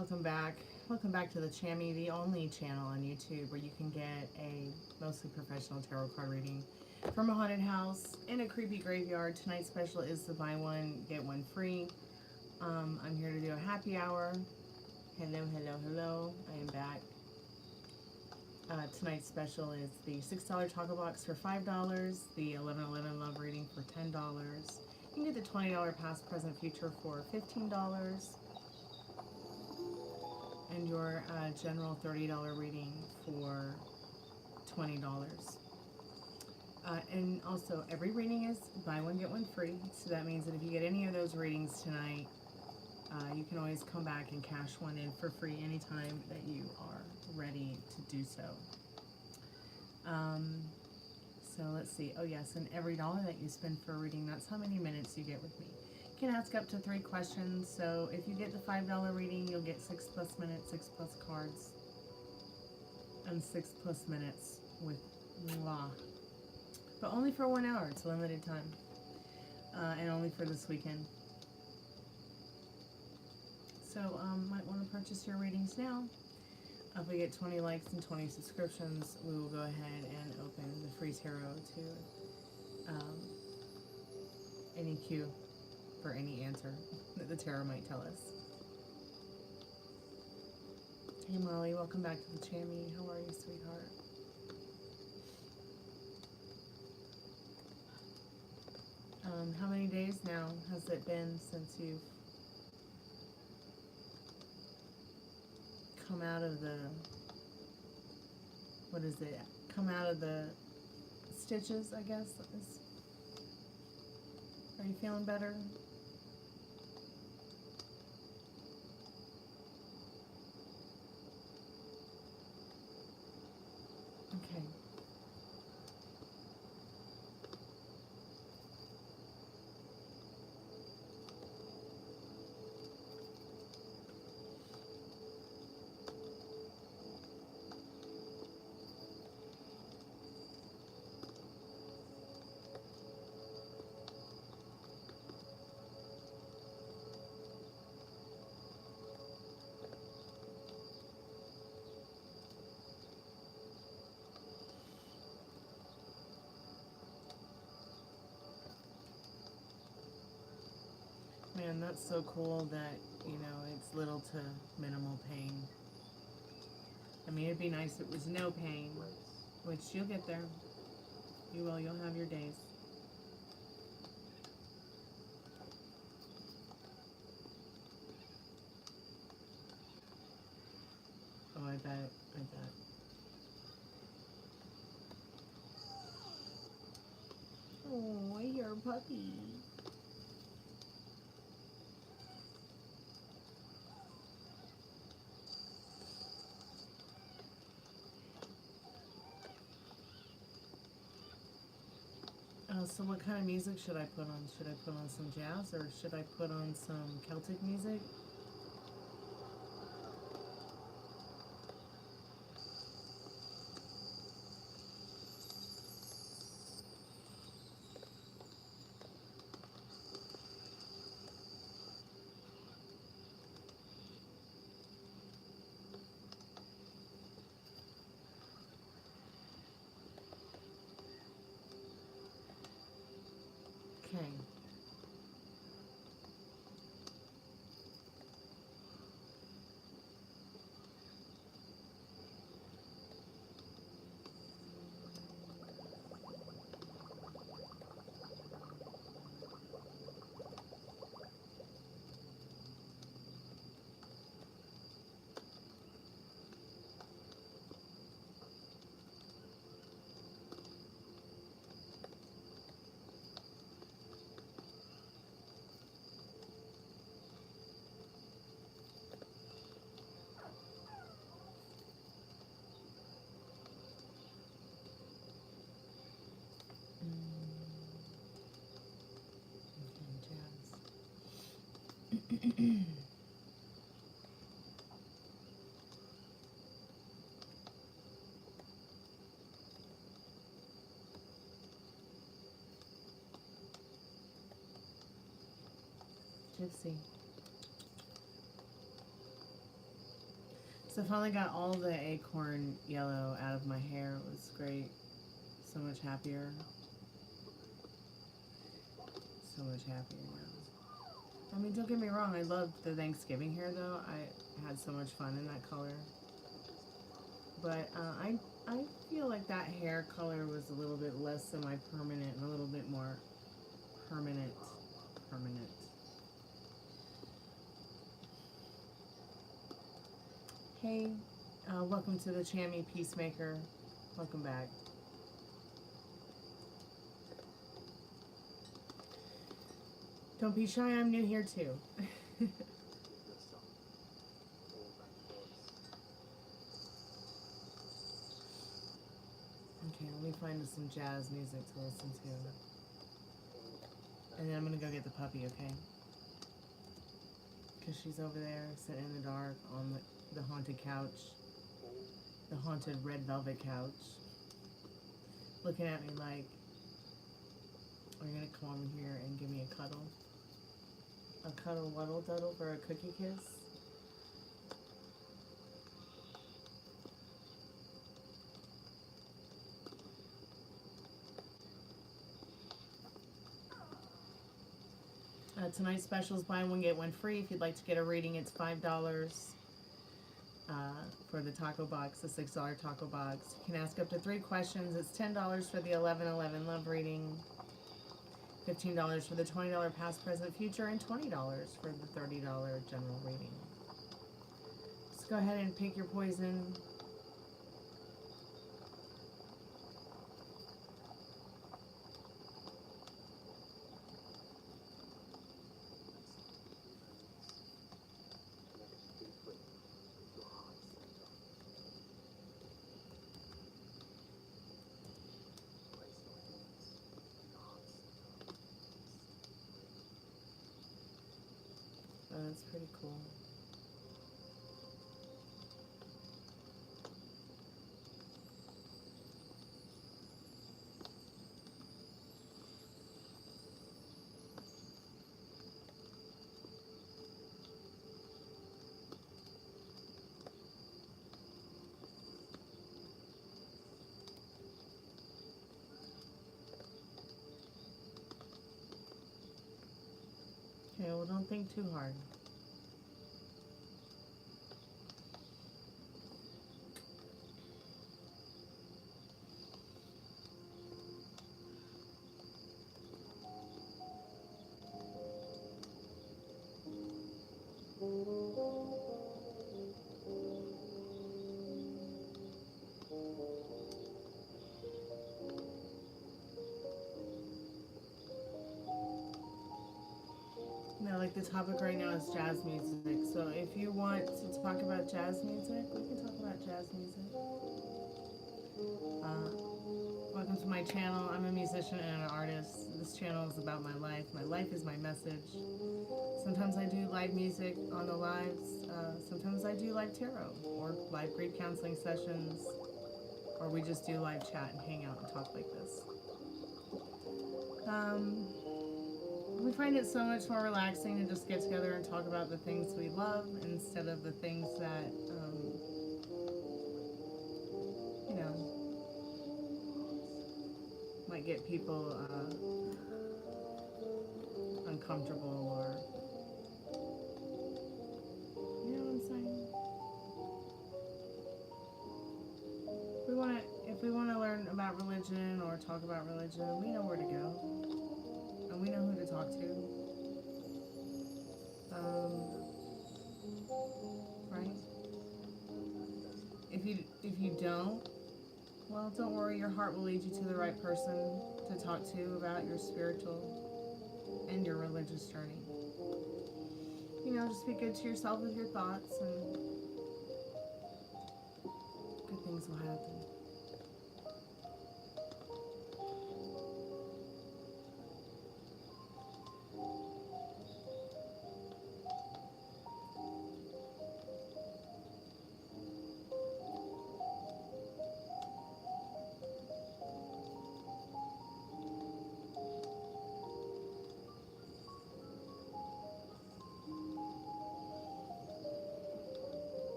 Welcome back. Welcome back to the Chammy, the only channel on YouTube where you can get a mostly professional tarot card reading from a haunted house in a creepy graveyard. Tonight's special is the buy one, get one free. I'm here to do a happy hour. Hello, hello, hello. I am back. Tonight's special is the $6 taco box for $5, the 1111 love reading for $10. You can get the $20 past, present, future for $15. And your general $30 reading for $20. And also, every reading is buy one, get one free. So that means that if you get any of those readings tonight, you can always come back and cash one in for free anytime that you are ready to do so. So let's see. Oh yes, and every dollar that you spend for a reading, that's how many minutes you get with me. You can ask up to 3 questions. So if you get the $5 reading, you'll get 6+ minutes, 6+ cards, and 6+ minutes with moi. But only for 1 hour. It's a limited time, and only for this weekend. So might want to purchase your readings now. If we get 20 likes and 20 subscriptions, we will go ahead and open the free tarot to any cue for any answer that the tarot might tell us. Hey Molly, welcome back to the Chammy. How are you, sweetheart? How many days now has it been since you've come out of the, what is it? Come out of the stitches, I guess. Are you feeling better? Okay. Man, that's so cool that, you know, it's little to minimal pain. I mean, it'd be nice if it was no pain, which you'll get there. You will, you'll have your days. Oh, I bet, I bet. Oh, you're a puppy. So what kind of music should I put on? Should I put on some jazz or should I put on some Celtic music? Okay. Gypsy. So I finally got all the acorn yellow out of my hair. It was great. So much happier. So much happier now. I mean, don't get me wrong. I loved the Thanksgiving hair, though. I had so much fun in that color. But I feel like that hair color was a little bit less semi-permanent and a little bit more permanent. Hey, welcome to the Chammy Peacemaker. Welcome back. Don't be shy, I'm new here too. Okay, let me find some jazz music to listen to. And then I'm gonna go get the puppy, okay? Because she's over there, sitting in the dark on the haunted couch. The haunted red velvet couch. Looking at me like, are you gonna come over here and give me a cuddle? A cuddle wuddle duddle for a cookie kiss? Tonight's special is buy one, get one free. If you'd like to get a reading, it's $5 for the taco box, the $6 taco box. You can ask up to 3 questions. It's $10 for the 11/11 love reading, $15 for the $20 past, present, future, and $20 for the $30 general reading. Just go ahead and pick your poison. That's pretty cool. Okay, well, don't think too hard. No, like the topic right now is jazz music. So if you want to talk about jazz music, we can talk about jazz music. Welcome to my channel. I'm a musician and an artist. This channel is about my life. My life is my message. Sometimes I do live music on the lives. Sometimes I do live tarot or live grief counseling sessions, or we just do live chat and hang out and talk like this. We find it so much more relaxing to just get together and talk about the things we love instead of the things that, you know, might get people uncomfortable or, you know what I'm saying? If we want to learn about religion or talk about religion, we know where to go. And we know who to talk to. Right? If you don't, well, don't worry, your heart will lead you to the right person to talk to about your spiritual and your religious journey. You know, just be good to yourself with your thoughts and good things will happen.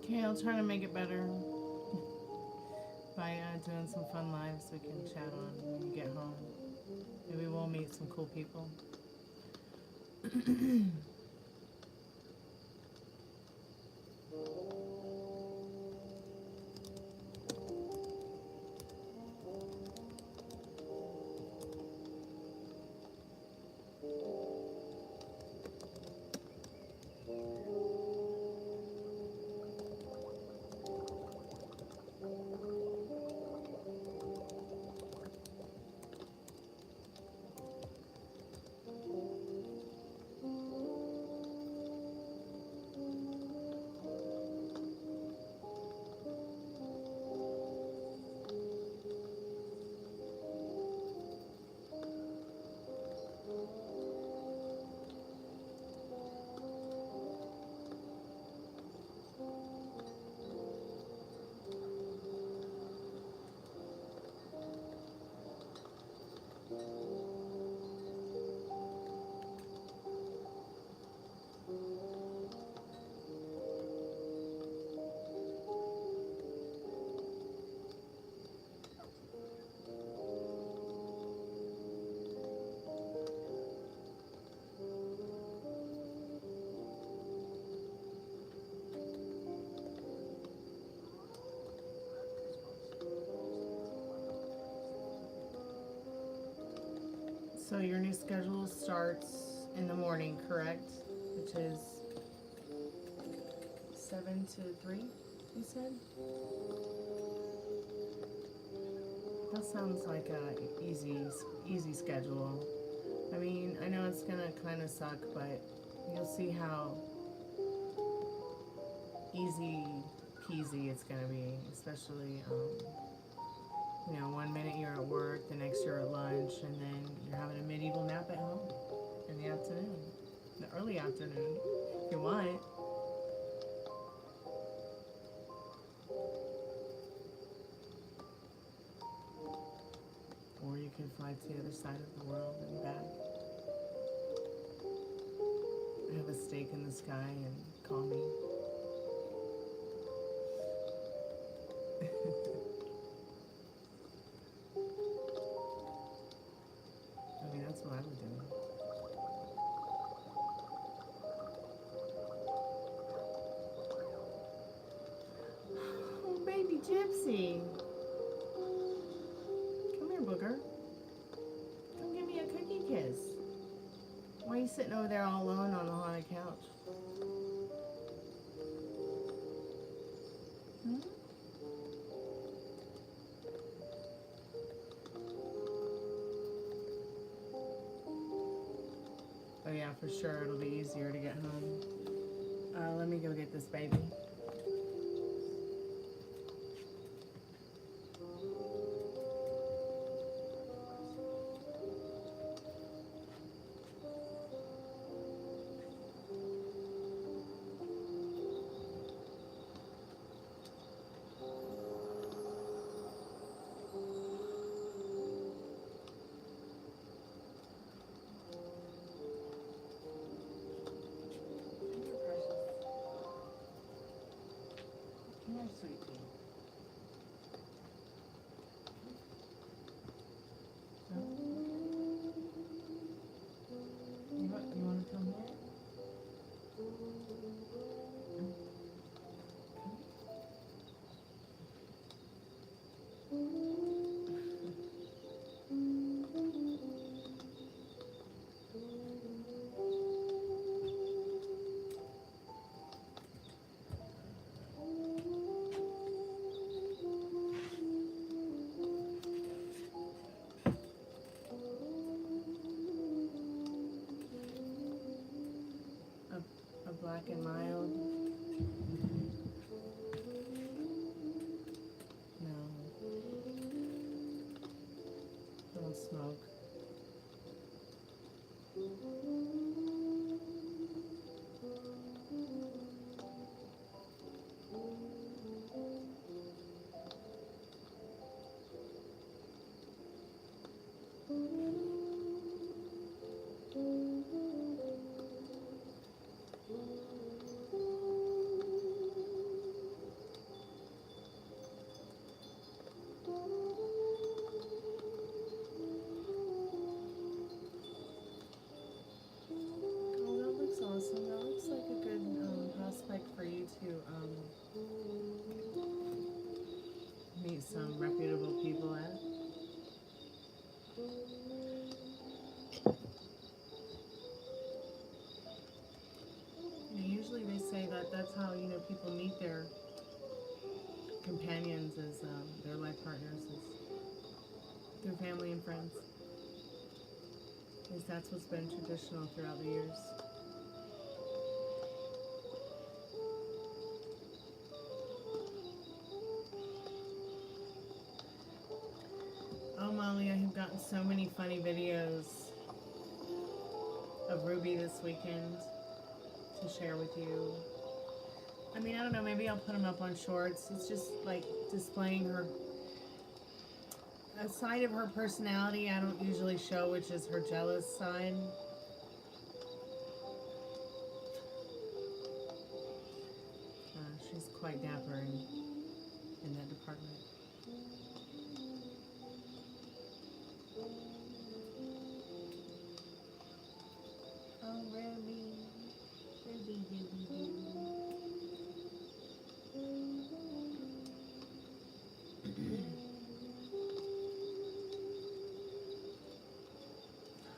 Okay, I'll try to make it better by doing some fun lives we can chat on when you get home. Maybe we'll meet some cool people. So your new schedule starts in the morning, correct? Which is 7 to 3, you said? That sounds like a easy schedule. I mean, I know it's gonna kind of suck, but you'll see how easy peasy it's gonna be, especially, you know, 1 minute you're at work, the next you're at lunch, and then you're having a medieval nap at home in the afternoon, the early afternoon, if you want. Or you can fly to the other side of the world and back. Have a steak in the sky and call me. I mean, that's what I would do. Oh, baby Gypsy. Come here, booger. Come give me a cookie kiss. Why are you sitting over there all alone on the haunted couch? Hmm? Oh yeah, for sure it'll be easier to get home. Let me go get this baby. Sweet pea. So, you want to come here? A black and mild. No. Don't smoke. some reputable people at. Usually they say that that's how, people meet their companions as their life partners, is through family and friends. Because that's what's been traditional throughout the years. Oh, Molly, I have gotten so many funny videos of Ruby this weekend to share with you. I mean, I don't know, maybe I'll put them up on shorts. It's just like displaying a side of her personality I don't usually show, which is her jealous side. She's quite dapper in that department. Oh, Ruby. Ruby, Ruby, Ruby.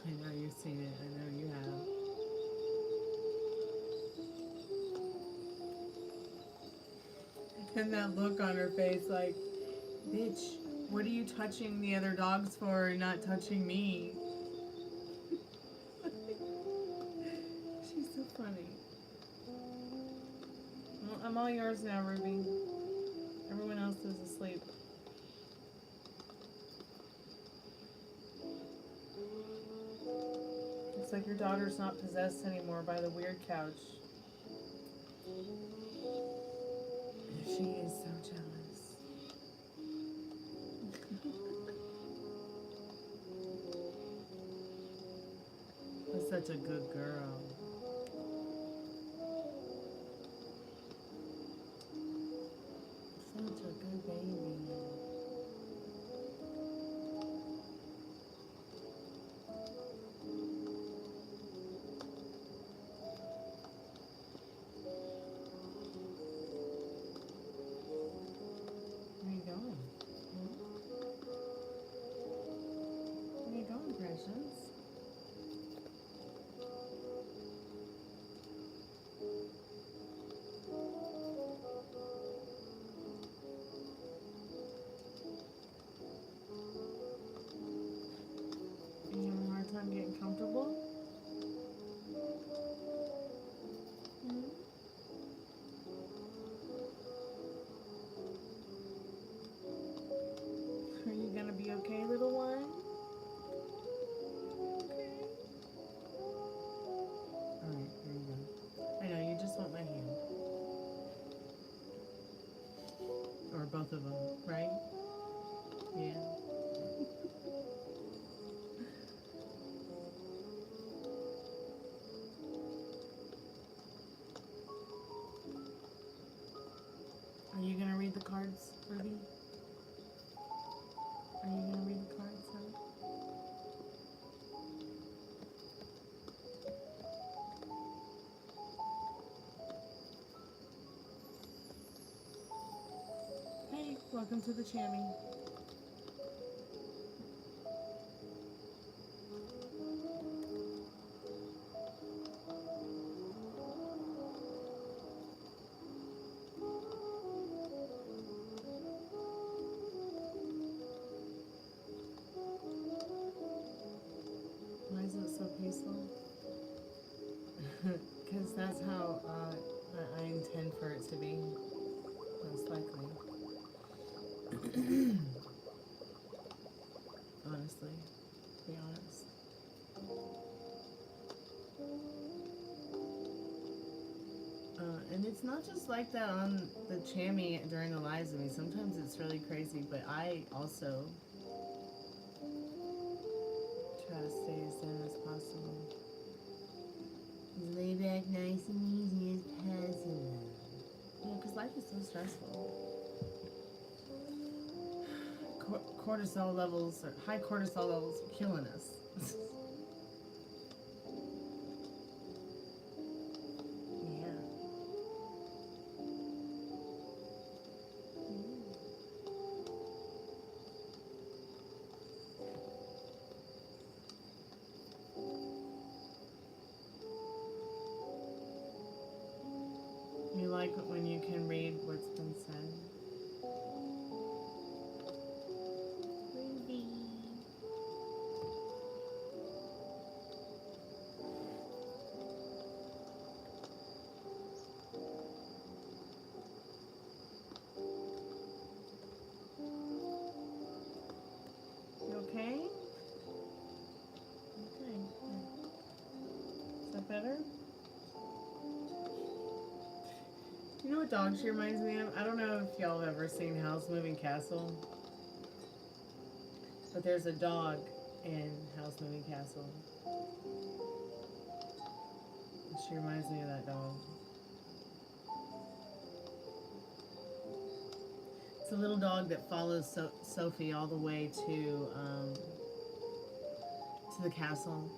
I know you've seen it. I know you have. And that look on her face like, bitch, what are you touching the other dogs for and not touching me? She's so funny. Well, I'm all yours now, Ruby. Everyone else is asleep. Looks like your daughter's not possessed anymore by the weird couch. She is so jealous. That's such a good girl. Such a good baby. Where you going? Where you going, Precious? Are you having a hard time getting comfortable? Are you gonna be okay, little one? Okay. Alright, here you go. I know, you just want my hand. Or both of them, right? Yeah. Are you gonna read the cards, Ruby? Are you gonna read the cards, huh? Hey, welcome to the chamois. Why is it so peaceful? Because that's how I intend for it to be, most likely. Honestly, to be honest. And it's not just like that on the chamois during the lives. I mean, sometimes it's really crazy, but I also try to stay as zen as possible. Lay back nice and easy as possible. Yeah, because life is so stressful. Cortisol levels, or high cortisol levels, are killing us. better? You know what dog she reminds me of? I don't know if y'all have ever seen House Moving Castle, but there's a dog in House Moving Castle. She reminds me of that dog. It's a little dog that follows Sophie all the way to the castle.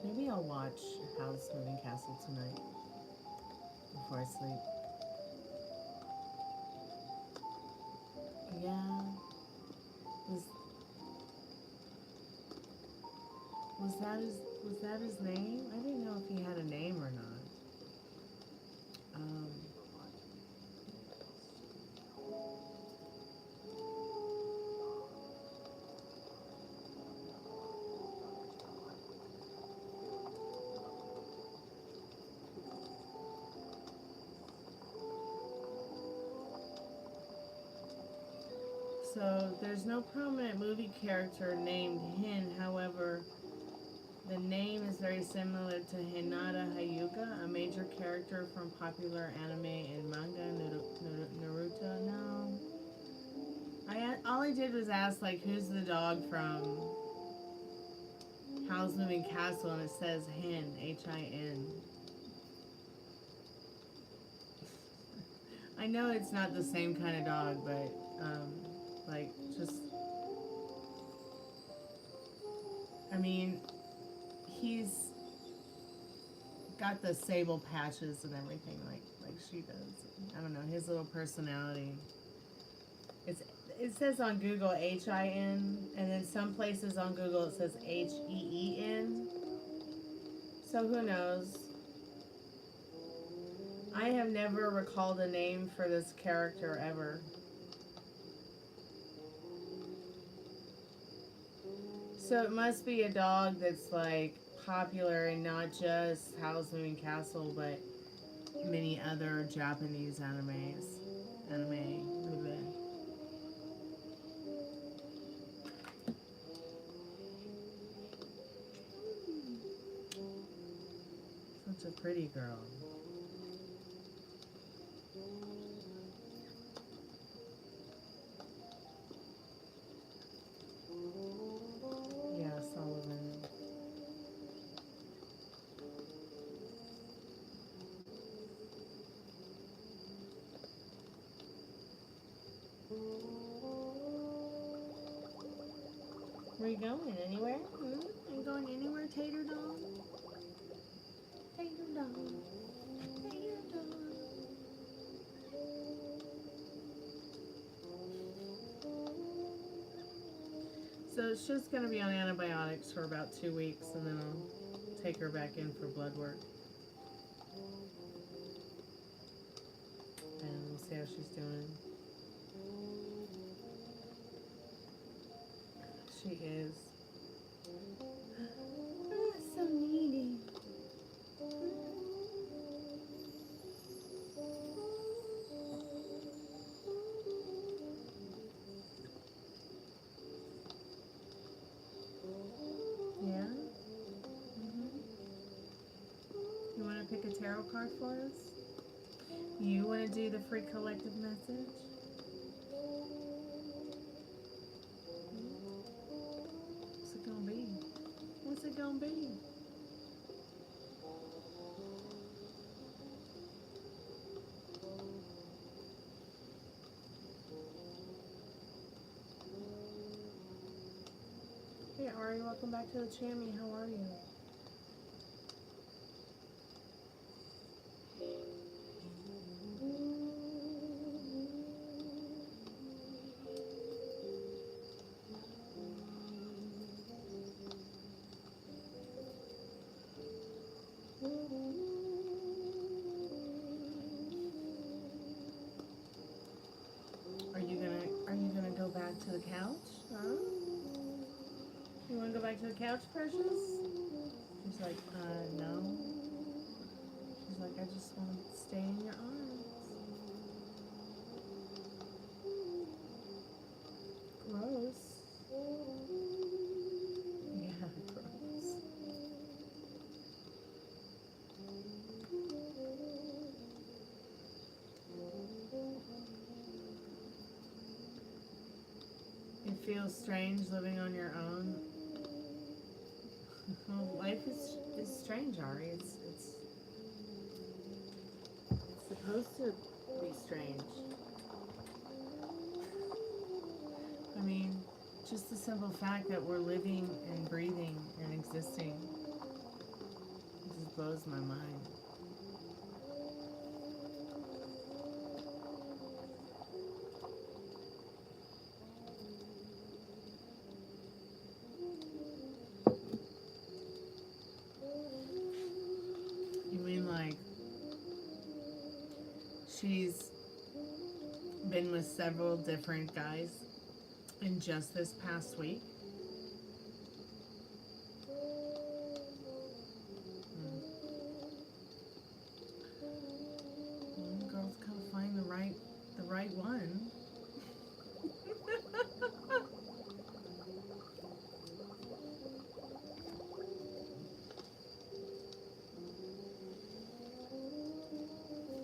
Maybe I'll watch House Moving Castle tonight before I sleep. Yeah. Was that his name? I didn't know if he had a name or not. So there's no prominent movie character named Hin. However, the name is very similar to Hinata Hyuga, a major character from popular anime and manga Naruto. No. All I did was ask, like, who's the dog from House Moving Castle, and it says Hin, H-I-N. I know it's not the same kind of dog, but, like, just, I mean, he's got the sable patches and everything like she does. I don't know, his little personality. It says on Google H-I-N, and then some places on Google it says H-E-E-N. So who knows? I have never recalled a name for this character ever. So it must be a dog that's like popular in not just House Moving Castle, but many other Japanese animes. Such a pretty girl. Where you going? Anywhere? Ain't going anywhere, Tater Dog? Tater Dog. Tater Dog. So it's just going to be on antibiotics for about 2 weeks, and then I'll take her back in for blood work. And we'll see how she's doing. She is. Oh, so needy. Yeah? You want to pick a tarot card for us? You want to do the free collective message? What's it gonna be? Hey Ari, welcome back to the channel. How are you? Are you gonna go back to the couch? Huh? You wanna go back to the couch, Precious? She's like, no. She's like, I just wanna stay in your arms. feel strange living on your own? Well, life is strange, Ari. It's supposed to be strange. I mean, just the simple fact that we're living and breathing and existing just blows my mind. You mean like she's been with several different guys in just this past week? Well, girls gotta find the right one.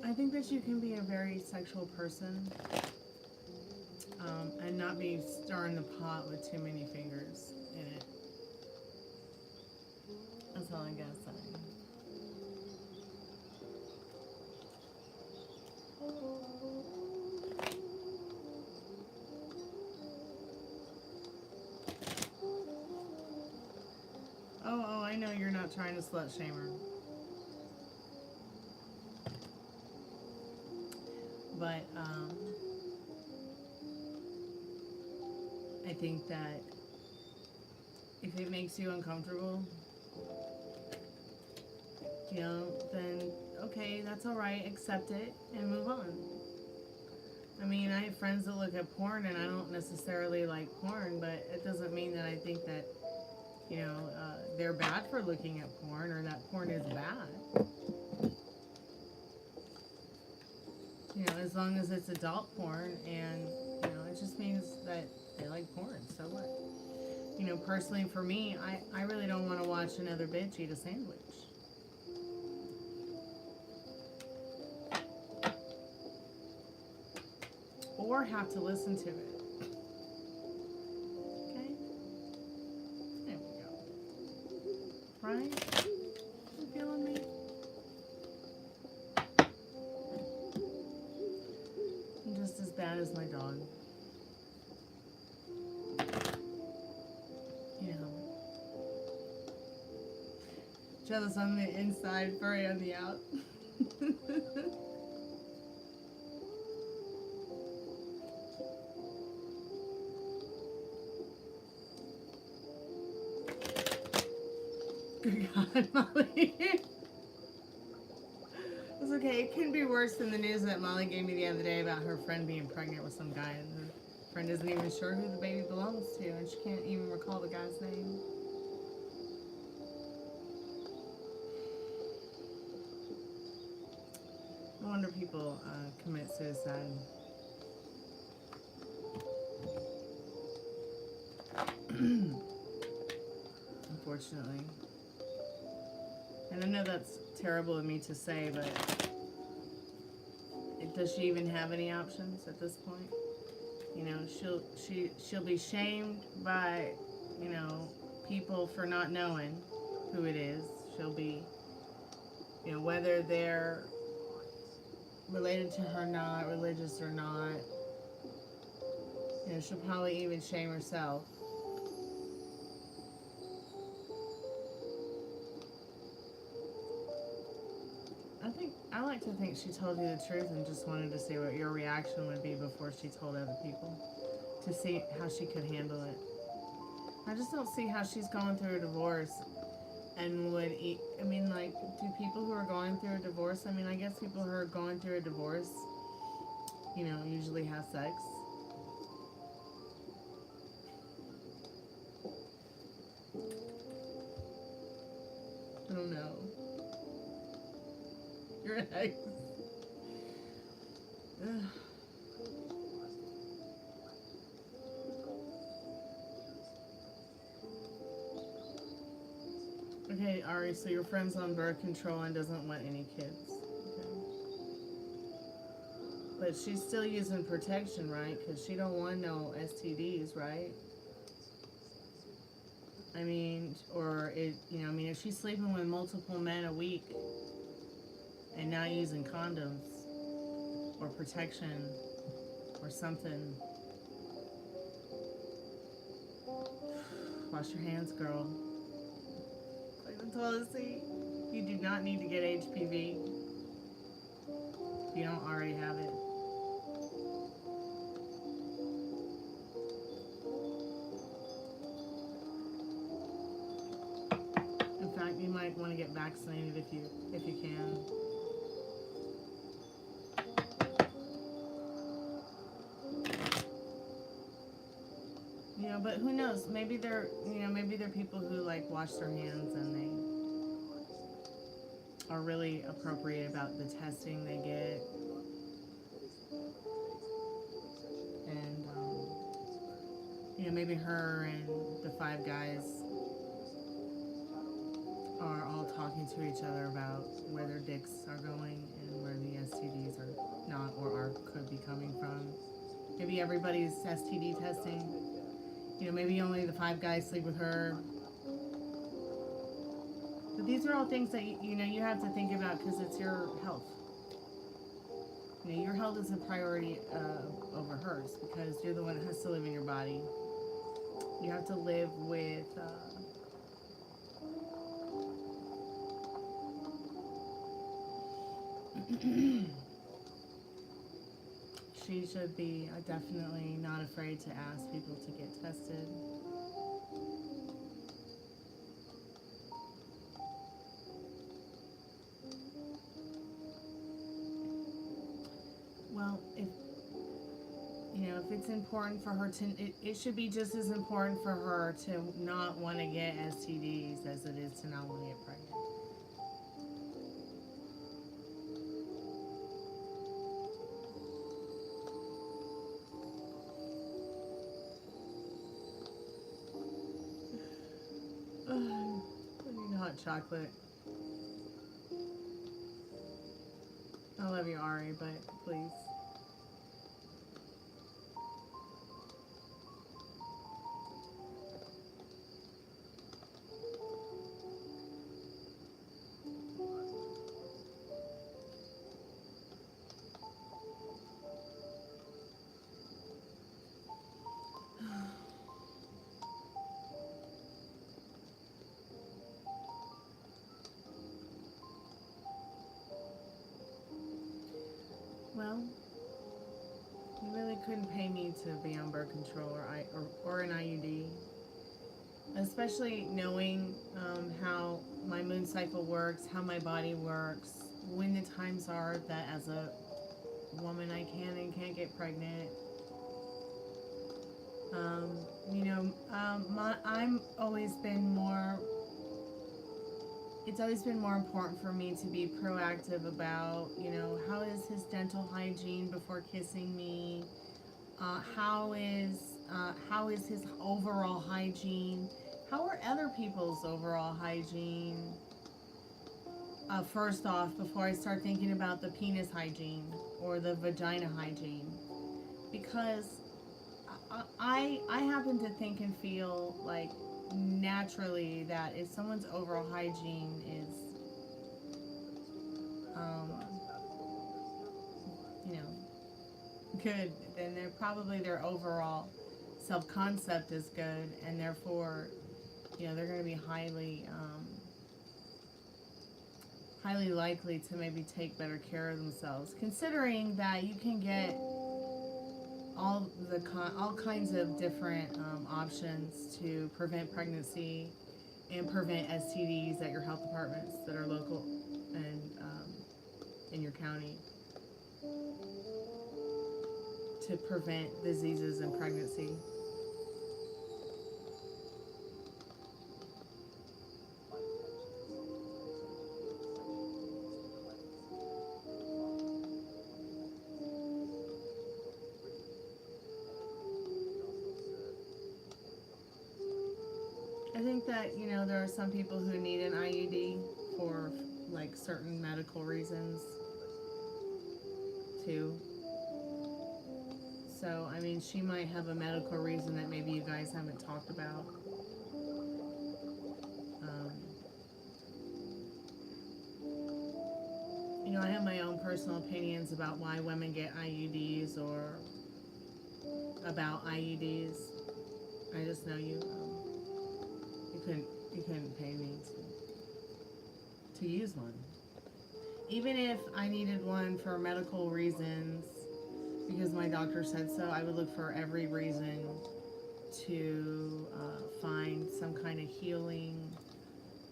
I think that you can be a very sexual person and not be stirring the pot with too many fingers in it. That's all I gotta say. Oh, I know you're not trying to slut shame her. But I think that if it makes you uncomfortable, you know, then okay, that's all right, accept it and move on. I mean, I have friends that look at porn and I don't necessarily like porn, but it doesn't mean that I think that, you know, they're bad for looking at porn or that porn is bad. You know, as long as it's adult porn and, you know, it just means that they like porn, so what? You know, personally for me, I really don't want to watch another bitch eat a sandwich. Or have to listen to it. Okay? There we go. Right? You feeling me? I'm just as bad as my dog. You know. Jealous on the inside, furry on the out. Good God, Molly. It's okay. It couldn't be worse than the news that Molly gave me the other day about her friend being pregnant with some guy, and her friend isn't even sure who the baby belongs to, and she can't even recall the guy's name. No wonder people commit suicide. Unfortunately. And I know that's terrible of me to say, but does she even have any options at this point? You know, she'll be shamed by, you know, people for not knowing who it is. She'll be, you know, whether they're related to her or not, religious or not. You know, she'll probably even shame herself. I like to think she told you the truth and just wanted to see what your reaction would be before she told other people, to see how she could handle it. I just don't see how she's going through a divorce and would eat. I mean, like, do people who are going through a divorce, I mean, I guess people who are going through a divorce, you know, usually have sex. I don't know. Your ex. Okay, Ari, so your friend's on birth control and doesn't want any kids. Okay. But she's still using protection, right? Because she don't want no STDs, right? I mean, or it, you know, I mean, if she's sleeping with multiple men a week and not using condoms or protection or something, wash your hands, girl. Clean the toilet seat. You do not need to get HPV if you don't already have it. In fact, you might want to get vaccinated if you can. You know, but who knows? Maybe they're, you know, maybe they're people who like wash their hands and they are really appropriate about the testing they get. And, you know, maybe her and the 5 guys are all talking to each other about where their dicks are going and where the STDs are not or could be coming from. Maybe everybody's STD testing. You know, maybe only the 5 guys sleep with her. But these are all things that, you know, you have to think about because it's your health. You know, your health is a priority over hers because you're the one that has to live in your body. You have to live with... she should be definitely not afraid to ask people to get tested. Well, if you know, if it's important for her to, it should be just as important for her to not want to get STDs as it is to not want to get pregnant. I need hot chocolate. I love you, Ari, but please. Well, you really couldn't pay me to be on birth control or an IUD, especially knowing how my moon cycle works, how my body works, when the times are that as a woman I can and can't get pregnant. You know, it's always been more important for me to be proactive about, you know, how is his dental hygiene before kissing me? How is his overall hygiene? How are other people's overall hygiene? First off, before I start thinking about the penis hygiene or the vagina hygiene, because I happen to think and feel like naturally that if someone's overall hygiene is, you know, good, then they're probably their overall self-concept is good, and therefore, you know, they're going to be highly likely to maybe take better care of themselves, considering that you can get all kinds of different options to prevent pregnancy and prevent STDs at your health departments that are local and in your county, to prevent diseases in pregnancy. I think that, you know, there are some people who need an IUD for like certain medical reasons too. So, I mean, she might have a medical reason that maybe you guys haven't talked about. know, I have my own personal opinions about why women get IUDs or about IUDs. I just know you couldn't pay me to use one. Even if I needed one for medical reasons, because my doctor said so, I would look for every reason to find some kind of healing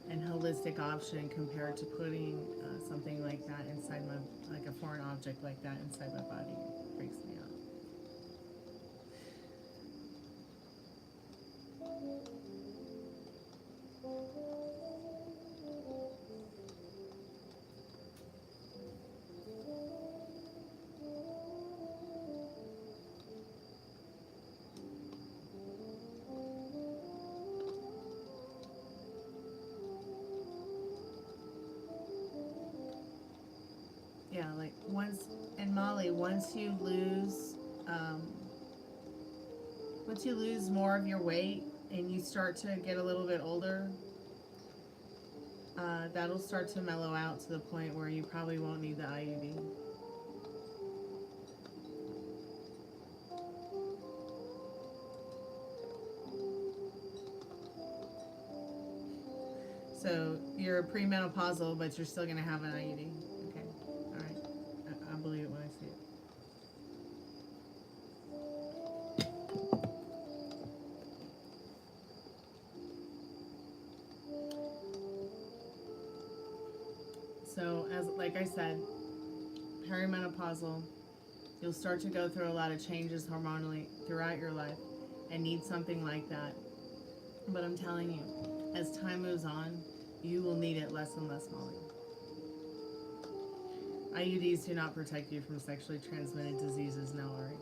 and holistic option compared to putting something like that inside my, like a foreign object like that inside my body. It freaks me out. Yeah, like Molly, once you lose more of your weight and you start to get a little bit older, that'll start to mellow out to the point where you probably won't need the IUD. So you're premenopausal, but you're still going to have an IUD. Okay, all right. I believe it when I see it. So, like I said, perimenopausal, you'll start to go through a lot of changes hormonally throughout your life and need something like that. But I'm telling you, as time moves on, you will need it less and less, Molly. IUDs do not protect you from sexually transmitted diseases, no worry.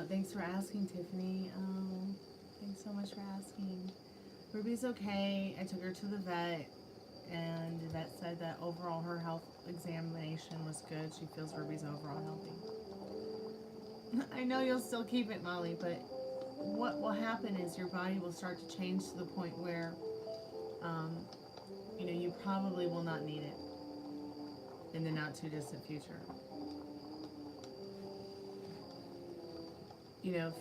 Thanks for asking, Tiffany. Thanks so much for asking. Ruby's okay. I took her to the vet, and the vet said that overall her health examination was good. She feels Ruby's overall healthy. I know you'll still keep it, Molly, but what will happen is your body will start to change to the point where, you know, you probably will not need it in the not too distant future. You know,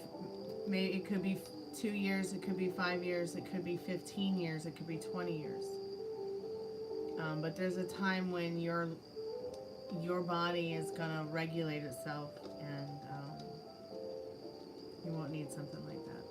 maybe it could be 2 years, it could be 5 years, it could be 15 years, it could be 20 years. But there's a time when your body is going to regulate itself, and you won't need something like that.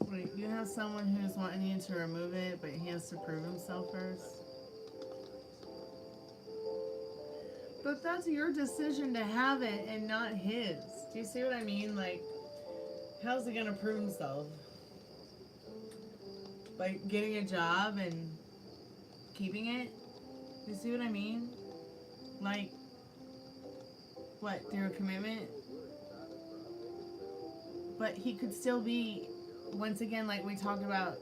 Wait, you have someone who's wanting you to remove it, but he has to prove himself first? But that's your decision to have it and not his. Do you see what I mean? Like, how's he gonna prove himself? By getting a job and keeping it? Do you see what I mean? Like, what, through a commitment? But he could still be, once again, like we talked about,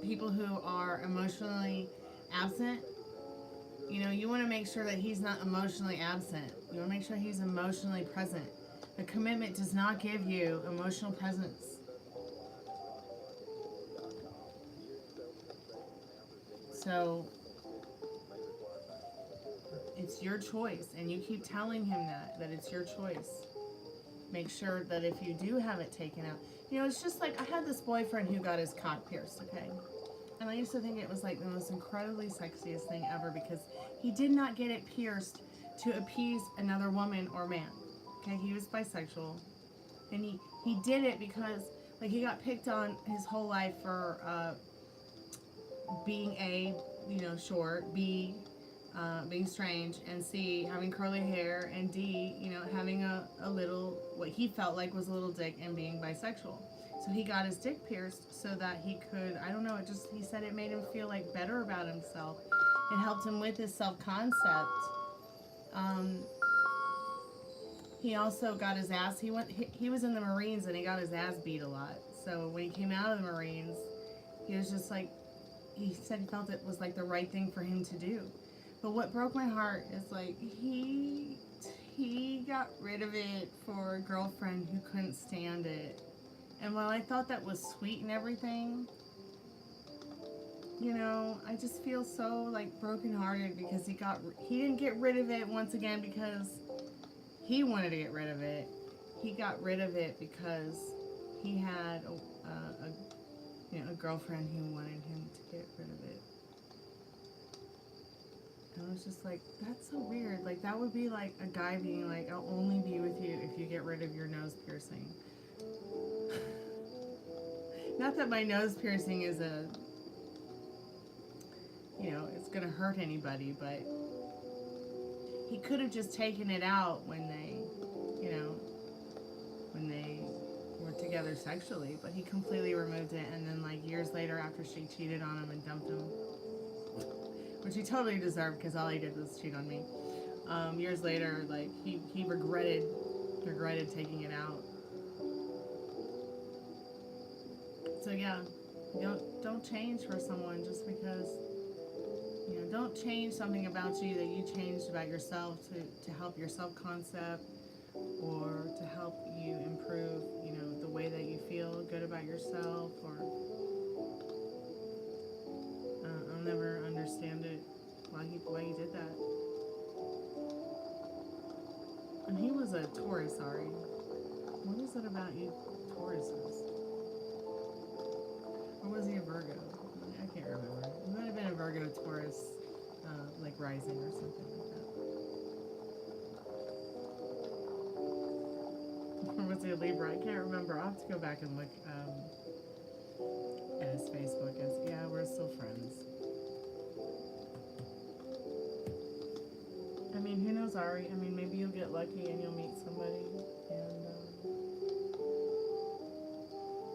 people who are emotionally absent. You know, you want to make sure that he's not emotionally absent. You want to make sure he's emotionally present. A commitment does not give you emotional presence. So, it's your choice, and you keep telling him that it's your choice. Make sure that if you do have it taken out, you know, it's just like, I had this boyfriend who got his cock pierced, okay? And I used to think it was like the most incredibly sexiest thing ever, because he did not get it pierced to appease another woman or man, okay? He was bisexual, and he did it because, like, he got picked on his whole life for being A, you know, short, B, being strange, and C, having curly hair, and D, you know, having a little, what he felt like was a little dick, and being bisexual. So he got his dick pierced so that he could, I don't know, he said it made him feel like better about himself. It helped him with his self-concept. he also got his ass, he was in the Marines and he got his ass beat a lot. So when he came out of the Marines, he was just like, he said he felt it was like the right thing for him to do. But what broke my heart is like, he got rid of it for a girlfriend who couldn't stand it. And while I thought that was sweet and everything, you know, I just feel so like brokenhearted because he didn't get rid of it once again because he wanted to get rid of it. He got rid of it because he had a girlfriend who wanted him to get rid of it. And I was just like, that's so weird. Like, that would be like a guy being like, I'll only be with you if you get rid of your nose piercing. Not that my nose piercing is it's gonna hurt anybody, but he could have just taken it out when they were together sexually, but he completely removed it, and then like years later after she cheated on him and dumped him, which he totally deserved because all he did was cheat on me. Years later, like he regretted taking it out. So yeah, don't change for someone just because, don't change something about you that you changed about yourself to help your self-concept or to help you improve, the way that you feel good about yourself. Or I'll never understand it why he did that. And he was a Taurus, Ari. What is it about you Tauruses? Or was he a Virgo? I can't remember. He might have been a Virgo Taurus, like rising or something like that. Or was he a Libra? I can't remember. I'll have to go back and look at his Facebook. Yeah, we're still friends. I mean, who knows, Ari? I mean, maybe you'll get lucky and you'll meet somebody and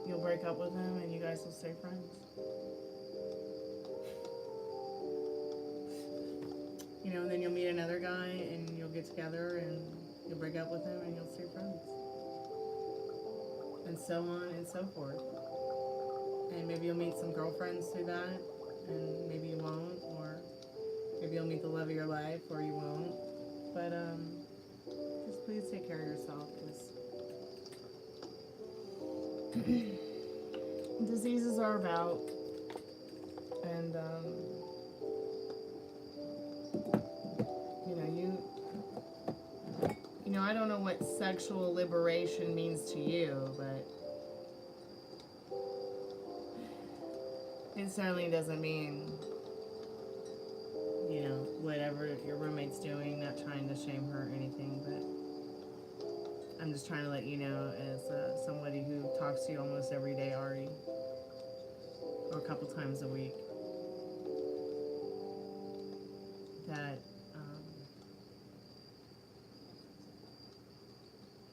you'll break up with him and you guys will stay friends. And then you'll meet another guy and you'll get together and you'll break up with him and you'll stay friends. And so on and so forth. And maybe you'll meet some girlfriends through that, and maybe you won't, or maybe you'll meet the love of your life, or you won't. But just please take care of yourself, because diseases are about, and I don't know what sexual liberation means to you, but it certainly doesn't mean, whatever your roommate's doing, not trying to shame her or anything, but I'm just trying to let you know as somebody who talks to you almost every day, Ari, or a couple times a week, that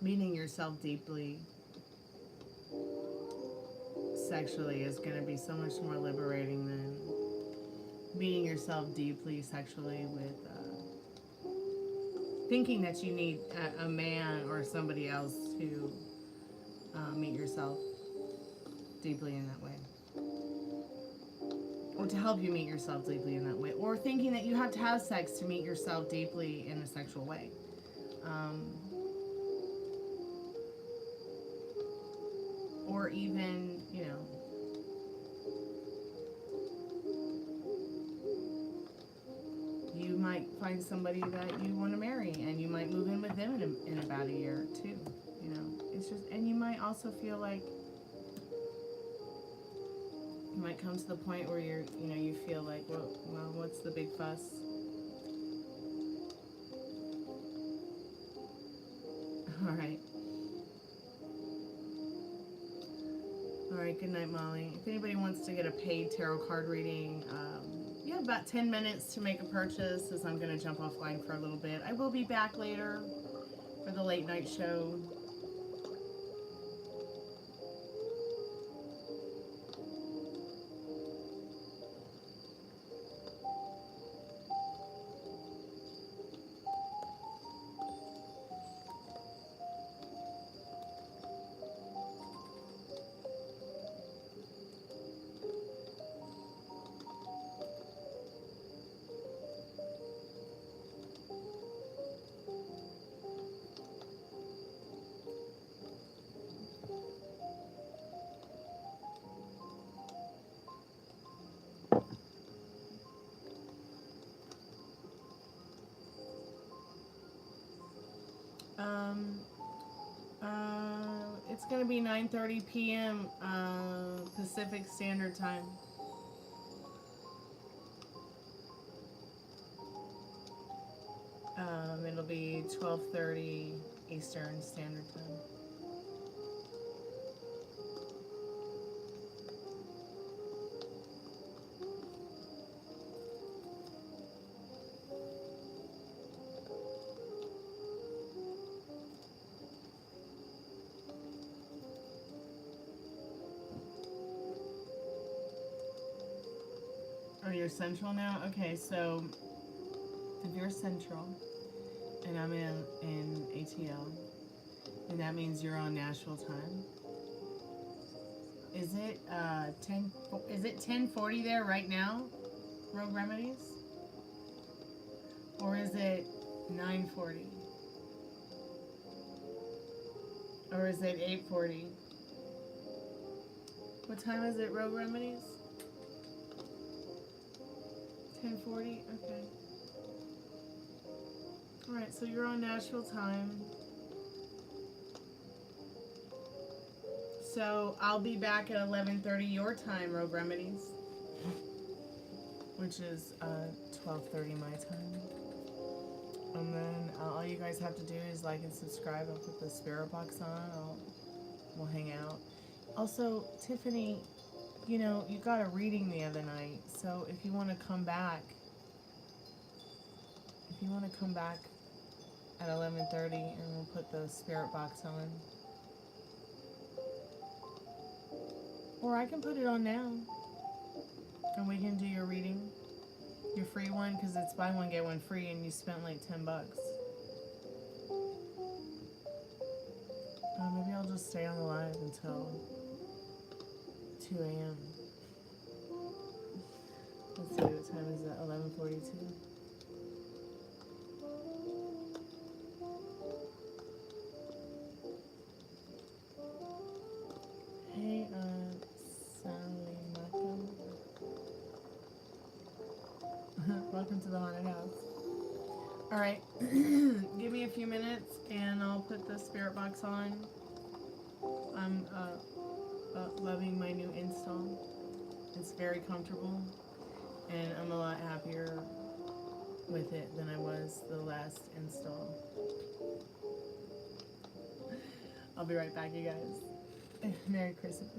meeting yourself deeply sexually is going to be so much more liberating than meeting yourself deeply sexually with thinking that you need a man or somebody else to meet yourself deeply in that way, or to help you meet yourself deeply in that way, or thinking that you have to have sex to meet yourself deeply in a sexual way. Or even, you might find somebody that you want to marry, and you might move in with them in about a year or two. It's just, and you might also feel like you might come to the point where you feel like, well, what's the big fuss? All right. Alright, good night, Molly. If anybody wants to get a paid tarot card reading, you have about 10 minutes to make a purchase, as I'm going to jump offline for a little bit. I will be back later for the late night show. It's going to be 9:30 p.m. Pacific Standard Time. It'll be 12:30 Eastern Standard Time. Oh, you're Central now? Okay, so if you're Central and I'm in ATL, and that means you're on Nashville time. Is it 10:40 there right now, Rogue Remedies? Or is it 9:40? Or is it 8:40? What time is it, Rogue Remedies? 10:40? Okay. Alright, so you're on Nashville time. So I'll be back at 11:30 your time, Rogue Remedies. Which is 12:30 my time. And then all you guys have to do is like and subscribe. I'll put the Spiritbox on. We'll hang out. Also, Tiffany, you know, you got a reading the other night. So if you want to come back, at 11:30, and we'll put the Spiritbox on. Or I can put it on now, and we can do your reading, your free one, because it's buy one get one free, and you spent like $10. Maybe I'll just stay on the live until 2 a.m. Let's see, what time is it? 11:42. Hey, SOULMATE. Welcome to the haunted house. Alright, give me a few minutes and I'll put the Spiritbox on. I'm loving my new install. It's very comfortable and I'm a lot happier with it than I was the last install. I'll be right back, you guys. Merry Christmas.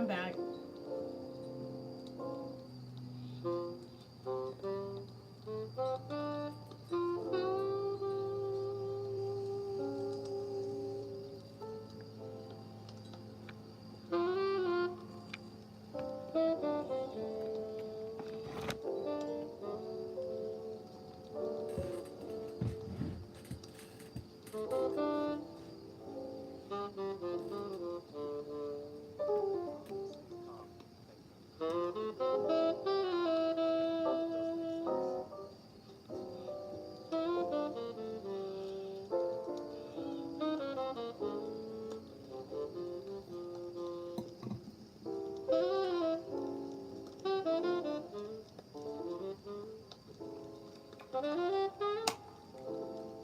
I'm back.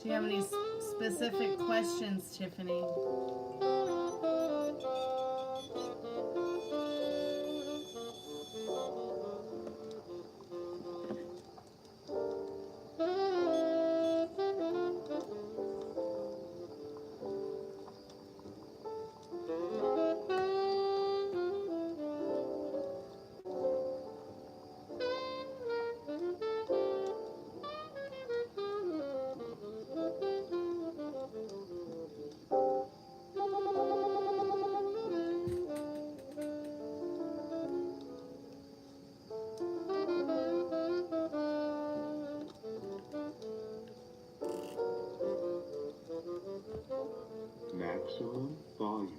Do you have any specific questions, Tiffany? Maximum volume.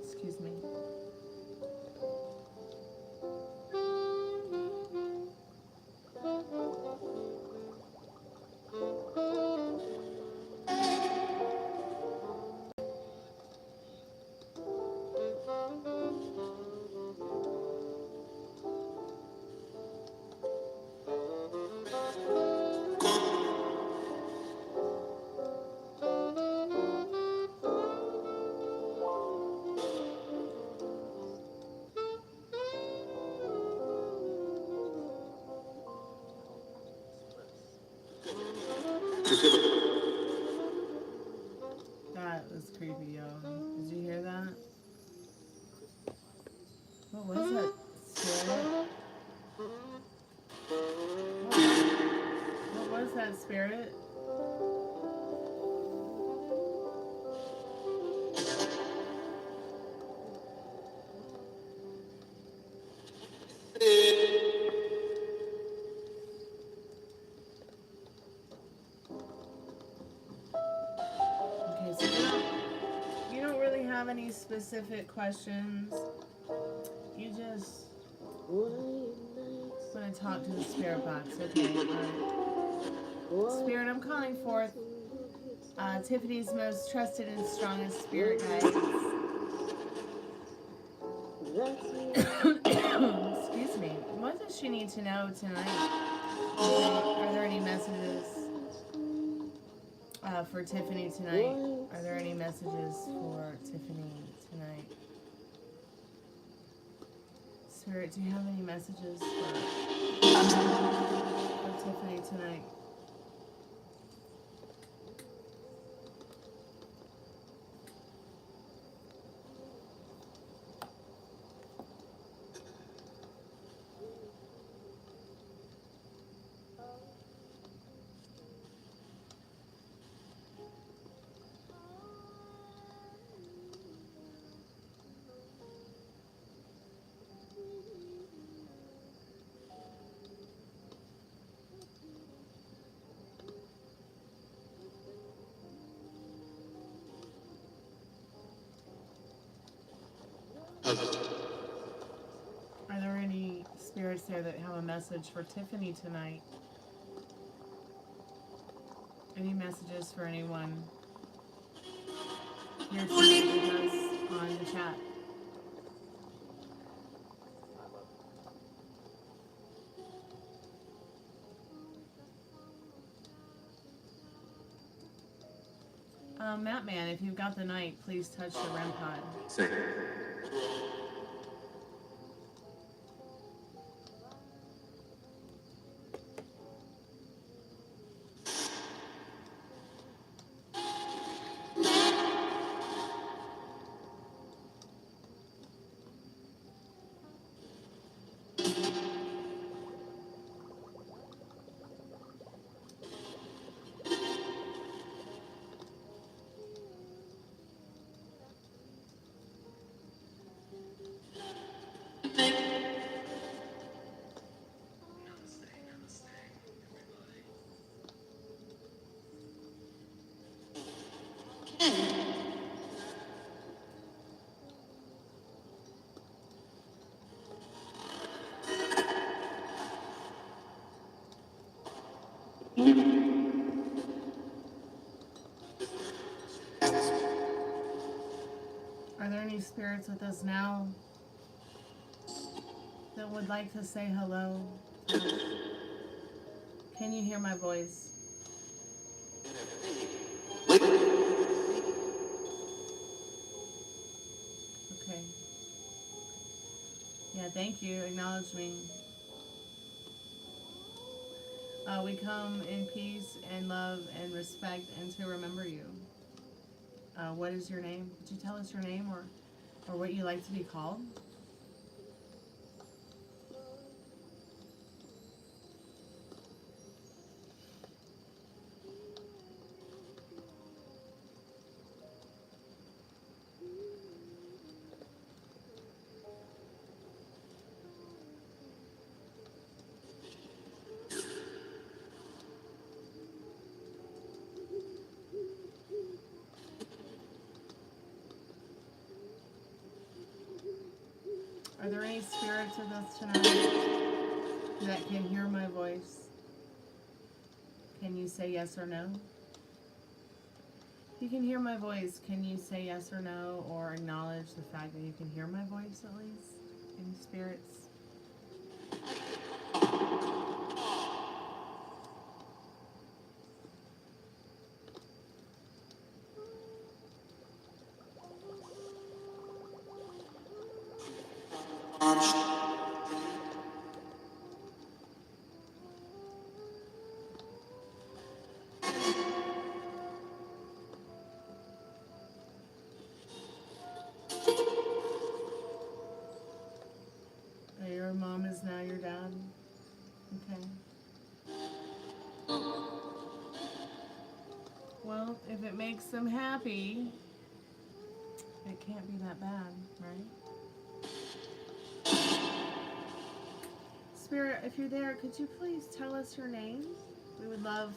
Excuse me. That was creepy, yo. Did you hear that? What was that, Spirit? What was that, Spirit? Okay, so you don't really have any specific questions. You just want to talk to the spirit box. Okay. Spirit, I'm calling forth Tiffany's most trusted and strongest spirit guides. Excuse me. What does she need to know tonight? Are there any messages for Tiffany tonight? Are there any messages for Tiffany tonight? Spirit, do you have any messages for Tiffany tonight? there that have a message for Tiffany tonight. Any messages for anyone here tonight with us on the chat? Matt Man, if you've got the night, please touch the REM pod. Are there any spirits with us now that would like to say hello? Can you hear my voice? Okay. Yeah, thank you. Acknowledge me. We come in peace and love and respect and to remember you. What is your name? Could you tell us your name or what you like to be called? Are there any spirits with us tonight that can hear my voice? Can you say yes or no? If you can hear my voice, can you say yes or no, or acknowledge the fact that you can hear my voice at least? Any spirits? Your mom is now your dad? Okay. Well, if it makes them happy, it can't be that bad, right? Spirit, if you're there, could you please tell us your name? We would love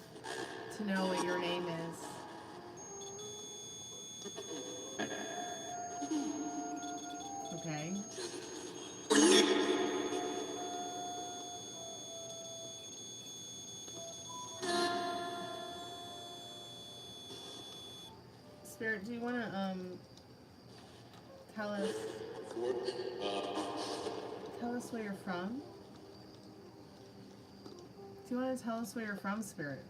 to know what your name is. Okay. Spirit, do you want to tell us where you're from? Do you want to tell us where you're from, Spirit?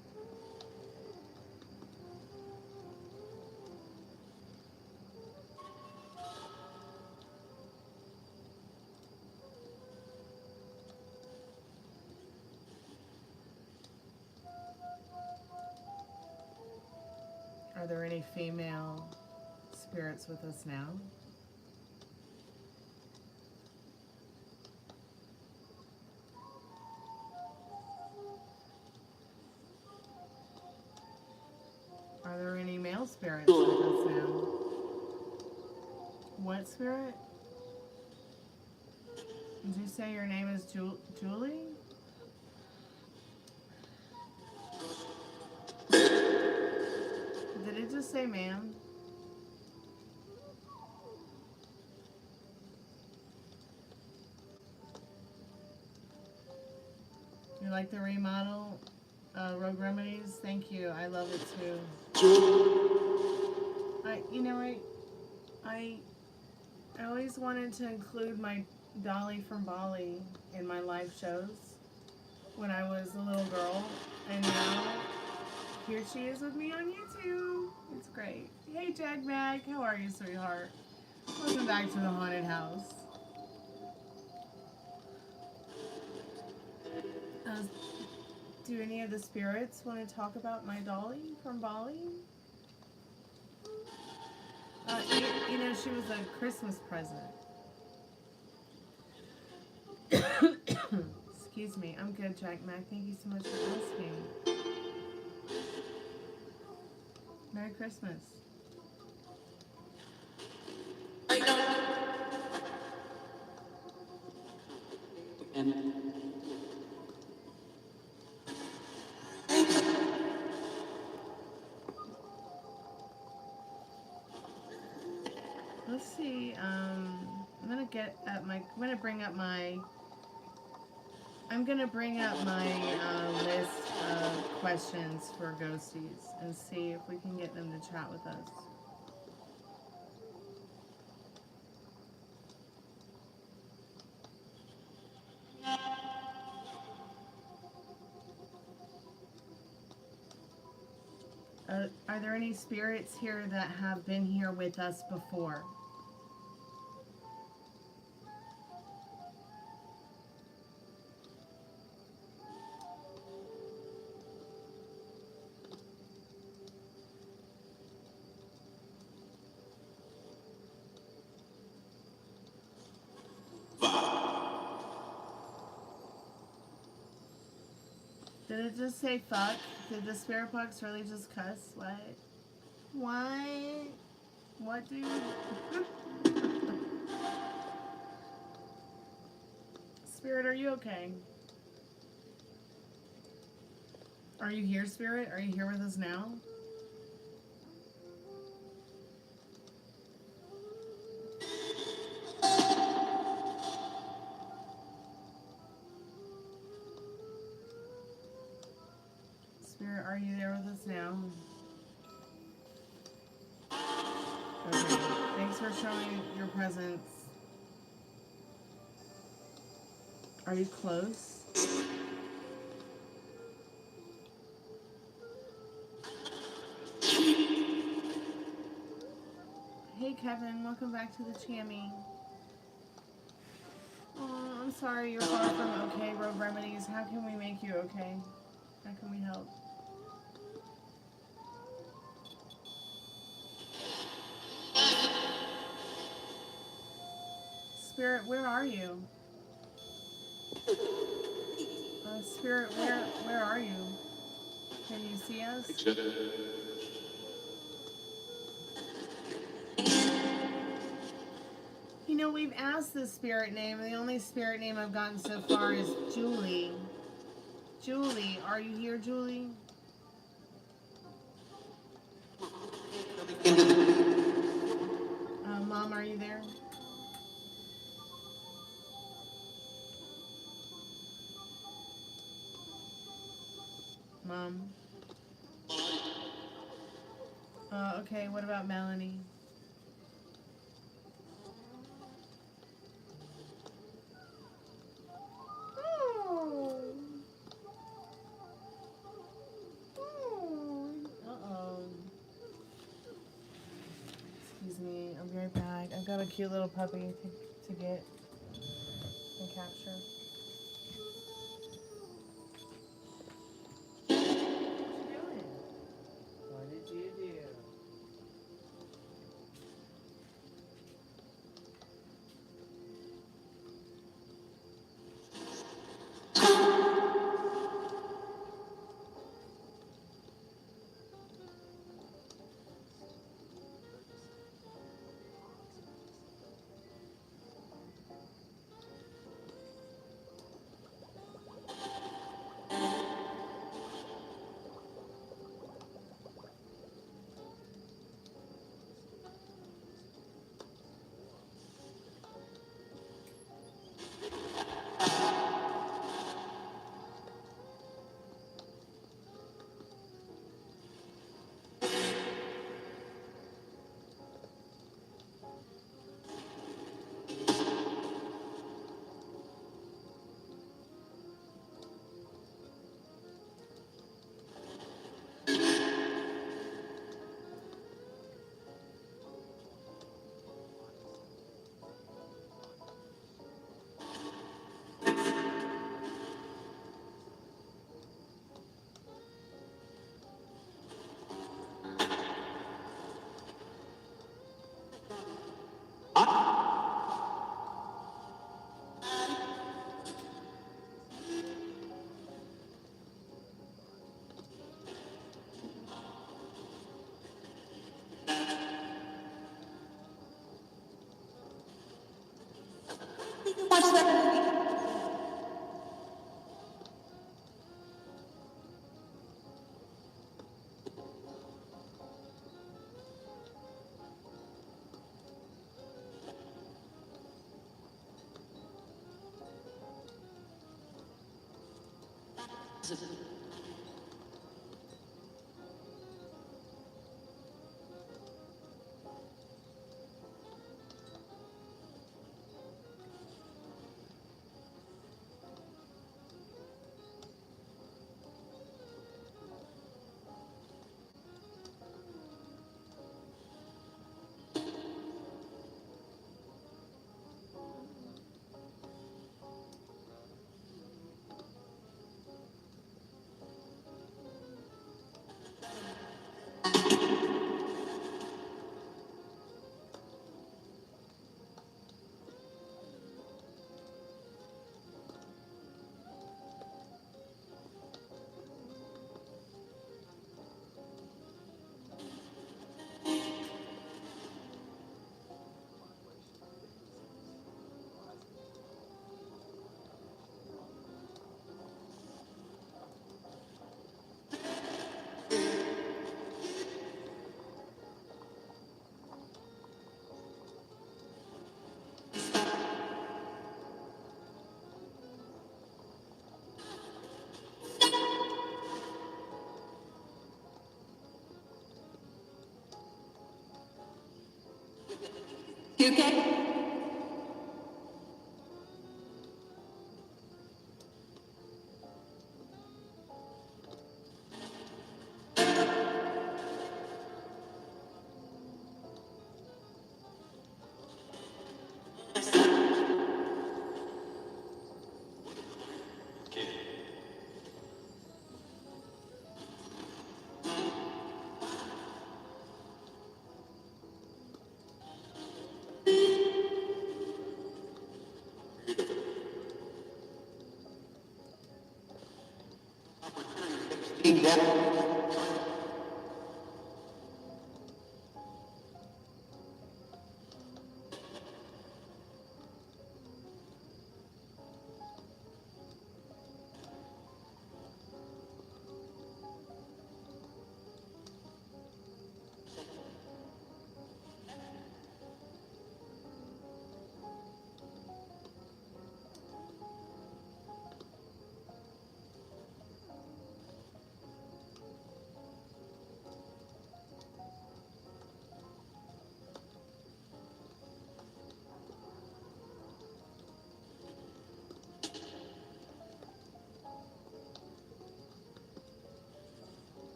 Are there any female spirits with us now? Are there any male spirits with us now? What spirit? Did you say your name is Julie? Did it just say ma'am? like the remodel? Rogue Remedies? Thank you. I love it too. I always wanted to include my Dolly from Bali in my live shows when I was a little girl, and now here she is with me on YouTube. It's great. Hey Jag Mag, how are you, sweetheart? Welcome back to the haunted house. Do any of the spirits want to talk about my Dolly from Bali? You know, she was a Christmas present. Excuse me. I'm good, Jack Mac. Thank you so much for asking. Merry Christmas. Let's see. I'm gonna bring up my list of questions for ghosties and see if we can get them to chat with us. Are there any spirits here that have been here with us before? Did it just say fuck? Did the Spiritbox really just cuss? What? What? What, dude? Spirit, are you okay? Are you here, Spirit? Are you here with us now? Spirit, are you there with us now? Okay. Thanks for showing your presence. Are you close? Hey Kevin, welcome back to the Chammy. Oh, I'm sorry you're far from okay, Rogue Remedies. How can we make you okay? How can we help? Spirit, where are you? Spirit, where are you? Can you see us? You know, we've asked the spirit name, and the only spirit name I've gotten so far is Julie. Julie, are you here, Julie? Mom, are you there? Mom. Okay, what about Melanie? Oh. Oh. Uh-oh. Excuse me, I'll be right back. I've got a cute little puppy to get and capture. What did you do? You okay?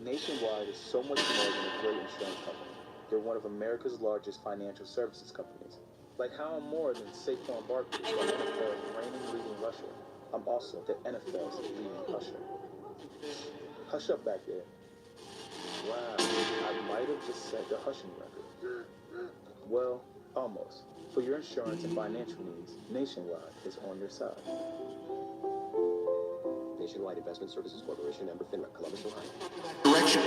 Nationwide is so much more than a great insurance company. They're one of America's largest financial services companies. Like how I'm more than Saquon Barkley, the NFL's reigning leading rusher. I'm also the NFL's leading usher. Hush up back there. Wow, I might have just set the hushing record. Well, almost. For your insurance and financial needs, Nationwide is on your side. Nationwide Investment Services Corporation, member FINRA, Columbus, Ohio. Direction.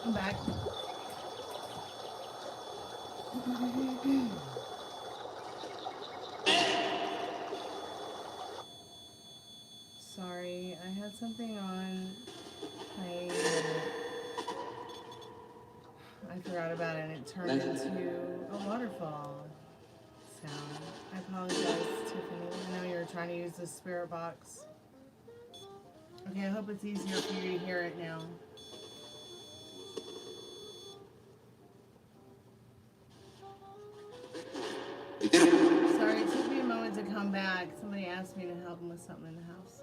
I'm back. Sorry, I had something on playing and I forgot about it and it turned into a waterfall sound. I apologize, Tiffany. I know you're trying to use the Spiritbox. Okay, I hope it's easier for you to hear it now. Sorry, it took me a moment to come back. Somebody asked me to help them with something in the house.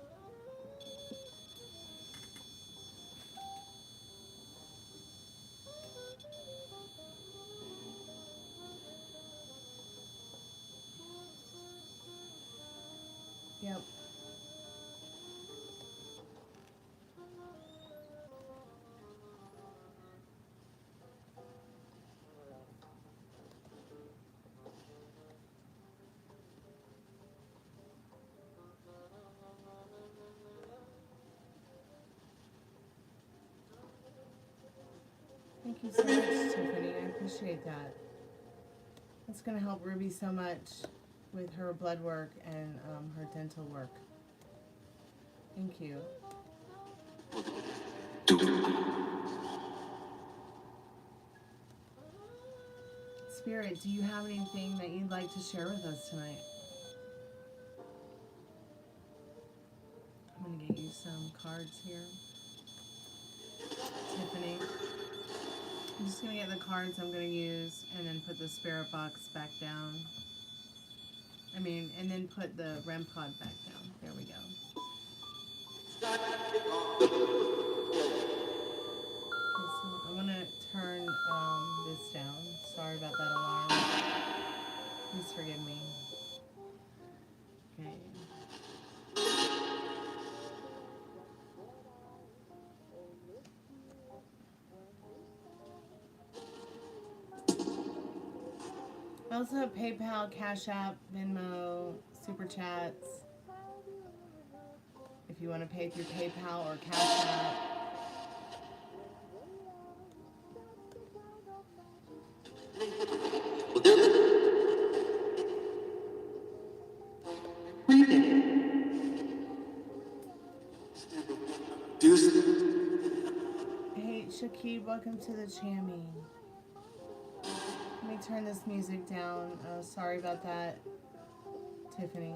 Yep. Thank you so much, Tiffany. I appreciate that. That's going to help Ruby so much with her blood work and her dental work. Thank you. Spirit, do you have anything that you'd like to share with us tonight? I'm going to get you some cards here. Tiffany. I'm just going to get the cards I'm going to use and then put the spirit box back down. And then put the REM pod back down. There we go. Okay, so I want to turn this down. Sorry about that alarm. Please forgive me. Okay. I also have PayPal, Cash App, Venmo, Super Chats. If you want to pay through PayPal or Cash App. Hey, Shakib, welcome to the Chammy. Let me turn this music down. Sorry about that, Tiffany.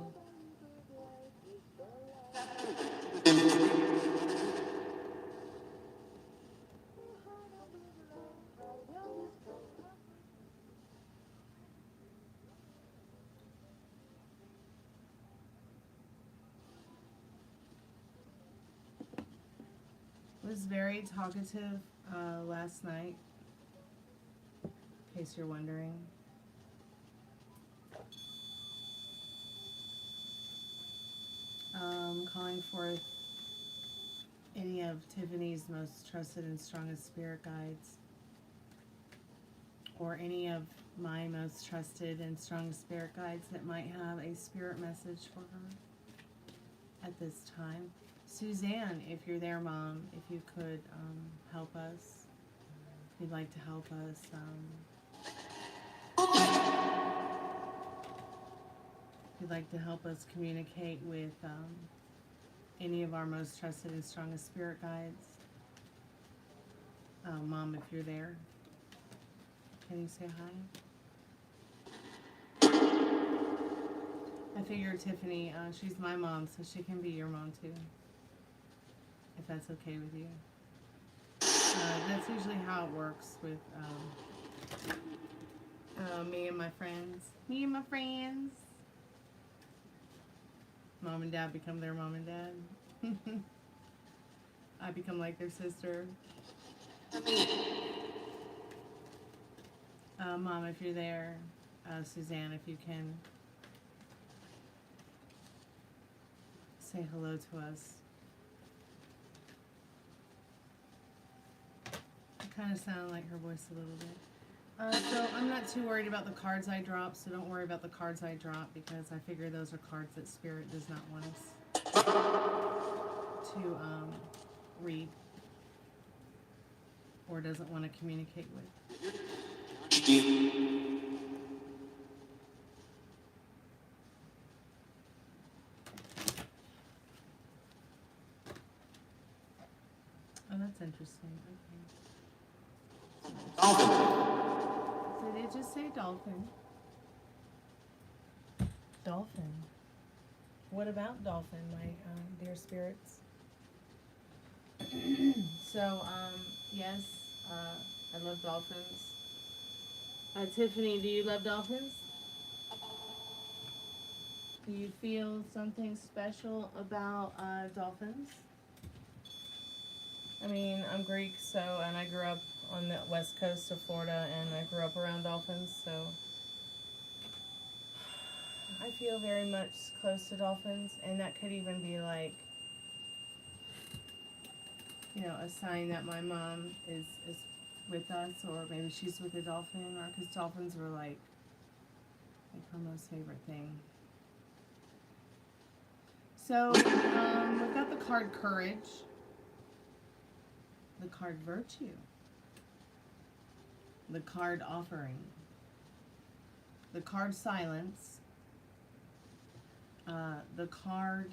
Was very talkative last night, in case you're wondering. Calling forth any of Tiffany's most trusted and strongest spirit guides, or any of my most trusted and strongest spirit guides that might have a spirit message for her at this time. Suzanne, if you're there, Mom, if you could help us, if you'd like to help us. If you'd like to help us communicate with any of our most trusted and strongest spirit guides. Mom, if you're there, can you say hi? I figure Tiffany, she's my mom, so she can be your mom too. If that's okay with you. That's usually how it works with me and my friends. Me and my friends. Mom and dad become their mom and dad. I become like their sister. Mom, if you're there, Suzanne, if you can say hello to us. It kind of sounded like her voice a little bit. So I'm not too worried about the cards I drop, so don't worry about the cards I drop, because I figure those are cards that Spirit does not want us to read or doesn't want to communicate with. Oh, that's interesting. Okay. Did it just say dolphin? Dolphin. What about dolphin, my dear spirits? So, yes, I love dolphins. Tiffany, do you love dolphins? Do you feel something special about dolphins? I mean, I'm Greek, so, and I grew up on the west coast of Florida, and I grew up around dolphins, so I feel very much close to dolphins, and that could even be like, you know, a sign that my mom is with us, or maybe she's with a dolphin, or because dolphins were like her most favorite thing. So, we've got the card Courage, the card Virtue, the card Offering, the card Silence, the card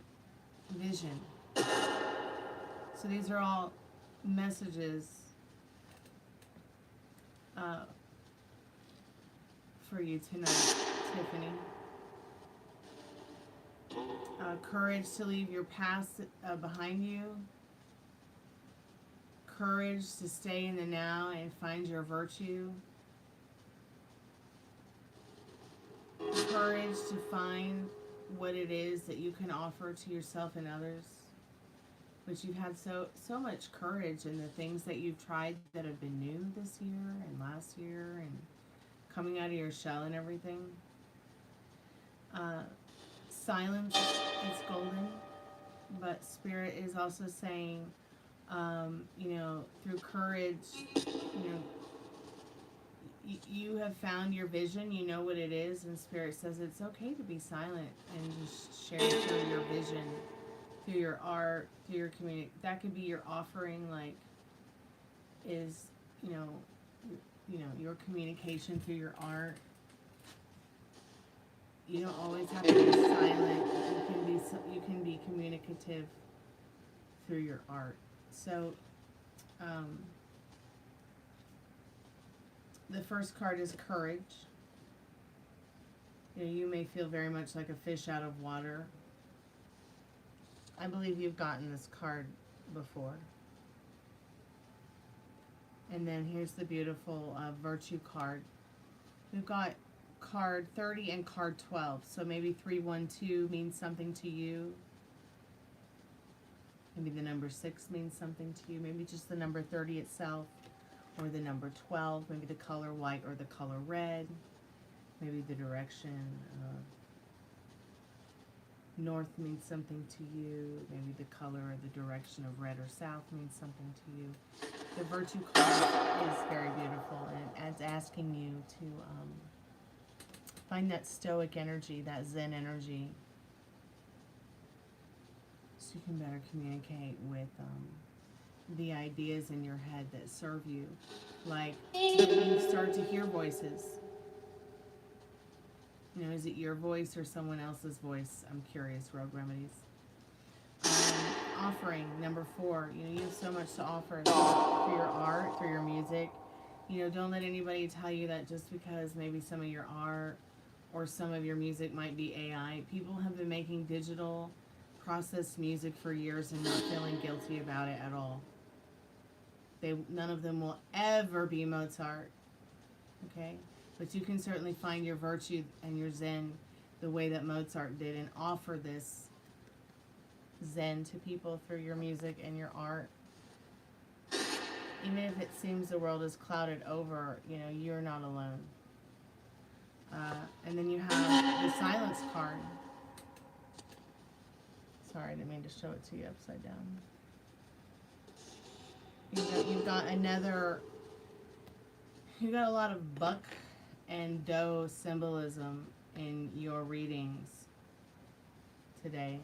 Vision. So these are all messages for you tonight, Tiffany. Courage to leave your past behind you. Courage to stay in the now and find your virtue. Courage to find what it is that you can offer to yourself and others. But you've had so much courage in the things that you've tried that have been new this year and last year, and coming out of your shell and everything. Silence is golden, but Spirit is also saying, you know, through courage, you know, you have found your vision, you know what it is, and Spirit says it's okay to be silent and just share through your vision, through your art, through your community. That could be your offering, like, is, you know, your communication through your art. You don't always have to be silent. You can be communicative through your art. So, the first card is Courage. You know, you may feel very much like a fish out of water. I believe you've gotten this card before. And then here's the beautiful Virtue card. We've got card 30 and card 12. So maybe 312 means something to you. Maybe the number 6 means something to you. Maybe just the number 30 itself. Or the number 12. Maybe the color white or the color red. Maybe the direction north means something to you. Maybe the color or the direction of red or south means something to you. The Virtue card is very beautiful, and it's asking you to find that stoic energy, that Zen energy, so you can better communicate with the ideas in your head that serve you. Like, you start to hear voices. You know, is it your voice or someone else's voice? I'm curious, Rogue Remedies. Offering, number 4. You know, you have so much to offer through your art, through your music. You know, don't let anybody tell you that just because maybe some of your art or some of your music might be AI. People have been making digital processed music for years and not feeling guilty about it at all. None of them will ever be Mozart. Okay? But you can certainly find your virtue and your Zen the way that Mozart did and offer this zen to people through your music and your art. Even if it seems the world is clouded over, you know, you're not alone. And then you have the silence card. Sorry, I didn't mean to show it to you upside down. You've got another, you've got a lot of buck and doe symbolism in your readings today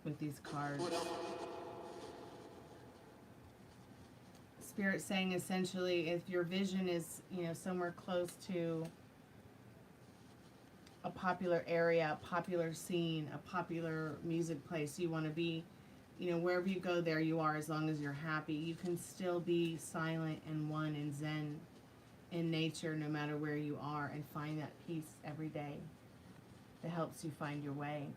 with these cards. Spirit saying essentially, if your vision is, you know, somewhere close to a popular area, a popular scene, a popular music place, you want to be, you know, wherever you go, there you are, as long as you're happy. You can still be silent and one and zen in nature no matter where you are, and find that peace every day that helps you find your way.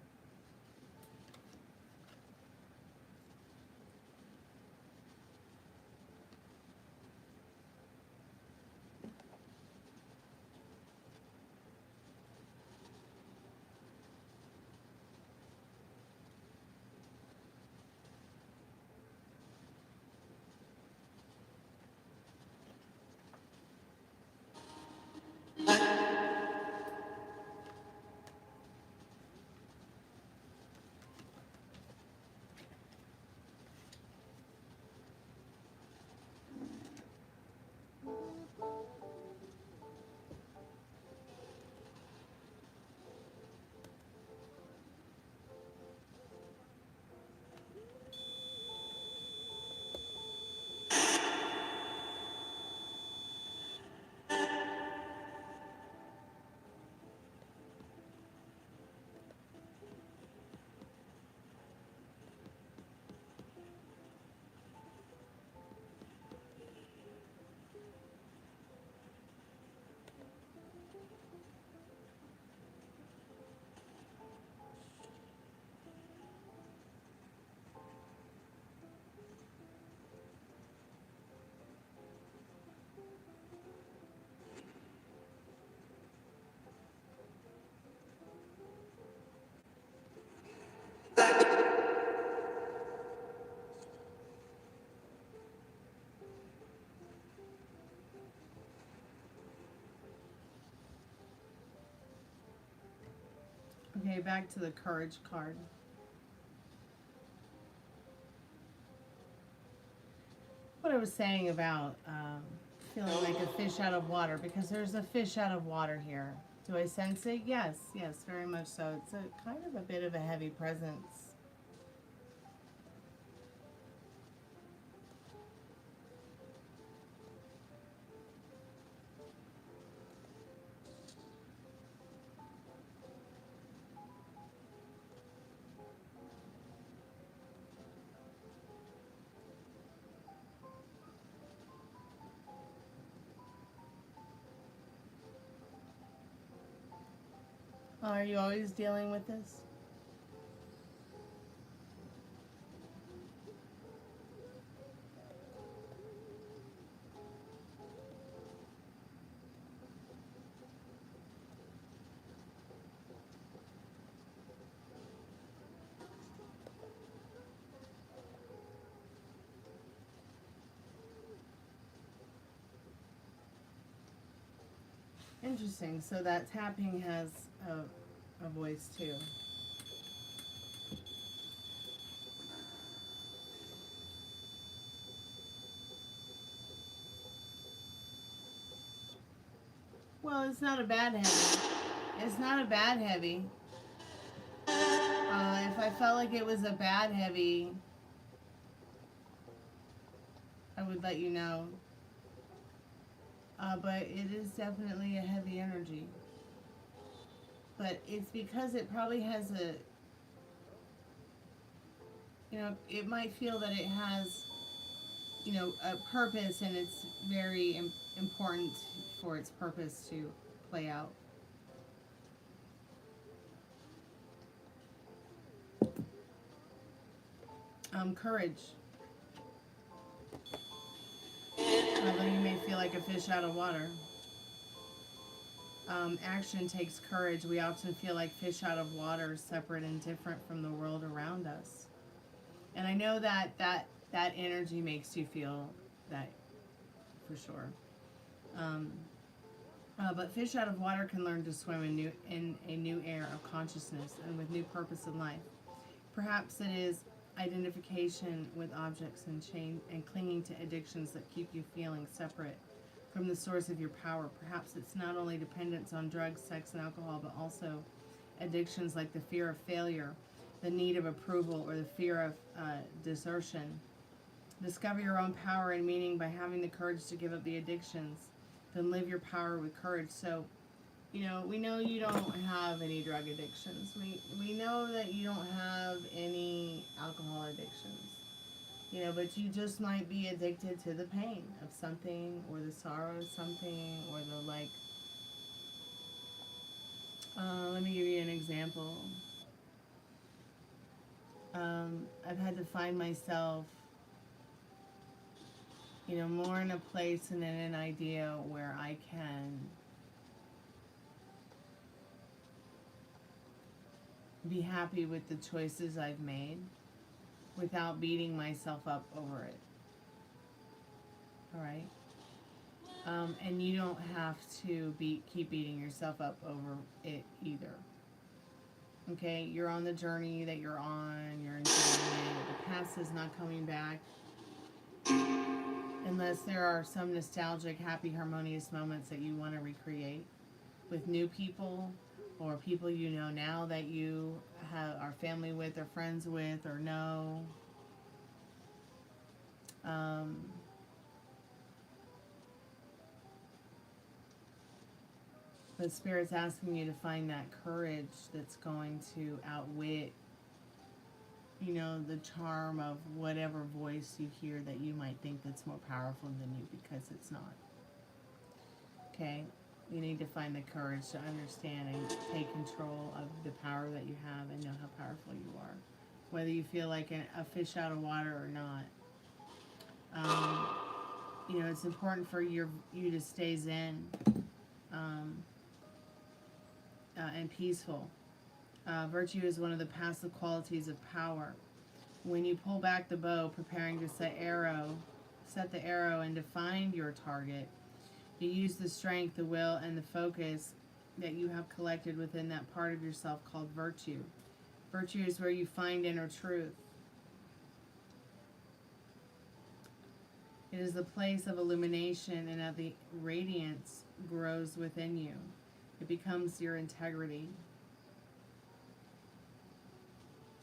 Okay, back to the courage card. What I was saying about feeling like a fish out of water, because there's a fish out of water here. Do I sense it? Yes, yes, very much so. It's a kind of a bit of a heavy presence. Are you always dealing with this? Interesting. So that tapping has a voice too. Well, it's not a bad heavy. It's not a bad heavy. If I felt like it was a bad heavy, I would let you know. But it is definitely a heavy energy. But it's because it probably has a, you know, it might feel that it has, you know, a purpose, and it's very important for its purpose to play out. Courage. Although you may feel like a fish out of water. action takes courage. We often feel like fish out of water, separate and different from the world around us. And I know that energy makes you feel that for sure. But fish out of water can learn to swim in a new air of consciousness and with new purpose in life. Perhaps it is identification with objects and clinging to addictions that keep you feeling separate from the source of your power. Perhaps it's not only dependence on drugs, sex, and alcohol, but also addictions like the fear of failure, the need of approval, or the fear of desertion. Discover your own power and meaning by having the courage to give up the addictions. Then live your power with courage. So, we know you don't have any drug addictions. We know that you don't have any alcohol addictions. But you just might be addicted to the pain of something, or the sorrow of something, or the let me give you an example. I've had to find myself, more in a place and in an idea where I can be happy with the choices I've made without beating myself up over it. All right? And you don't have to keep beating yourself up over it either. Okay? You're on the journey that you're on. You're enjoying it. The past is not coming back. Unless there are some nostalgic, happy, harmonious moments that you want to recreate with new people, or people you know now that you are family with or friends with or know. But Spirit's asking you to find that courage that's going to outwit, the charm of whatever voice you hear that you might think that's more powerful than you, because it's not. Okay? You need to find the courage to understand and take control of the power that you have and know how powerful you are. Whether you feel like a fish out of water or not. It's important for you to stay zen and peaceful. Virtue is one of the passive qualities of power. When you pull back the bow, preparing to set the arrow and to find your target, you use the strength, the will, and the focus that you have collected within that part of yourself called virtue. Virtue is where you find inner truth. It is the place of illumination, and of the radiance grows within you. It becomes your integrity.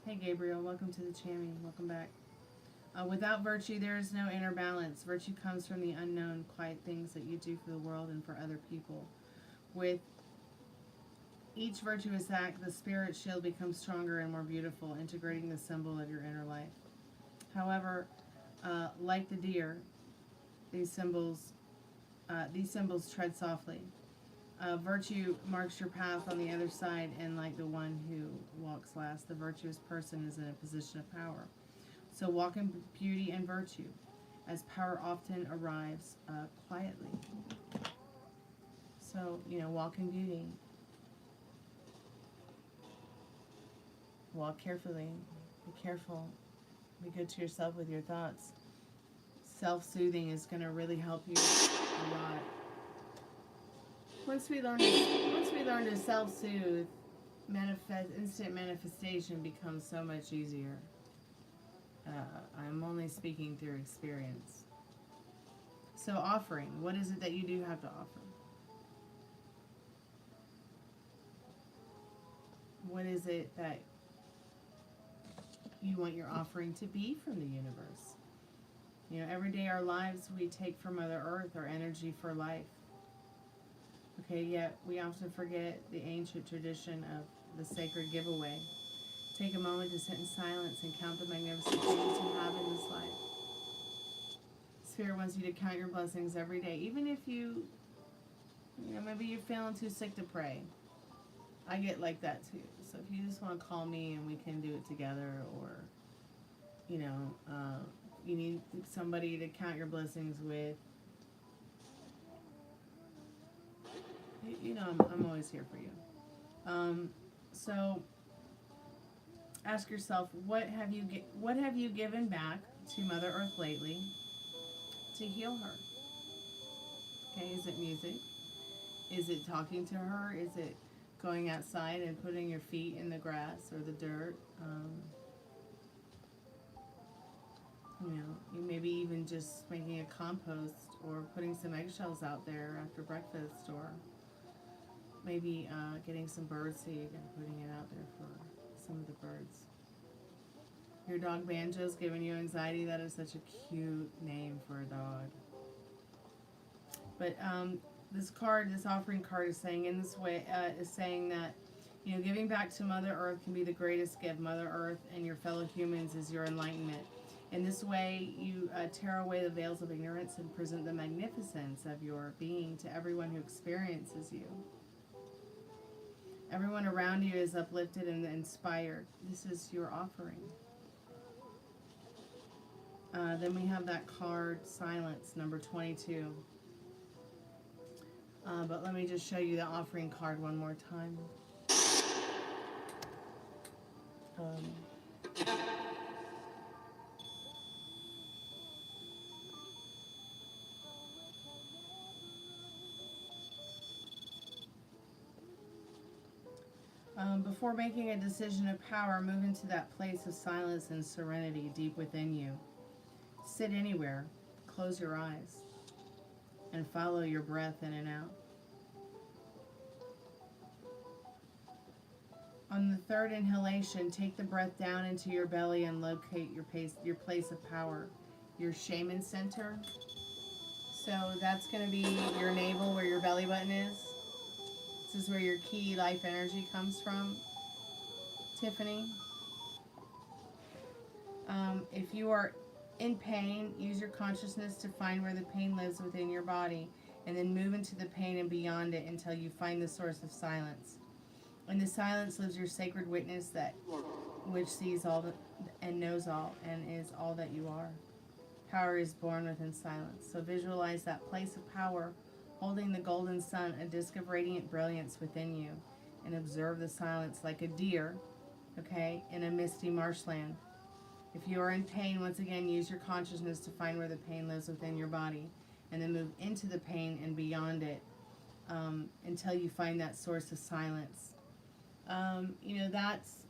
Hey Gabriel, welcome to the channel. Welcome back. Without virtue, there is no inner balance. Virtue comes from the unknown, quiet things that you do for the world and for other people. With each virtuous act, the spirit shield becomes stronger and more beautiful, integrating the symbol of your inner life. However, like the deer, these symbols tread softly. Virtue marks your path on the other side, and like the one who walks last, the virtuous person is in a position of power. So walk in beauty and virtue, as power often arrives quietly. So, walk in beauty. Walk carefully. Be careful. Be good to yourself with your thoughts. Self-soothing is going to really help you a lot. Once we learn to self-soothe, instant manifestation becomes so much easier. I'm only speaking through experience. So offering, what is it that you do have to offer? What is it that you want your offering to be from the universe? Every day our lives we take from Mother Earth, our energy for life. Okay, yet we often forget the ancient tradition of the sacred giveaway. Take a moment to sit in silence and count the magnificent things you have in this life. Spirit wants you to count your blessings every day, even if maybe you're feeling too sick to pray. I get like that too. So if you just want to call me and we can do it together, or you need somebody to count your blessings with, You know, I'm always here for you. So ask yourself, what have you given back to Mother Earth lately to heal her? Okay, is it music? Is it talking to her? Is it going outside and putting your feet in the grass or the dirt? You know, you maybe even just making a compost or putting some eggshells out there after breakfast, or maybe getting some bird seed and putting it out there for some of the birds. Your dog Banjo's giving you anxiety. That is such a cute name for a dog. But this card, this offering card, is saying in this way, is saying that, you know, giving back to Mother Earth can be the greatest gift. Mother Earth and your fellow humans is your enlightenment. In this way, you tear away the veils of ignorance and present the magnificence of your being to everyone who experiences you. Everyone around you is uplifted and inspired. This is your offering. Then we have that card, Silence, number 22. But let me just show you the offering card one more time. Before making a decision of power, move into that place of silence and serenity deep within you. Sit anywhere, close your eyes, and follow your breath in and out. On the third inhalation, take the breath down into your belly and locate your place of power, your shaman center. So that's going to be your navel, where your belly button is. This is where your key life energy comes from, Tiffany. If you are in pain, use your consciousness to find where the pain lives within your body, and then move into the pain and beyond it until you find the source of silence. In the silence lives your sacred witness, that which sees all and knows all and is all that you are. Power is born within silence. So visualize that place of power holding the golden sun, a disk of radiant brilliance within you, and observe the silence like a deer, okay, in a misty marshland. If you are in pain, once again, use your consciousness to find where the pain lives within your body, and then move into the pain and beyond it until you find that source of silence. You know, that's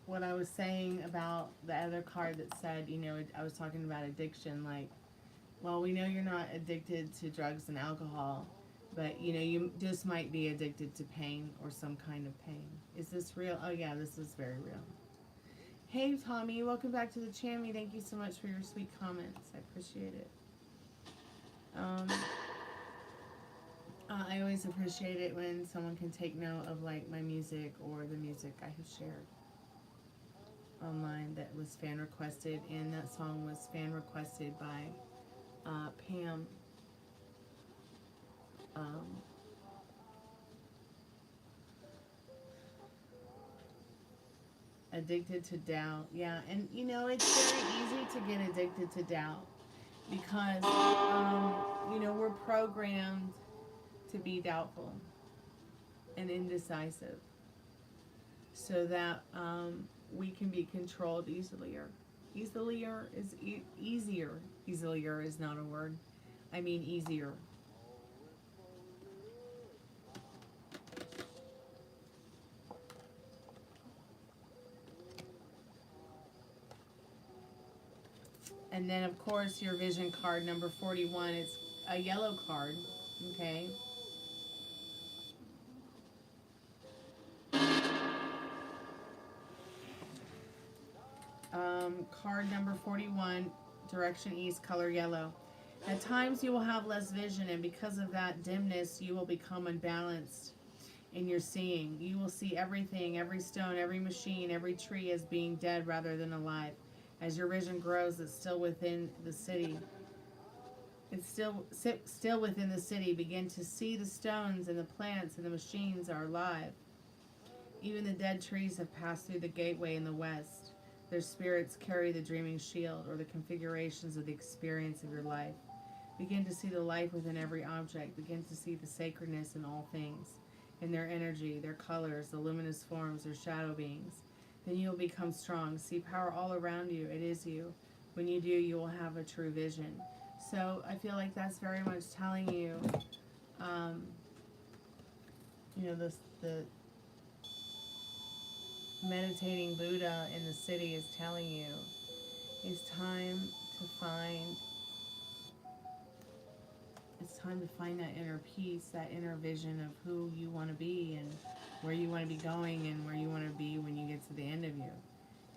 what I was saying about the other card that said, you know, I was talking about addiction, like, well, we know you're not addicted to drugs and alcohol, but, you know, you just might be addicted to pain or some kind of pain. Is this real? Oh, yeah, this is very real. Hey, Tommy, welcome back to the channel. Thank you so much for your sweet comments. I appreciate it. I always appreciate it when someone can take note of, like, my music or the music I have shared online that was fan requested, and that song was fan requested by Pam. Addicted to doubt. Yeah, and you know, it's very easy to get addicted to doubt because, you know, we're programmed to be doubtful and indecisive so that we can be controlled easilier. Easilier is easier. Easilier is not a word. I mean easier. And then, of course, your vision card, number 41, is a yellow card, okay? Card number 41, direction east, color yellow. At times you will have less vision, and because of that dimness, you will become unbalanced in your seeing. You will see everything, every stone, every machine, every tree as being dead rather than alive. As your vision grows, it's still within the city. It's still within the city. Begin to see the stones and the plants and the machines are alive. Even the dead trees have passed through the gateway in the west. Their spirits carry the dreaming shield, or the configurations of the experience of your life. Begin to see the life within every object. Begin to see the sacredness in all things, in their energy, their colors, the luminous forms, their shadow beings. Then you will become strong. See power all around you. It is you. When you do, you will have a true vision. So I feel like that's very much telling you, you know, the meditating Buddha in the city is telling you it's time to find that inner peace, that inner vision of who you want to be and where you want to be going and where you want to be when you get to the end of you.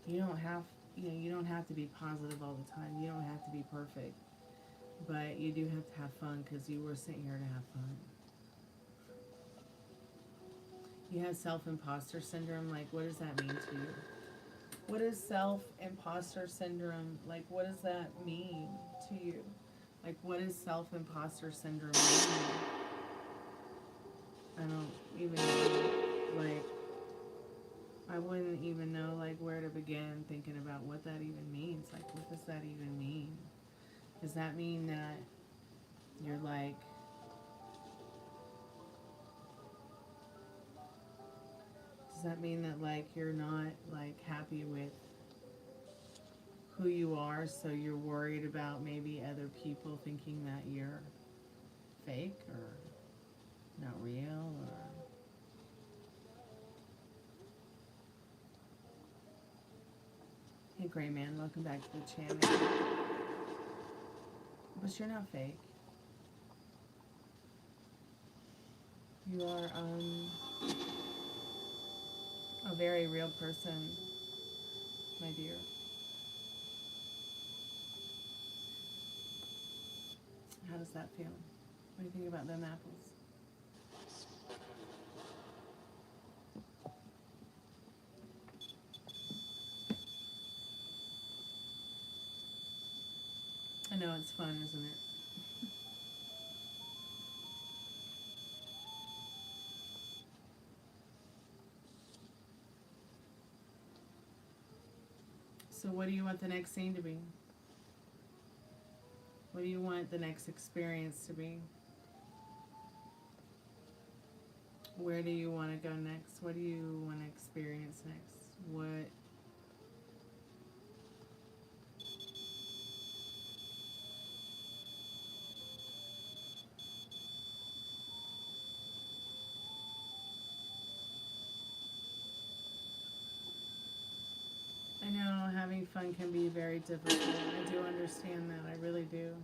You don't have to be positive all the time. You don't have to be perfect. But you do have to have fun, because you were sent here to have fun. You have self-imposter syndrome. Like, what does that mean to you? What is self-imposter syndrome? Like, what does that mean to you? Like, what is self-imposter syndrome mean? I don't even know, like, I wouldn't even know, like, where to begin thinking about what that even means. Like, what does that even mean? Does that mean that you're, like, does that mean that, like, you're not, like, happy with who you are, so you're worried about maybe other people thinking that you're fake or not real, or hey Gray Man, welcome back to the channel. But you're not fake. You are a very real person, my dear. How does that feel? What do you think about them apples? I know it's fun, isn't it? So what do you want the next scene to be? What do you want the next experience to be? Where do you want to go next? What do you want to experience next? What? I know having fun can be very difficult. I do understand that. I really do.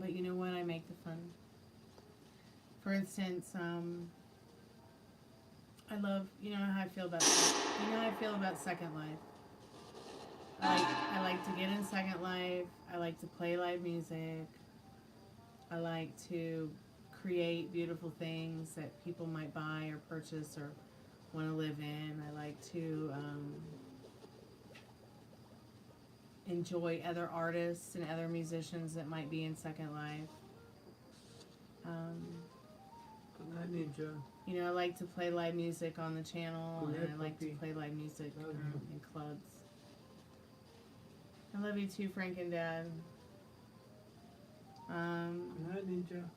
But you know what? I make the fun. For instance, I love, you know how I feel about Second Life. I like to get in Second Life. I like to play live music. I like to create beautiful things that people might buy or purchase or want to live in. I like to enjoy other artists and other musicians that might be in Second Life. Ninja. You know, I like to play live music on the channel, and I like to play live music in clubs. I love you too, Frank and Dad. Ninja.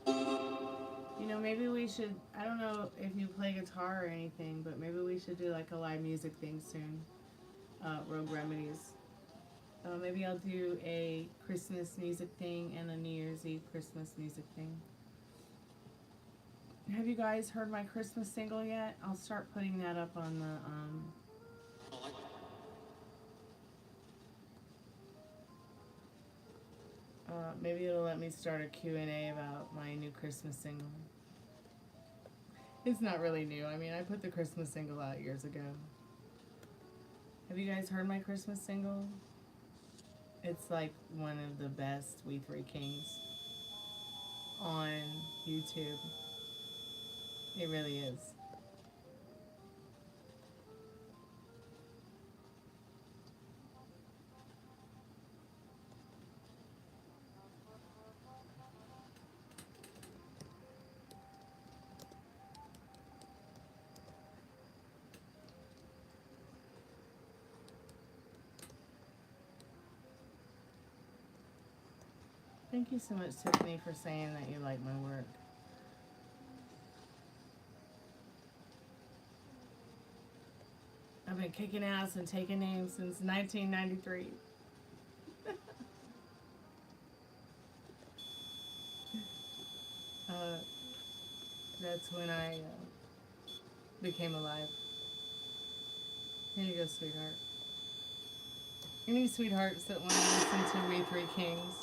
You know, maybe we should, I don't know if you play guitar or anything, but maybe we should do like a live music thing soon. Rogue Remedies. Maybe I'll do a Christmas music thing and a New Year's Eve Christmas music thing. Have you guys heard my Christmas single yet? I'll start putting that up on the, maybe it'll let me start a Q&A about my new Christmas single. It's not really new. I mean, I put the Christmas single out years ago. Have you guys heard my Christmas single? It's like one of the best We Three Kings on YouTube. It really is. Thank you so much, Tiffany, for saying that you like my work. I've been kicking ass and taking names since 1993. That's when I became alive. Here you go, sweetheart. Any sweethearts that want to listen to We Three Kings?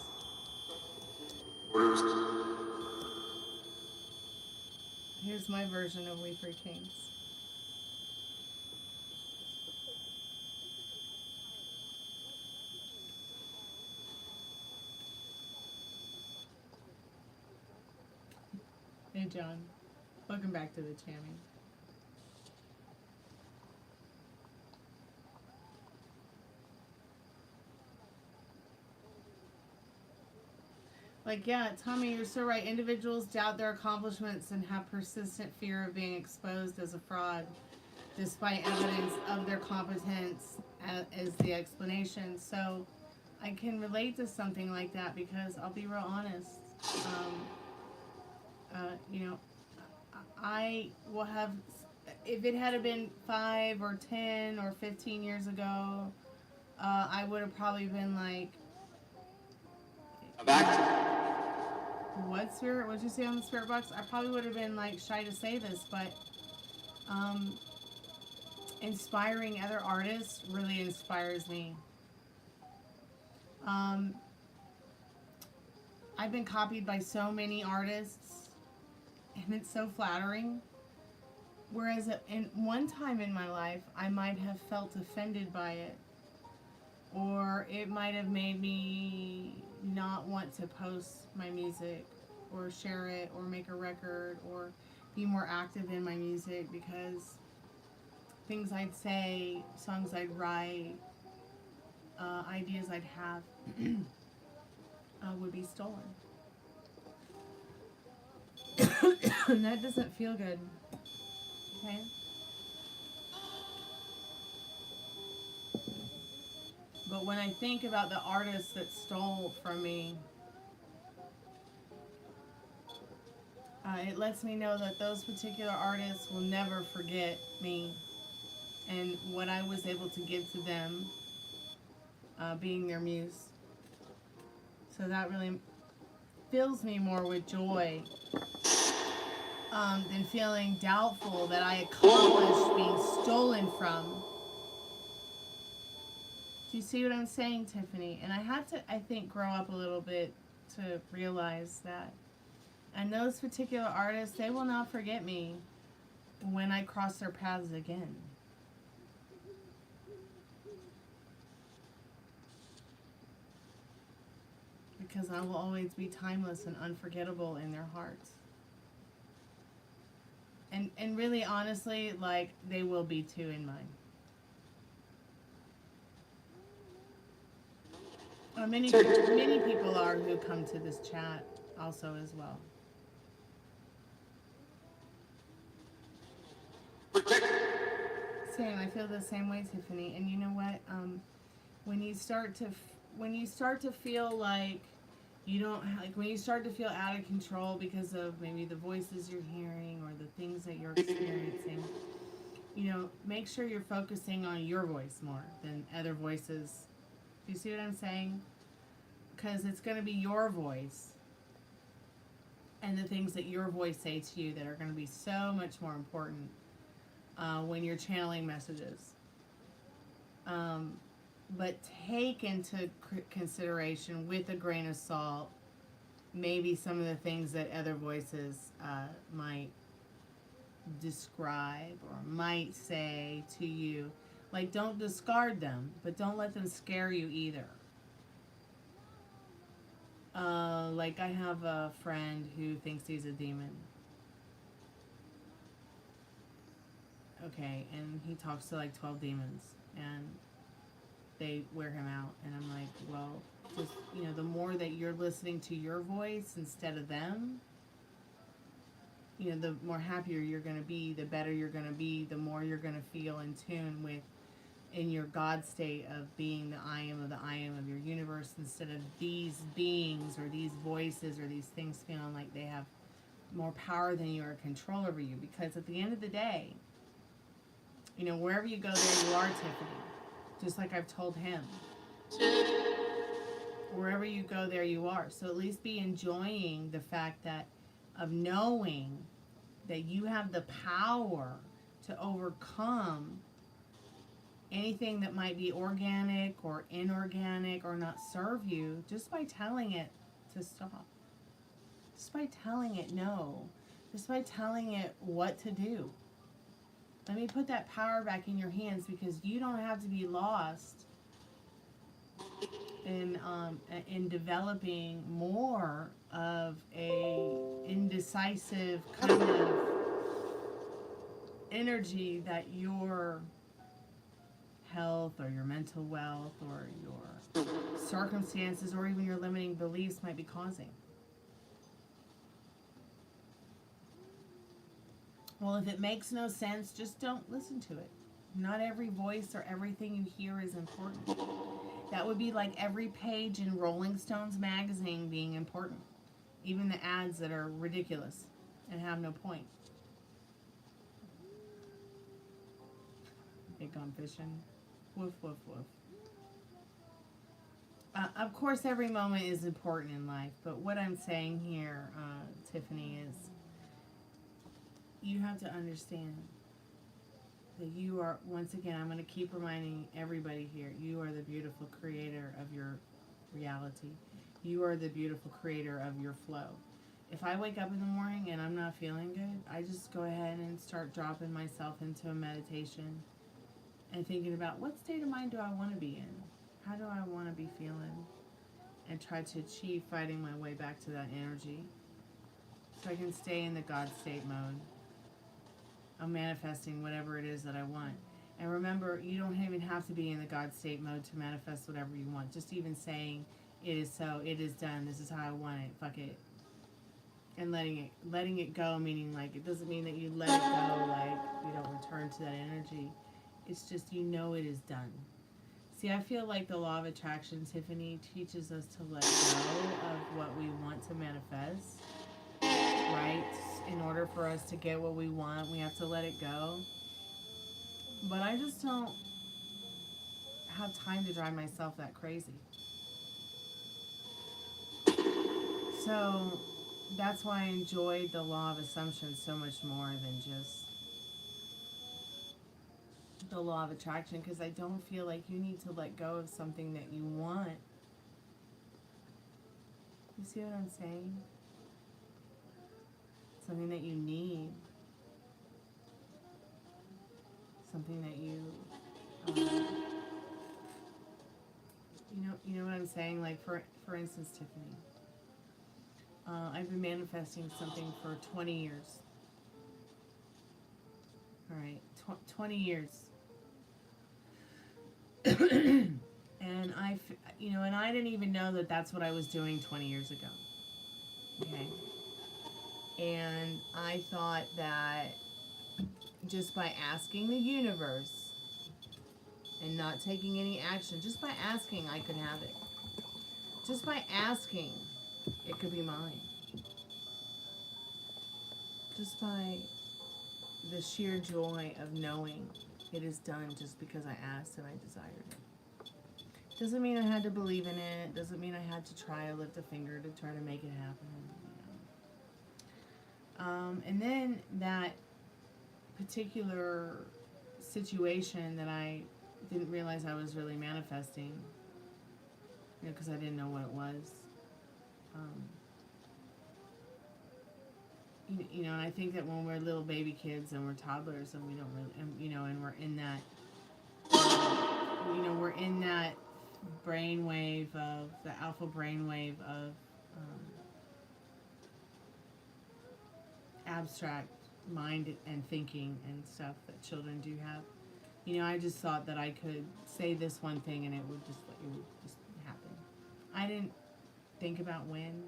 Here's my version of We Three Kings. Hey, John. Welcome back to the channel. Like, yeah, Tommy, you're so right. Individuals doubt their accomplishments and have persistent fear of being exposed as a fraud, despite evidence of their competence as the explanation. So I can relate to something like that because I'll be real honest. You know, I will have, if it had been 5 or 10 or 15 years ago, I would have probably been like, what, Spirit? What'd you say on the Spirit Box? I probably would have been like shy to say this, but inspiring other artists really inspires me. I've been copied by so many artists, and it's so flattering. Whereas in one time in my life, I might have felt offended by it, or it might have made me not want to post my music or share it or make a record or be more active in my music because things I'd say, songs I'd write, ideas I'd have would be stolen. And that doesn't feel good. Okay? But when I think about the artists that stole from me, it lets me know that those particular artists will never forget me and what I was able to give to them, being their muse. So that really fills me more with joy than feeling doubtful that I accomplished being stolen from. Do you see what I'm saying, Tiffany? And I had to, I think, grow up a little bit to realize that. And those particular artists, they will not forget me when I cross their paths again. Because I will always be timeless and unforgettable in their hearts. And really, honestly, like, they will be too in mine. Many people are who come to this chat also as well. Same, I feel the same way, Tiffany. And you know what? When you start to feel like you don't, like when you start to feel out of control because of maybe the voices you're hearing or the things that you're experiencing, you know, make sure you're focusing on your voice more than other voices. Do you see what I'm saying? Because it's going to be your voice and the things that your voice say to you that are going to be so much more important when you're channeling messages. But take into consideration, with a grain of salt, maybe some of the things that other voices might describe or might say to you. Like, don't discard them, but don't let them scare you either. Like, I have a friend who thinks he's a demon. Okay, and he talks to like 12 demons, and they wear him out. And I'm like, well, just, you know, the more that you're listening to your voice instead of them, you know, the more happier you're going to be, the better you're going to be, the more you're going to feel in tune with in your God state of being the I am of the I am of your universe, instead of these beings or these voices or these things feeling like they have more power than you or control over you. Because at the end of the day, you know, wherever you go, there you are, Tiffany. Just like I've told him. Wherever you go, there you are. So at least be enjoying the fact that, of knowing that you have the power to overcome anything that might be organic or inorganic or not serve you, just by telling it to stop. Just by telling it no. Just by telling it what to do. Let me put that power back in your hands, because you don't have to be lost in developing more of a indecisive kind of energy that your health or your mental wealth or your circumstances or even your limiting beliefs might be causing. Well, if it makes no sense, just don't listen to it. Not every voice or everything you hear is important. That would be like every page in Rolling Stones magazine being important. Even the ads that are ridiculous and have no point. They gone fishing. Woof, woof, woof. Of course, every moment is important in life, but what I'm saying here, Tiffany, is you have to understand that you are, once again, I'm going to keep reminding everybody here, you are the beautiful creator of your reality. You are the beautiful creator of your flow. If I wake up in the morning and I'm not feeling good, I just go ahead and start dropping myself into a meditation and thinking about, what state of mind do I want to be in? How do I want to be feeling? And try to achieve fighting my way back to that energy so I can stay in the God state mode. I'm manifesting whatever it is that I want. And remember, you don't even have to be in the God state mode to manifest whatever you want. Just even saying, it is so, it is done, this is how I want it, fuck it. And letting it go, meaning like, it doesn't mean that you let it go, like you don't return to that energy. It's just, you know it is done. See, I feel like the law of attraction, Tiffany, teaches us to let go of what we want to manifest, right? In order for us to get what we want, we have to let it go. But I just don't have time to drive myself that crazy. So that's why I enjoyed the law of assumption so much more than just the law of attraction, because I don't feel like you need to let go of something that you want. You see what I'm saying? Something that you need. Something that you you know what I'm saying? Like for instance, Tiffany, I've been manifesting something for 20 years. All right, 20 years. And and I didn't even know that that's what I was doing 20 years ago. Okay. And I thought that just by asking the universe and not taking any action, just by asking, I could have it. Just by asking, it could be mine. Just by the sheer joy of knowing it is done just because I asked and I desired it. Doesn't mean I had to believe in it. Doesn't mean I had to try to lift a finger to try to make it happen. And then that particular situation that I didn't realize I was really manifesting, because I didn't know what it was. And I think that when we're little baby kids and we're toddlers and we don't really, and we're in that, we're in that brainwave of the alpha brainwave of abstract mind and thinking and stuff that children do have. I just thought that I could say this one thing and it would just happen. I didn't think about when.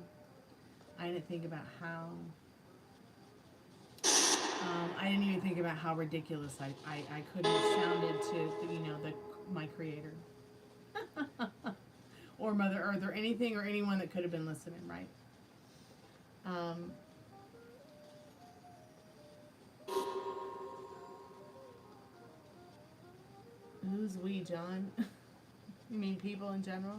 I didn't think about how. I didn't even think about how ridiculous I could have sounded to, the or Mother Earth or anything or anyone that could have been listening, right? Who's we, John? You mean people in general?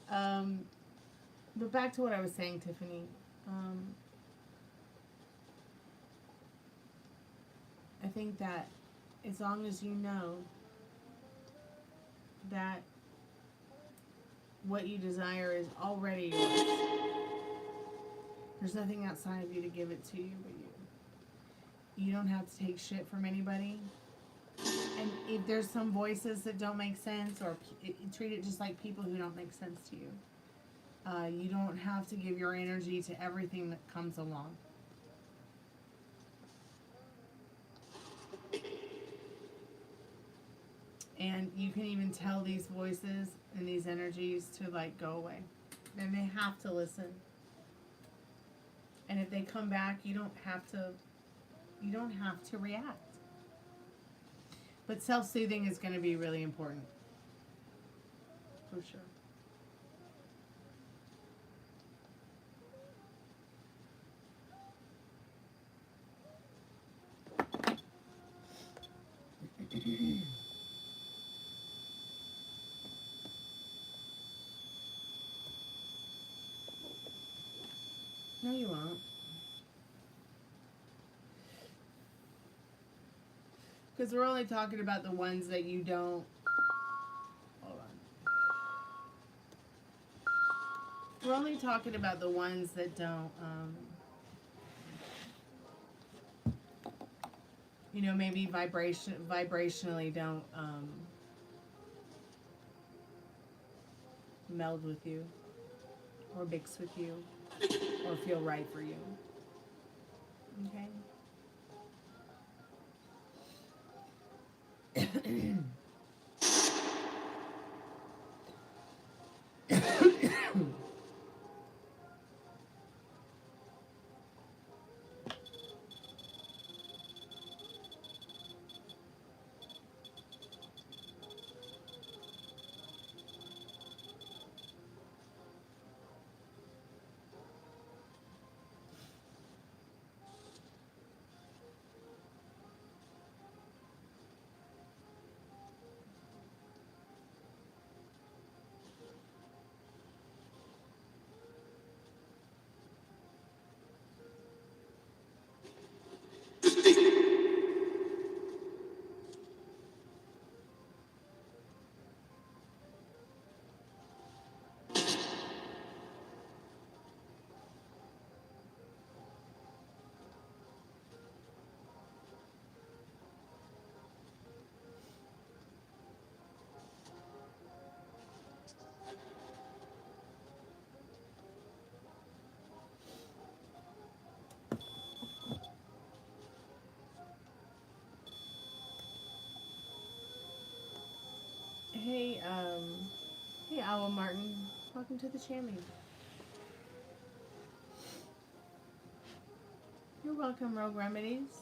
But back to what I was saying, Tiffany. I think that as long as you know that what you desire is already yours, there's nothing outside of you to give it to you but you. You don't have to take shit from anybody. And if there's some voices that don't make sense, or treat it just like people who don't make sense to you. You don't have to give your energy to everything that comes along. And you can even tell these voices and these energies to like go away. And they have to listen. And if they come back, you don't have to react. But self-soothing is going to be really important. For sure. No, you won't. Because we're only talking about the ones that you don't... Hold on. We're only talking about the ones that don't, you know, maybe vibrationally don't meld with you, or mix with you, or feel right for you. Okay? Hey, Owl Martin. Welcome to the channel. You're welcome, Rogue Remedies.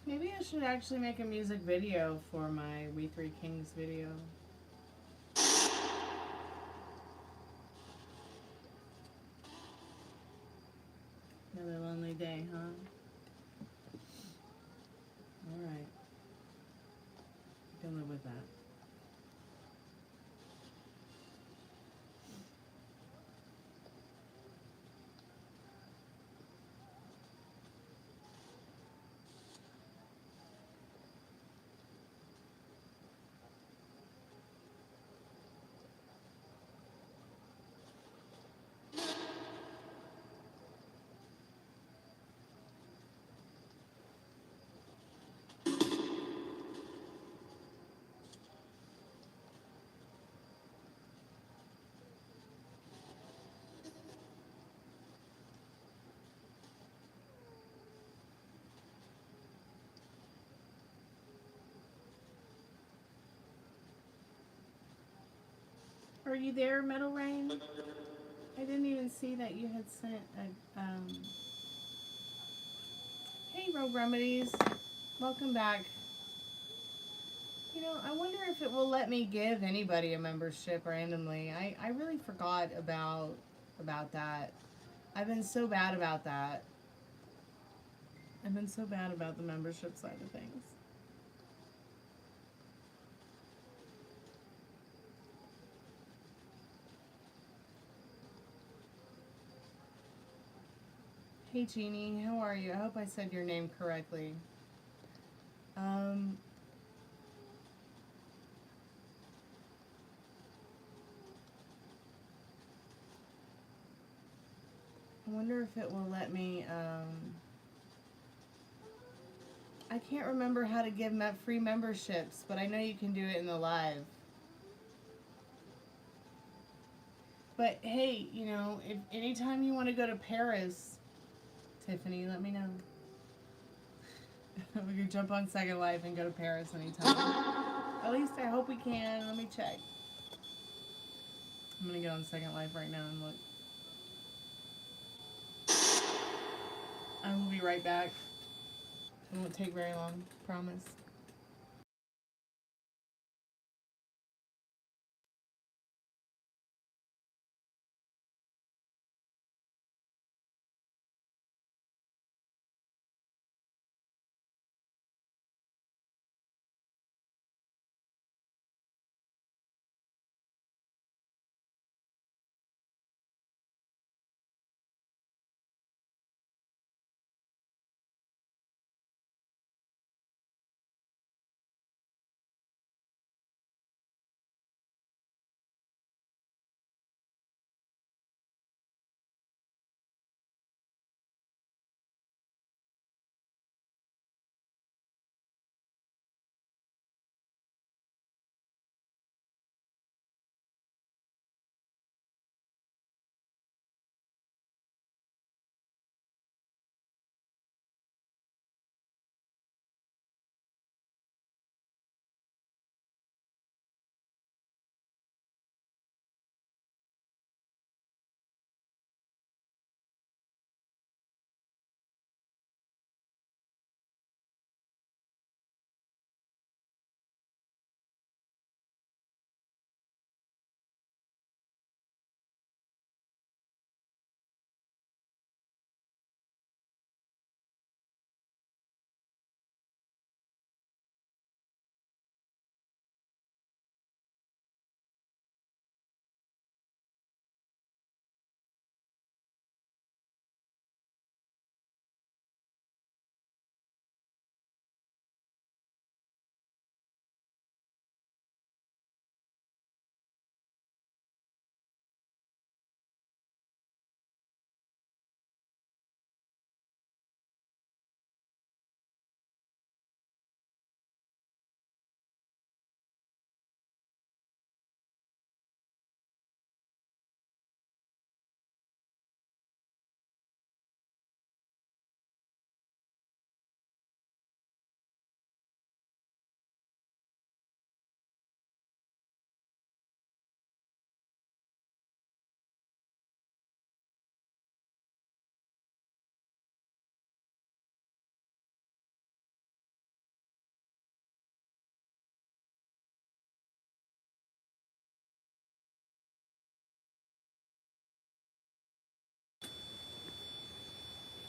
Maybe I should actually make a music video for my We Three Kings video. Another lonely day, huh? Alright. I can live with that. Are you there, Metal Rain? I didn't even see that you had sent a, Hey, Rogue Remedies. Welcome back. You know, I wonder if it will let me give anybody a membership randomly. I really forgot about that. I've been so bad about that. I've been so bad about the membership side of things. Hey Jeannie, how are you? I hope I said your name correctly. I wonder if it will let me, I can't remember how to give free memberships, but I know you can do it in the live. But hey, you know, if anytime you want to go to Paris, Tiffany, let me know. We can jump on Second Life and go to Paris anytime. At least I hope we can. Let me check. I'm gonna get on Second Life right now and look. I will be right back. It won't take very long, promise.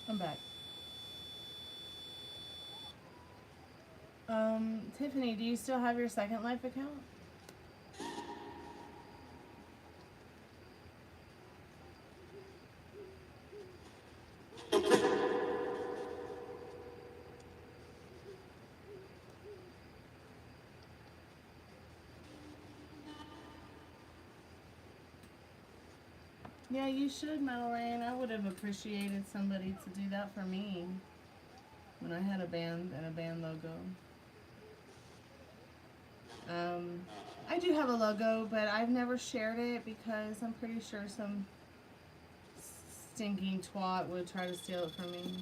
I'm back. Tiffany, do you still have your Second Life account? Yeah, you should, Metal Rain. I would have appreciated somebody to do that for me when I had a band and a band logo. I do have a logo, but I've never shared it because I'm pretty sure some stinking twat would try to steal it from me.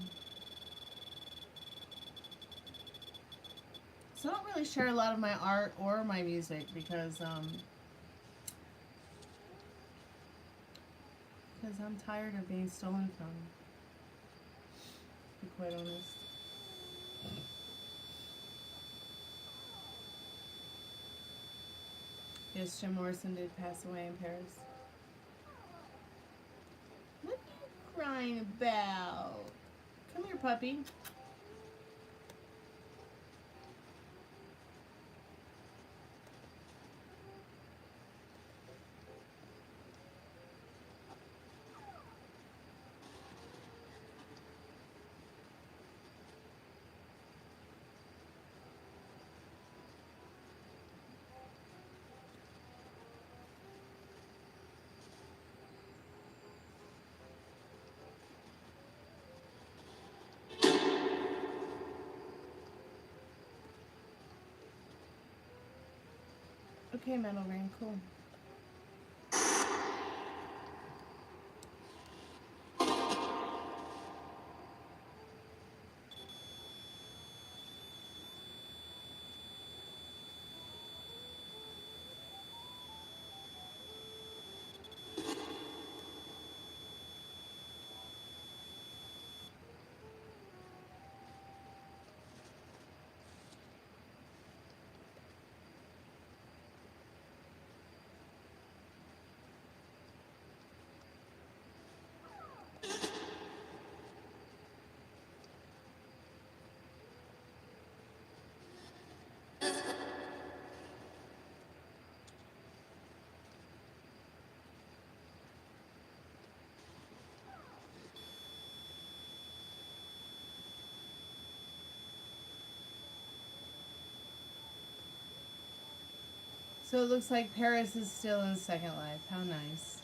So I don't really share a lot of my art or my music because Because I'm tired of being stolen from. To be quite honest. Yes, Jim Morrison did pass away in Paris. What are you crying about? Come here, puppy. Okay, Metal Ring, cool. So it looks like Paris is still in Second Life. How nice.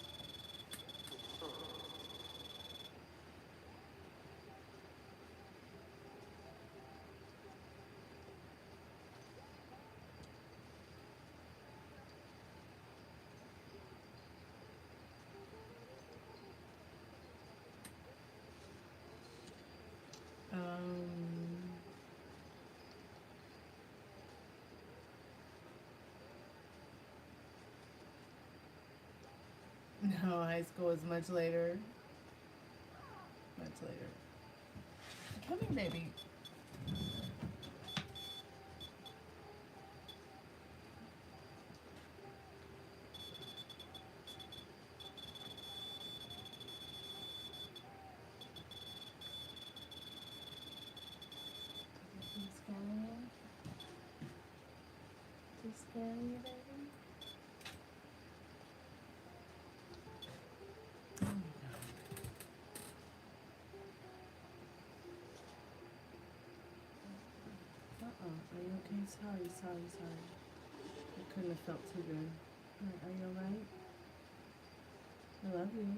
No, high school is much later. Much later. Come here, baby. Too scary, baby? Are you okay? Sorry. I couldn't have felt too good. Are you alright? I love you.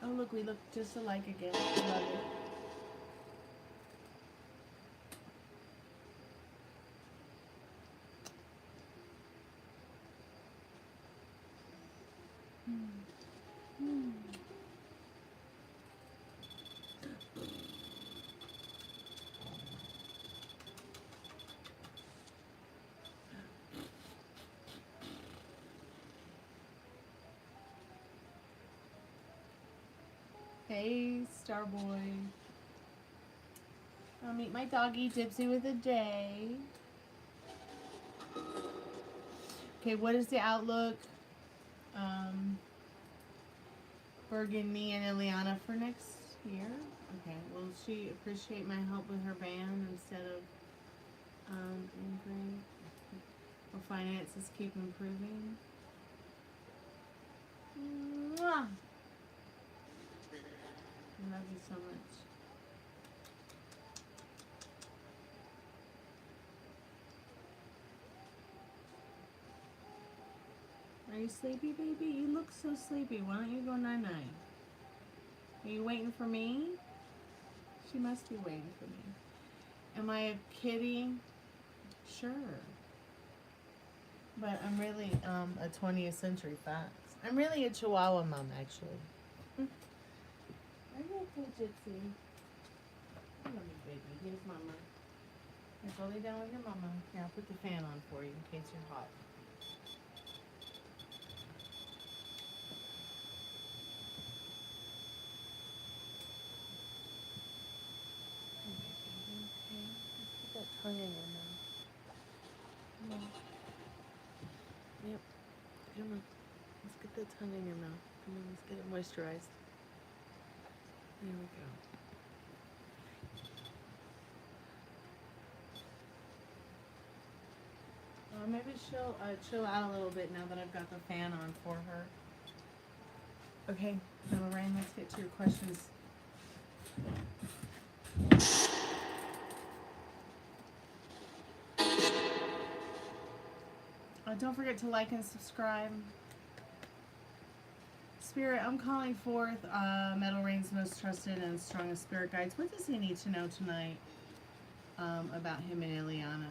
Oh, look, we look just alike again. I love it. Hey, Starboy. I'll meet my doggy Gypsy with a J. Okay, what is the outlook? Burgundy and Ileana for next year? Okay, will she appreciate my help with her band instead of angry? Will finances keep improving? Mwah! I love you so much. Are you sleepy, baby? You look so sleepy. Why don't you go night-night? Are you waiting for me? She must be waiting for me. Am I a kitty? Sure. But I'm really a 20th century fox. I'm really a Chihuahua mom, actually. Are you okay, Gypsy? I love you, baby. Here's Mama. Here, go lay down with your Mama. Here, I'll put the fan on for you in case you're hot. tongue in your mouth. Come on. Yep. Come on. Let's get the tongue in your mouth. Come on, let's get it moisturized. There we go. Maybe she'll chill out a little bit now that I've got the fan on for her. Okay, so Lorraine, let's get to your questions. Don't forget to like and subscribe. Spirit, I'm calling forth Metal Rain's most trusted and strongest spirit guides. What does he need to know tonight about him and Ileana?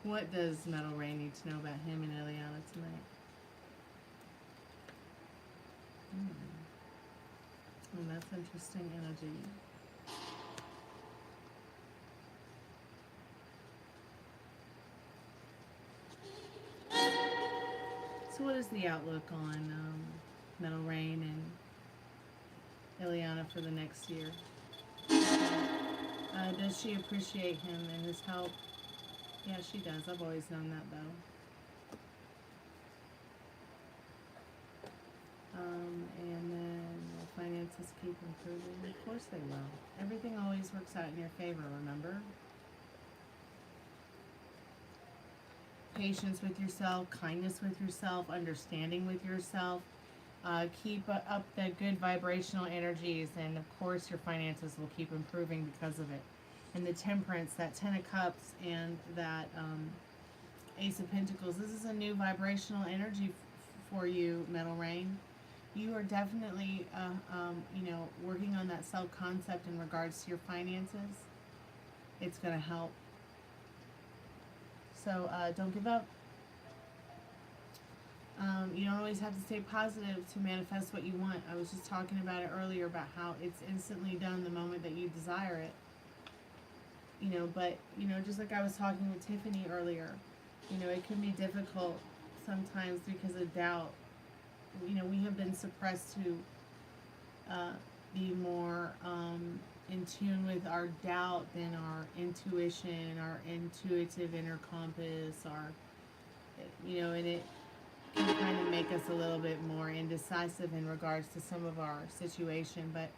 What does Metal Rain need to know about him and Ileana tonight? Oh, that's interesting energy. So what is the outlook on Metal Rain and Ileana for the next year? Does she appreciate him and his help? Yeah, she does. I've always known that, though. And then the finances keep improving. Of course they will. Everything always works out in your favor, remember? Patience with yourself, kindness with yourself, understanding with yourself. Keep up the good vibrational energies, and of course your finances will keep improving because of it. And the Temperance, that Ten of Cups, and that Ace of Pentacles. This is a new vibrational energy for you, Metal Rain. You are definitely, working on that self-concept in regards to your finances. It's going to help. So don't give up. You don't always have to stay positive to manifest what you want. I was just talking about it earlier about how it's instantly done the moment that you desire it. But just like I was talking with Tiffany earlier, it can be difficult sometimes because of doubt. We have been suppressed to be more in tune with our doubt than our intuition, our intuitive inner compass, and it can kind of make us a little bit more indecisive in regards to some of our situation. But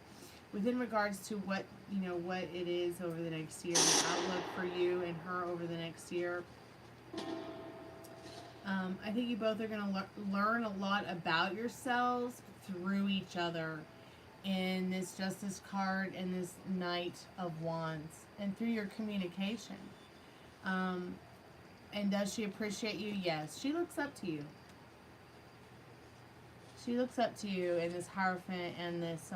within regards to what it is over the next year, the outlook for you and her over the next year, I think you both are going to learn a lot about yourselves through each other in this Justice card and this Knight of Wands, and through your communication. And does she appreciate you? Yes. She looks up to you. She looks up to you in this Hierophant and this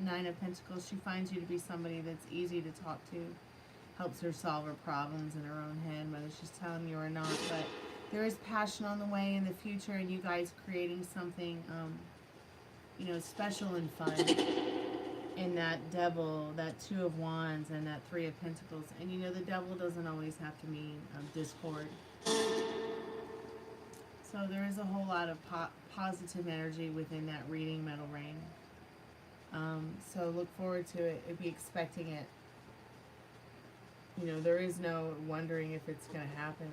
Nine of Pentacles. She finds you to be somebody that's easy to talk to, helps her solve her problems in her own head, whether she's telling you or not. But there is passion on the way in the future, and you guys creating something, special and fun in that Devil, that Two of Wands, and that Three of Pentacles. And the Devil doesn't always have to mean discord. So there is a whole lot of positive energy within that reading, Metal Rain. So look forward to it. Be expecting it. There is no wondering if it's going to happen.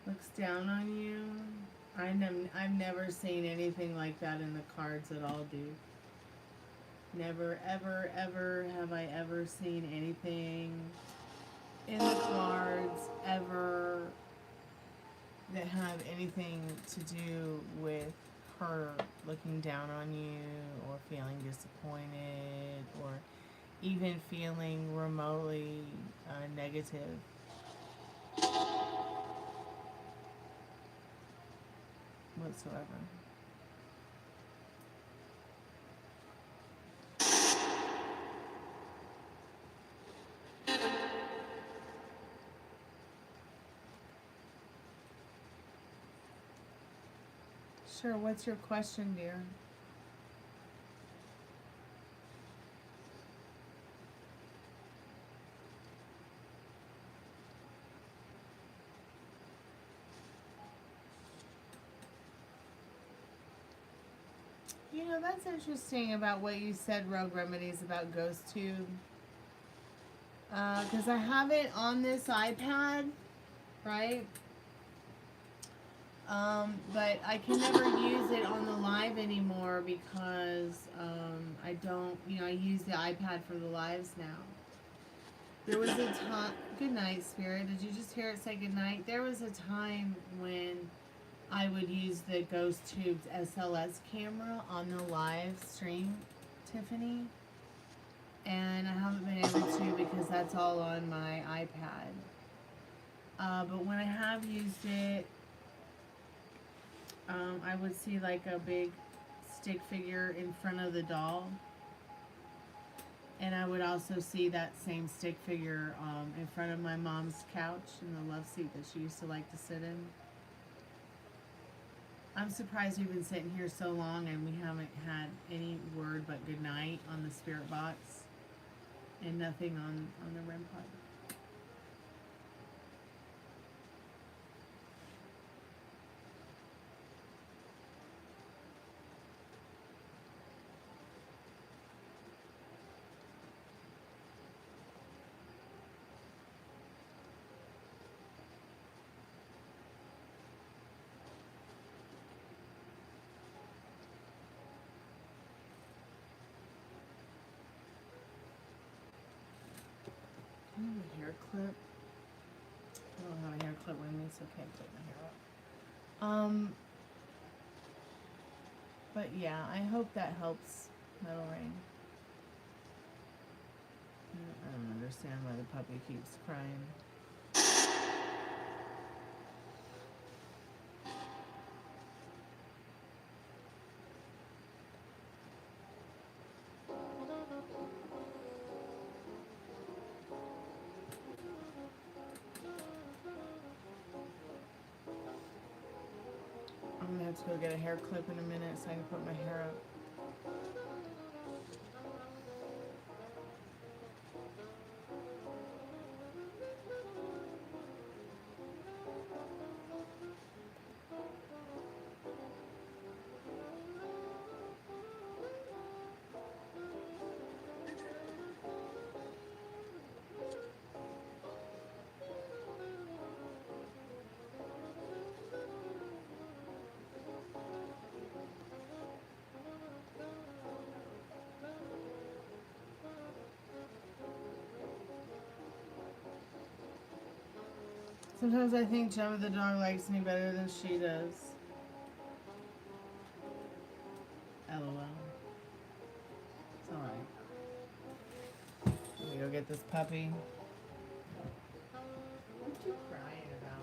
Looks down on you. I've never seen anything like that in the cards at all, dude. Never, ever, ever have I ever seen anything in the cards ever that have anything to do with her looking down on you or feeling disappointed or even feeling remotely negative. whatsoever. Sure, what's your question, dear? You know, that's interesting about what you said, Rogue Remedies, about Ghost Tube. Because I have it on this iPad, right? But I can never use it on the live anymore because I don't, you know, I use the iPad for the lives now. There was a time, good night, Spirit. Did you just hear it say good night? There was a time when I would use the Ghost Tube's SLS camera on the live stream, Tiffany. And I haven't been able to because that's all on my iPad. But when I have used it, I would see like a big stick figure in front of the doll. And I would also see that same stick figure in front of my mom's couch in the love seat that she used to like to sit in. I'm surprised we've been sitting here so long and we haven't had any word but good night on the Spiritbox and nothing on the REM pod. I have a hair clip. I don't have a hair clip with me, so I can't clip my hair up. But yeah, I hope that helps, Metal Rain. I don't understand why the puppy keeps crying. I'm gonna have to go get a hair clip in a minute so I can put my hair up. Sometimes I think Gemma the dog likes me better than she does. LOL. It's alright. Let me go get this puppy. What are you crying about?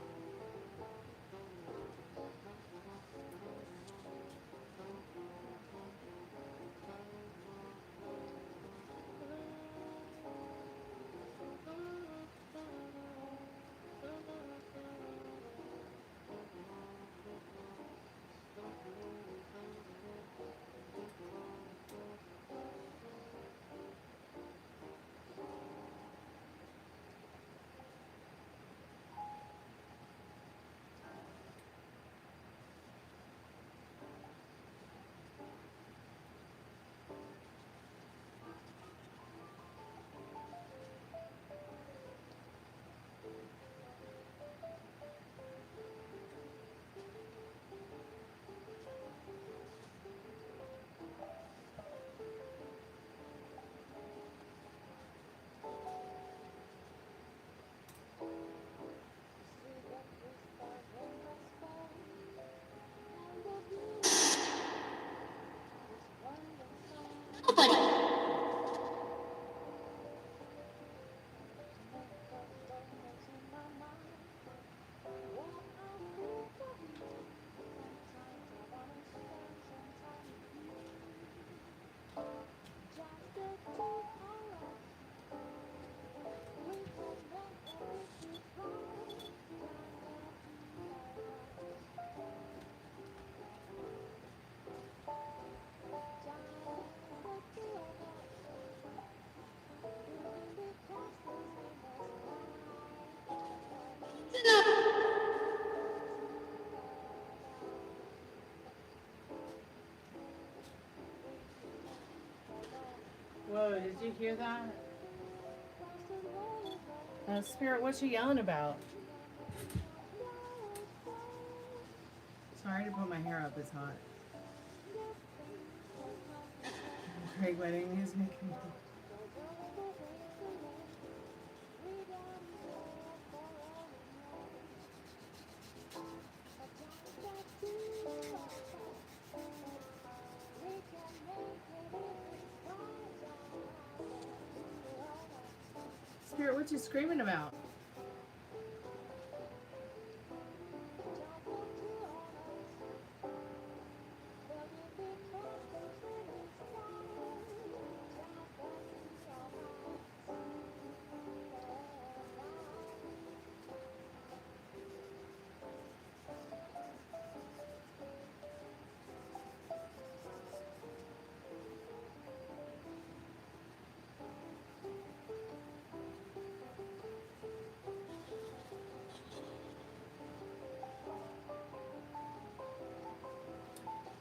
Did you hear that? Spirit, what you yelling about? Sorry to put my hair up, it's hot. Great wedding music. Spirit, what you screaming about?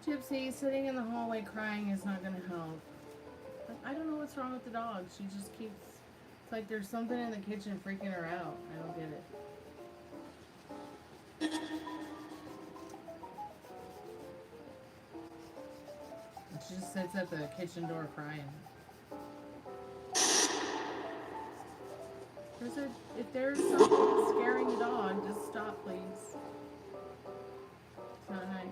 Gypsy, sitting in the hallway crying is not going to help. I don't know what's wrong with the dog. She just keeps... It's like there's something in the kitchen freaking her out. I don't get it. She just sits at the kitchen door crying. If there's something scaring the dog, just stop, please. It's not nice.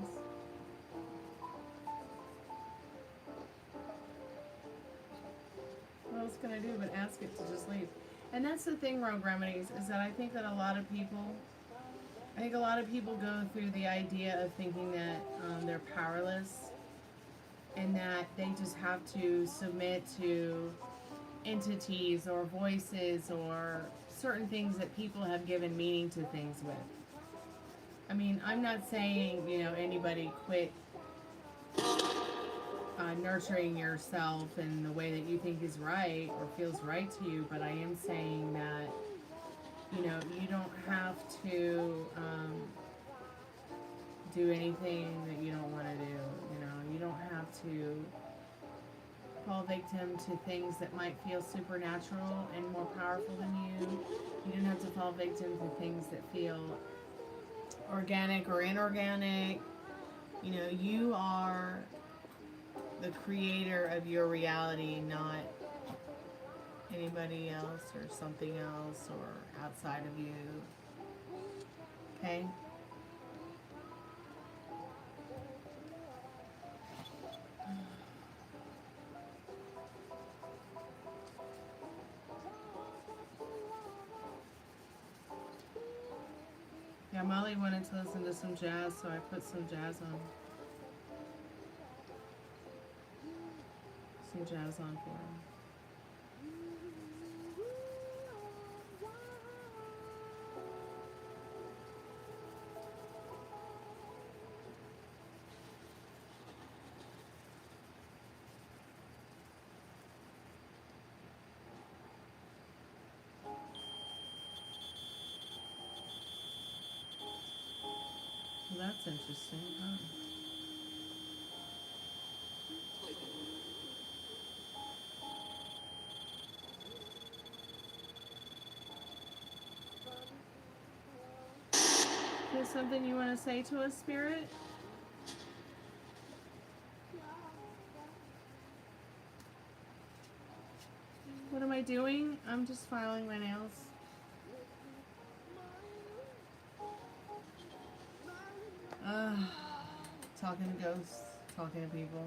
What else can I do but ask it to just leave? And that's the thing, Rogue Remedies, is that I think that a lot of people go through the idea of thinking that they're powerless and that they just have to submit to entities or voices or certain things that people have given meaning to things with. I mean, I'm not saying, anybody quit nurturing yourself in the way that you think is right or feels right to you, but I am saying that, you don't have to do anything that you don't want to do. You don't have to fall victim to things that might feel supernatural and more powerful than you. You don't have to fall victim to things that feel organic or inorganic. You are the creator of your reality, not anybody else or something else or outside of you. Okay? Yeah, Molly wanted to listen to some jazz, so I put some jazz on. Some jazz on for him. Well, that's interesting, huh? Is there something you want to say to us, Spirit? What am I doing? I'm just filing my nails. Talking to ghosts, talking to people.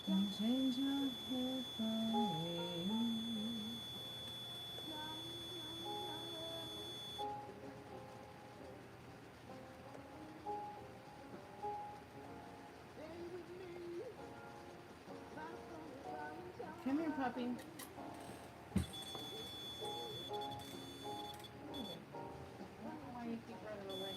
And change your hair for me. Come here, puppy. Why you keep running away?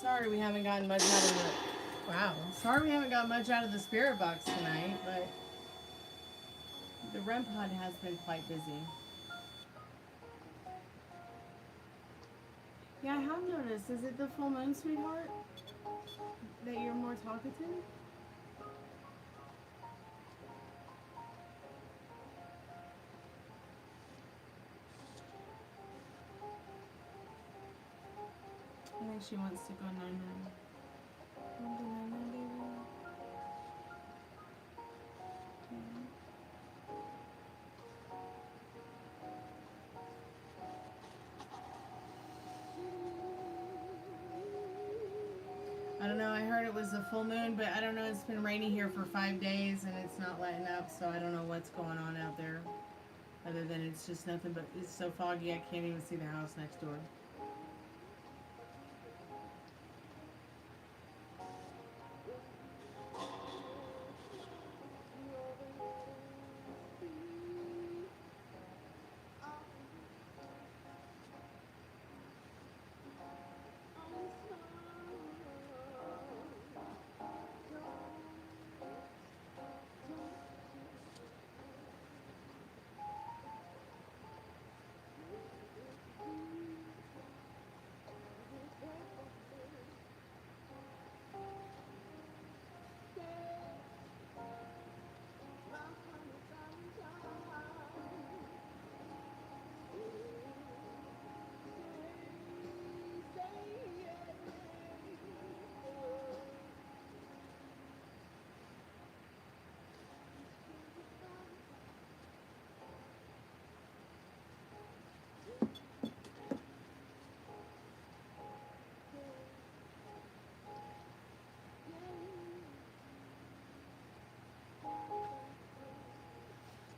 Sorry we haven't gotten much out of the... Wow. Sorry we haven't got much out of the spirit box tonight, but the REM pod has been quite busy. Yeah, I have noticed. Is it the full moon, sweetheart? That you're more talkative? I think she wants to go 9-9. Want to go 9-9, baby? I don't know, I heard it was the full moon, but I don't know, it's been raining here for 5 days and it's not letting up, so I don't know what's going on out there. Other than it's just nothing but, it's so foggy I can't even see the house next door.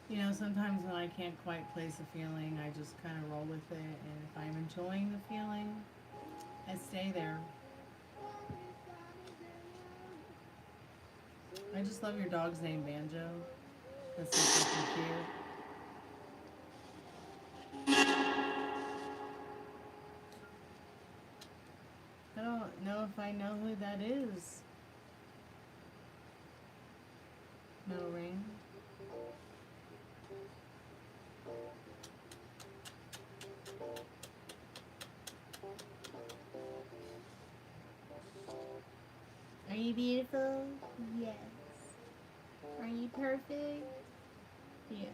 You know, sometimes when I can't quite place a feeling, I just kind of roll with it, and if I'm enjoying the feeling, I stay there. I just love your dog's name, Banjo. That's so freaking cute. I don't know if I know who that is. No ring. Are you beautiful? Yes. Are you perfect? Yes.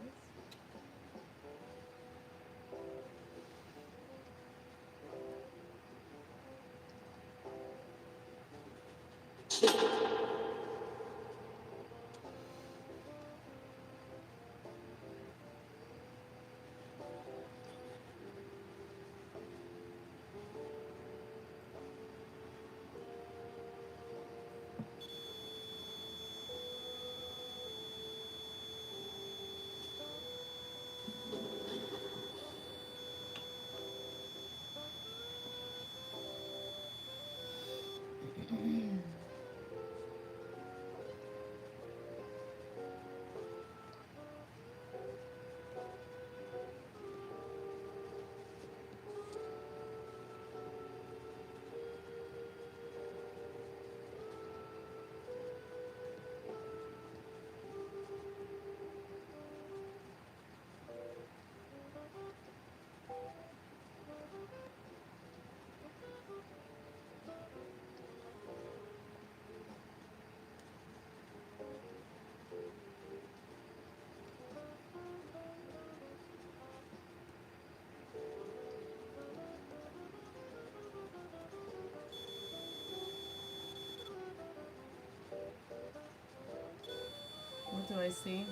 guys see?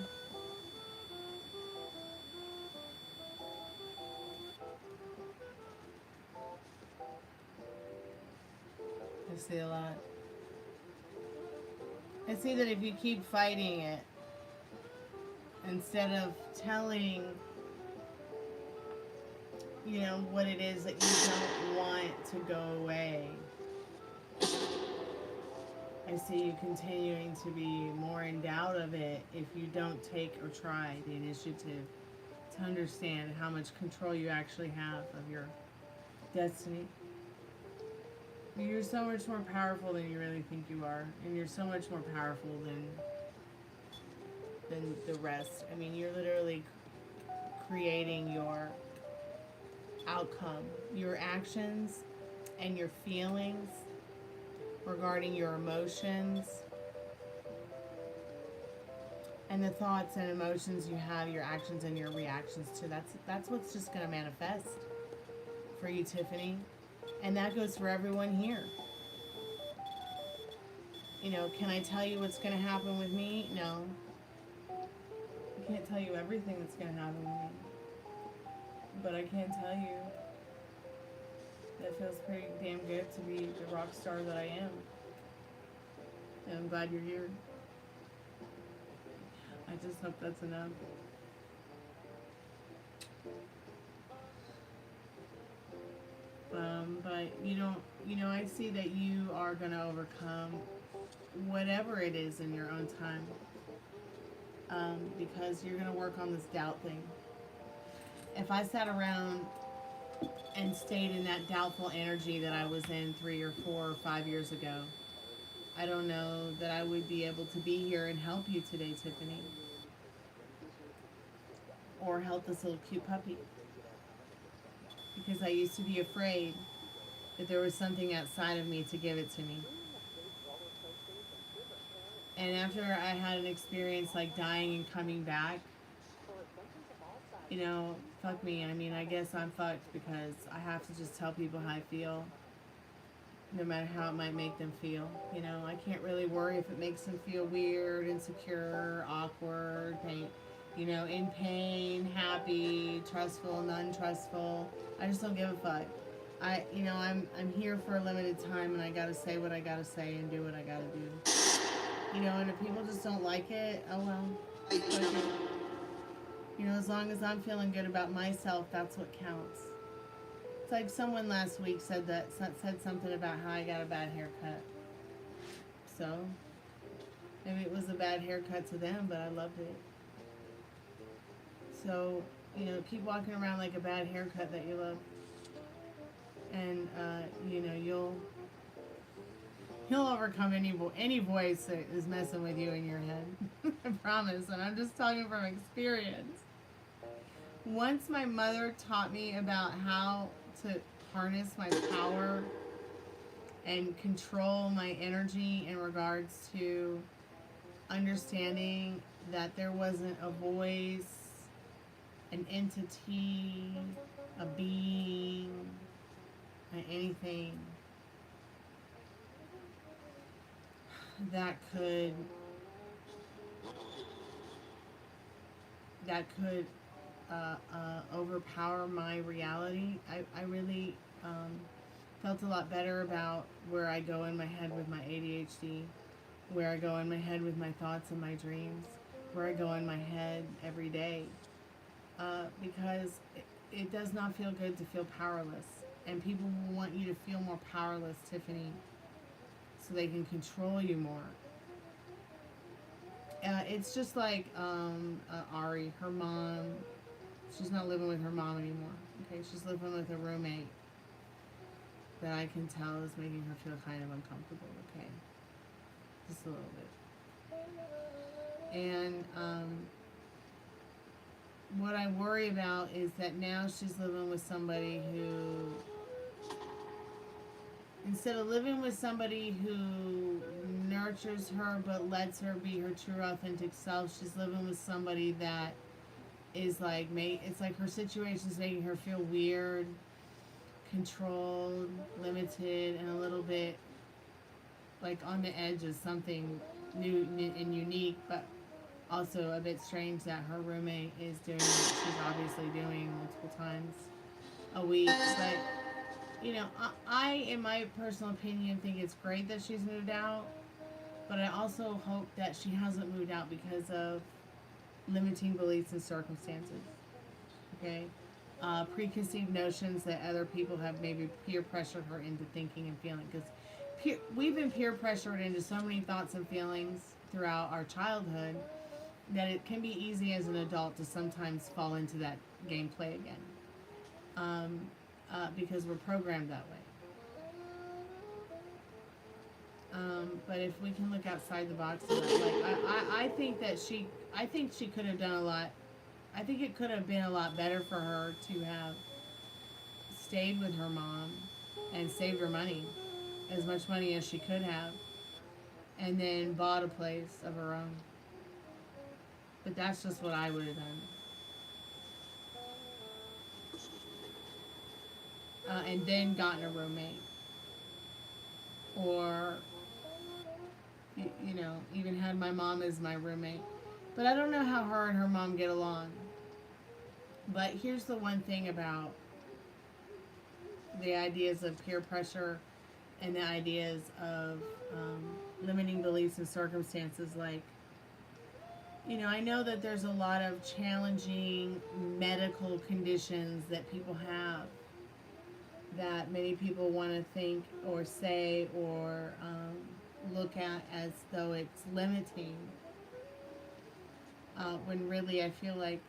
I see a lot. I see that if you keep fighting it, instead of telling, you know, what it is that you don't want to go away, I see you continuing to be more in doubt of it if you don't take or try the initiative to understand how much control you actually have of your destiny. You're so much more powerful than you really think you are, and you're so much more powerful than the rest. I mean, you're literally creating your outcome, your actions, and your feelings regarding your emotions and the thoughts and emotions you have, your actions and your reactions to. That's what's just going to manifest for you, Tiffany. And that goes for everyone here. You know, can I tell you what's going to happen with me? No. I can't tell you everything that's going to happen with me. But I can tell you that feels pretty damn good to be the rock star that I am. And I'm glad you're here. I just hope that's enough. But you know, I see that you are going to overcome whatever it is in your own time. Because you're going to work on this doubt thing. If I sat around and stayed in that doubtful energy that I was in 3 or 4 or 5 years ago, I don't know that I would be able to be here and help you today, Tiffany. Or help this little cute puppy. Because I used to be afraid that there was something outside of me to give it to me. And after I had an experience like dying and coming back, you know, fuck me. I mean, I guess I'm fucked because I have to just tell people how I feel, no matter how it might make them feel. You know, I can't really worry if it makes them feel weird, insecure, awkward, you know, in pain, happy, trustful, non-trustful. I just don't give a fuck. You know, I'm here for a limited time, and I gotta say what I gotta say and do what I gotta do. You know, and if people just don't like it, oh well. Fuck it. You know, as long as I'm feeling good about myself, that's what counts. It's like someone last week said something about how I got a bad haircut. So, maybe it was a bad haircut to them, but I loved it. So, you know, keep walking around like a bad haircut that you love. And, you know, you'll overcome any voice that is messing with you in your head. I promise. And I'm just talking from experience. Once my mother taught me about how to harness my power and control my energy in regards to understanding that there wasn't a voice, an entity, a being, anything that could overpower my reality, I really felt a lot better about where I go in my head with my ADHD, where I go in my head with my thoughts and my dreams, where I go in my head every day, because it does not feel good to feel powerless. And people want you to feel more powerless, Tiffany, so they can control you more. It's just like Ari, her mom, she's not living with her mom anymore. Okay, she's living with a roommate that I can tell is making her feel kind of uncomfortable, okay? Just a little bit. And what I worry about is that now she's living with somebody who, instead of living with somebody who nurtures her but lets her be her true authentic self, she's living with somebody that is like, it's like her situation's making her feel weird, controlled, limited, and a little bit like on the edge of something new and unique, but also a bit strange that her roommate is doing what she's obviously doing multiple times a week. But, you know, I, in my personal opinion, think it's great that she's moved out. But I also hope that she hasn't moved out because of limiting beliefs and circumstances. Okay? Preconceived notions that other people have maybe peer pressured her into thinking and feeling. Because we've been peer pressured into so many thoughts and feelings throughout our childhood that it can be easy as an adult to sometimes fall into that gameplay again. Because we're programmed that way. But if we can look outside the box of that, like I think she could have done a lot. I think it could have been a lot better for her to have stayed with her mom and saved her money, as much money as she could have, and then bought a place of her own. But that's just what I would have done. And then gotten a roommate. Or, you know, even had my mom as my roommate. But I don't know how her and her mom get along. But here's the one thing about the ideas of peer pressure and the ideas of limiting beliefs and circumstances. Like, you know, I know that there's a lot of challenging medical conditions that people have that many people want to think or say or look at as though it's limiting. When really I feel like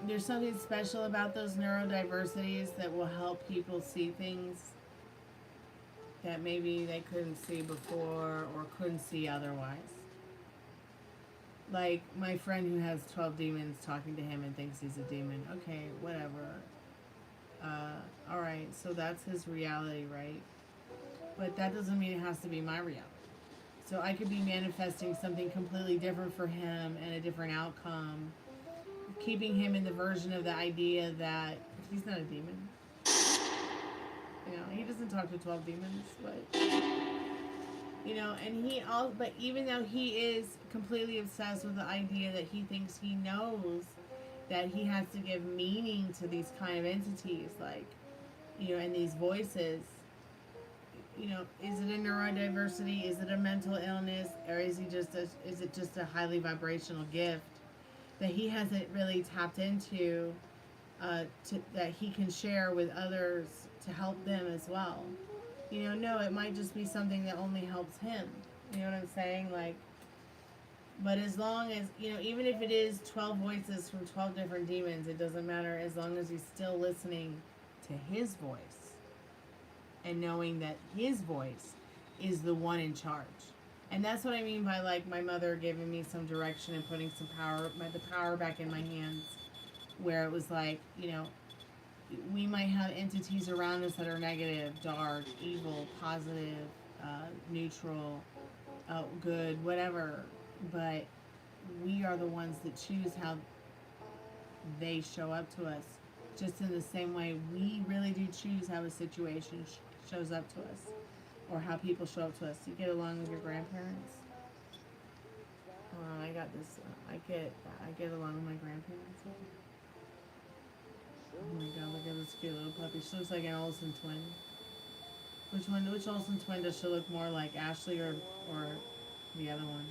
there's something special about those neurodiversities that will help people see things that maybe they couldn't see before or couldn't see otherwise. Like my friend who has 12 demons talking to him and thinks he's a demon. Okay, whatever. Alright, so that's his reality, right? But that doesn't mean it has to be my reality. So I could be manifesting something completely different for him and a different outcome, keeping him in the version of the idea that he's not a demon. You know, he doesn't talk to 12 demons, but you know, and but even though he is completely obsessed with the idea that he thinks he knows that he has to give meaning to these kind of entities, like, you know, and these voices, you know, is it a neurodiversity? Is it a mental illness? Or is it just a highly vibrational gift that he hasn't really tapped into, that he can share with others to help them as well? You know, no, it might just be something that only helps him. You know what I'm saying? Like, but as long as, you know, even if it is 12 voices from 12 different demons, it doesn't matter as long as he's still listening to his voice and knowing that his voice is the one in charge. And that's what I mean by, like, my mother giving me some direction and putting some power, the power back in my hands, where it was like, you know, we might have entities around us that are negative, dark, evil, positive, neutral, good, whatever, but we are the ones that choose how they show up to us. Just in the same way we really do choose how a situation shows up to us, or how people show up to us. You get along with your grandparents? I got this. I get along with my grandparents. Oh my god, look at this cute little puppy. She looks like an Olsen twin. Which Olsen twin does she look more like, Ashley or the other one?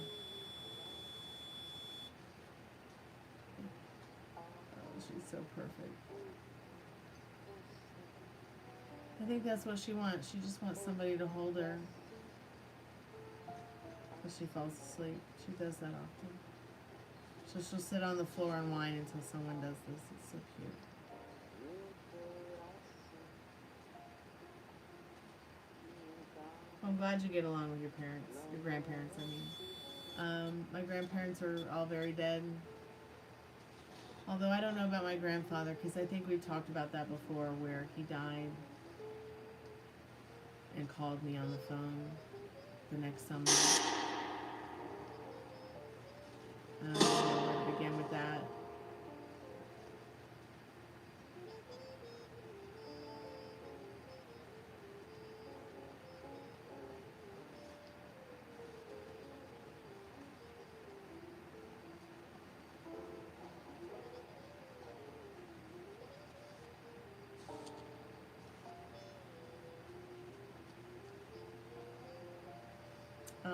Oh, she's so perfect. I think that's what she wants. She just wants somebody to hold her when she falls asleep. She does that often. So she'll sit on the floor and whine until someone does this. It's so cute. I'm glad you get along with your parents, your grandparents, I mean. My grandparents are all very dead. Although I don't know about my grandfather, because I think we've talked about that before, where he died and called me on the phone the next summer. I don't know where to begin with that.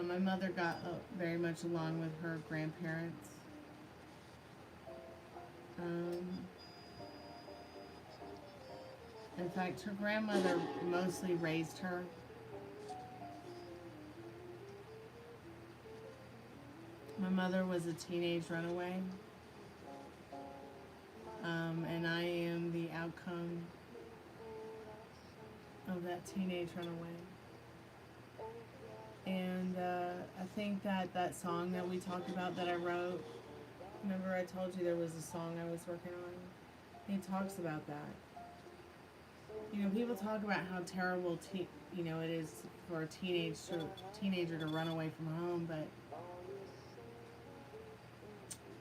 My mother got very much along with her grandparents. In fact, her grandmother mostly raised her. My mother was a teenage runaway. And I am the outcome of that teenage runaway. And I think that song that we talked about that I wrote, remember I told you there was a song I was working on? It talks about that. You know, people talk about how terrible, it is for a teenager to run away from home, but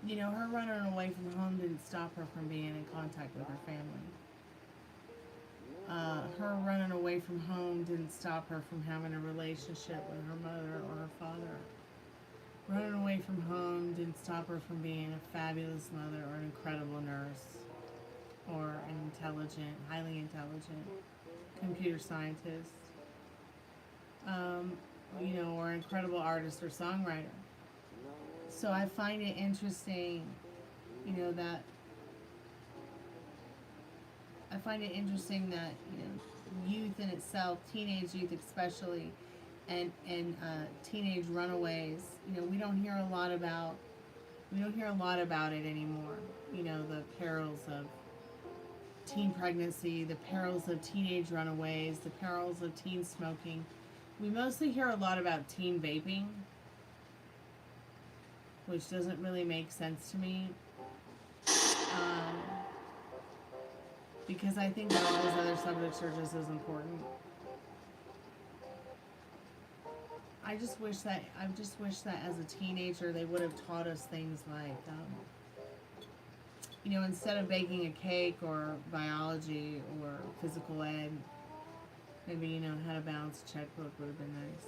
you know, her running away from home didn't stop her from being in contact with her family. Her running away from home didn't stop her from having a relationship with her mother or her father. Running away from home didn't stop her from being a fabulous mother or an incredible nurse or an intelligent, highly intelligent computer scientist, or an incredible artist or songwriter. So I find it interesting, that youth in itself, teenage youth especially, and teenage runaways, we don't hear a lot about it anymore. The perils of teen pregnancy, the perils of teenage runaways, the perils of teen smoking. We mostly hear a lot about teen vaping, which doesn't really make sense to me. Because I think that all those other subjects are just as important. I just wish that as a teenager they would have taught us things like, instead of baking a cake or biology or physical ed, maybe, how to balance a checkbook would have been nice.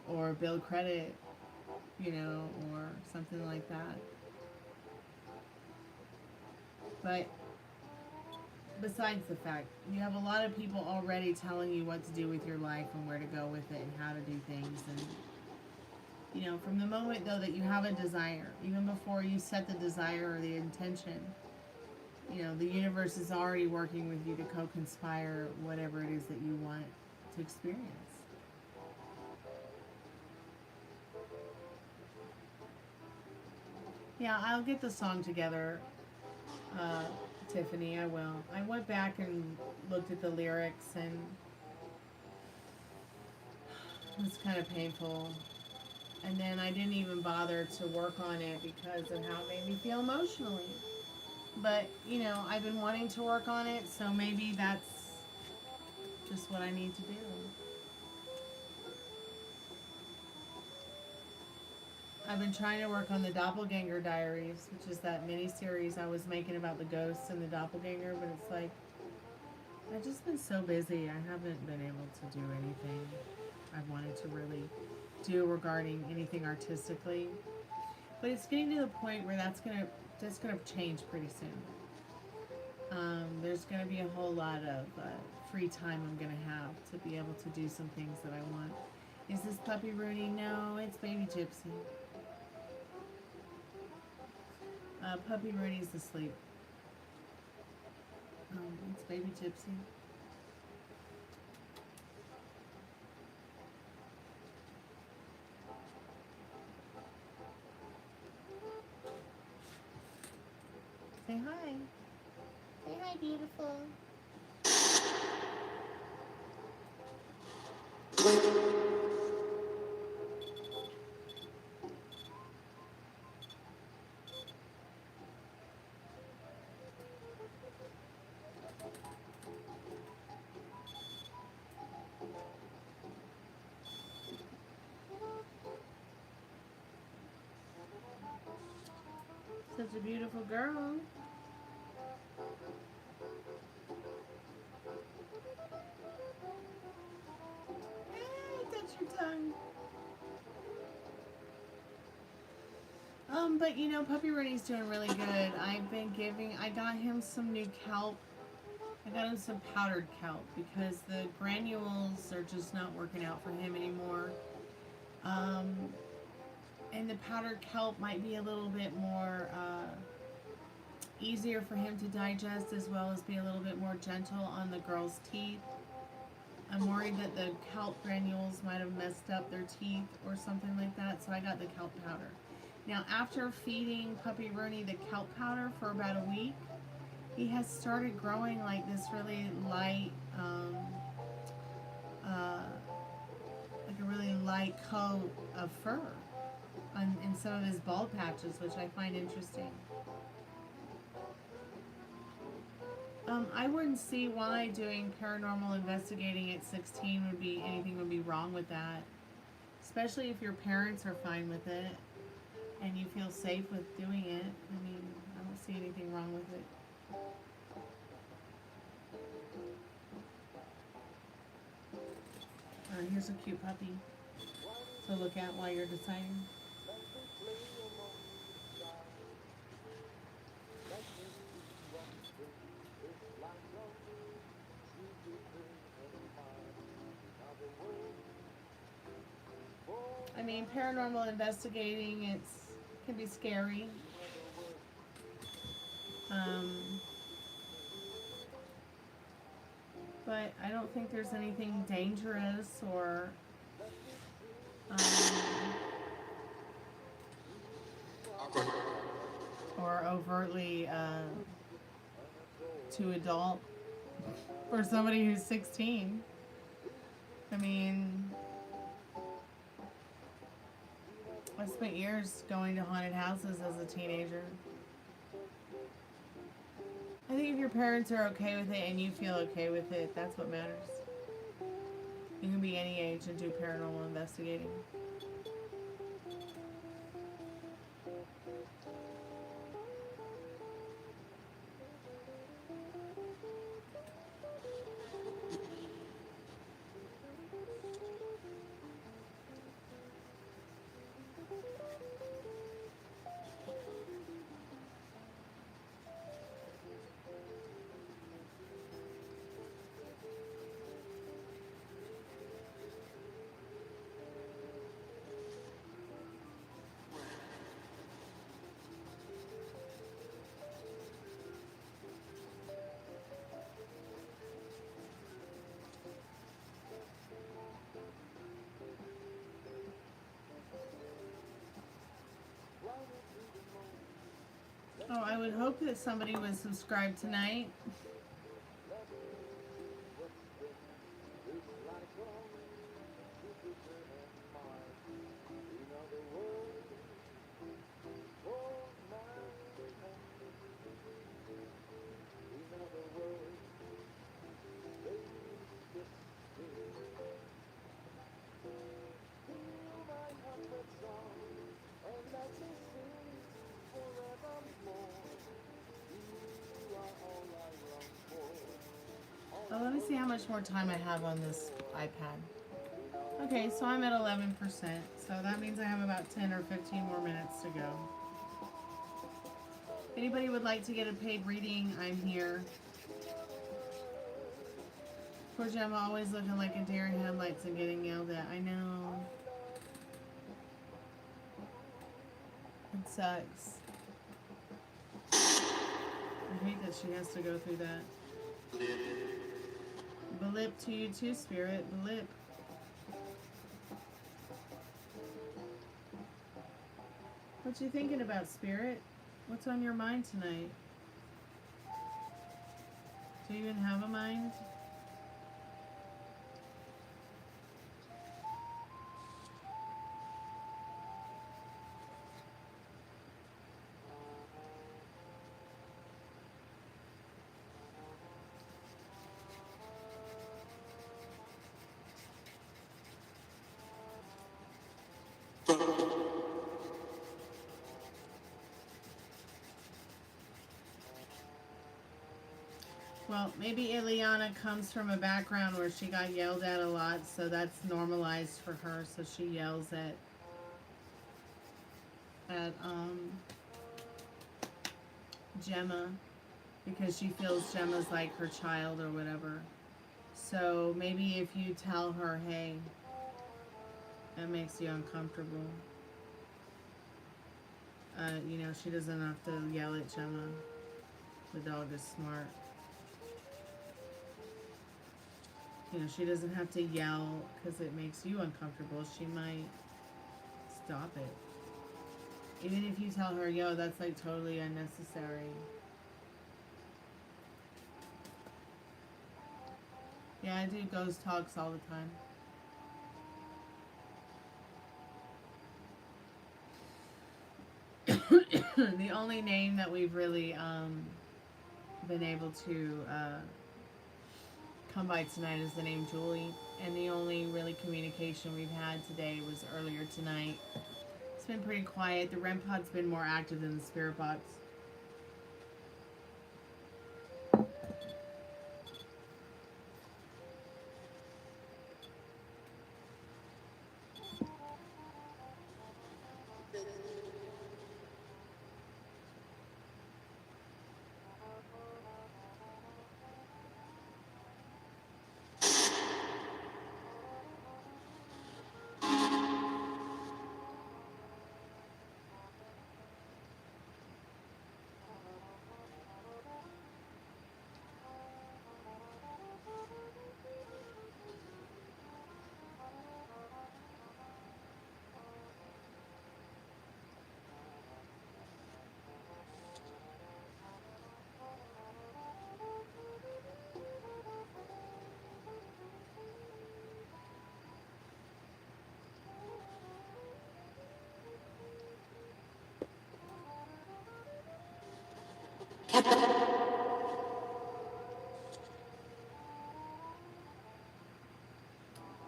Or build credit, or something like that. But besides the fact, you have a lot of people already telling you what to do with your life and where to go with it and how to do things. And, from the moment, though, that you have a desire, even before you set the desire or the intention, the universe is already working with you to co-conspire whatever it is that you want to experience. Yeah, I'll get the song together, Tiffany, I will. I went back and looked at the lyrics, and it was kind of painful. And then I didn't even bother to work on it because of how it made me feel emotionally. But, I've been wanting to work on it, so maybe that's just what I need to do. I've been trying to work on the Doppelganger Diaries, which is that mini-series I was making about the ghosts and the doppelganger, but it's like, I've just been so busy, I haven't been able to do anything I've wanted to really do regarding anything artistically. But it's getting to the point where that's gonna change pretty soon. There's gonna be a whole lot of free time I'm gonna have to be able to do some things that I want. Is this puppy Rooney? No, it's baby Gypsy. Puppy Rooney's asleep. It's baby Gypsy. Say hi. Say hi, beautiful. Such a beautiful girl. Touch your tongue. But Puppy Rooney's doing really good. I got him some new kelp. I got him some powdered kelp because the granules are just not working out for him anymore. And the powdered kelp might be a little bit more easier for him to digest, as well as be a little bit more gentle on the girl's teeth. I'm worried that the kelp granules might have messed up their teeth or something like that, so I got the kelp powder. Now, after feeding Puppy Rooney the kelp powder for about a week, he has started growing like this really light, like a really light coat of fur in some of his bald patches, which I find interesting. I wouldn't see why doing paranormal investigating at 16 anything would be wrong with that, especially if your parents are fine with it and you feel safe with doing it. I mean, I don't see anything wrong with it. Alright, here's a cute puppy to look at while you're deciding. I mean, paranormal investigating, can be scary. But I don't think there's anything dangerous or overtly too adult for somebody who's 16. I mean, I spent years going to haunted houses as a teenager. I think if your parents are okay with it and you feel okay with it, that's what matters. You can be any age and do paranormal investigating. Oh, I would hope that somebody would subscribe tonight. Oh, let me see how much more time I have on this iPad. Okay, so I'm at 11%, so that means I have about 10 or 15 more minutes to go. If anybody would like to get a paid reading, I'm here. Poor Gemma, always looking like a deer in headlights and getting yelled at. I know. It sucks. I hate that she has to go through that. Blip to you too, Spirit. Blip. What you thinking about, Spirit? What's on your mind tonight? Do you even have a mind? Well, maybe Ileana comes from a background where she got yelled at a lot, so that's normalized for her, so she yells at Gemma, because she feels Gemma's like her child or whatever. So maybe if you tell her, hey, that makes you uncomfortable. You know, she doesn't have to yell at Gemma. The dog is smart. You know, she doesn't have to yell because it makes you uncomfortable. She might stop it. Even if you tell her, yo, that's like totally unnecessary. Yeah, I do ghost talks all the time. The only name that we've really been able to come by tonight is the name Julie, and the only really communication we've had today was earlier tonight. It's been pretty quiet. The REM pod's been more active than the spirit box.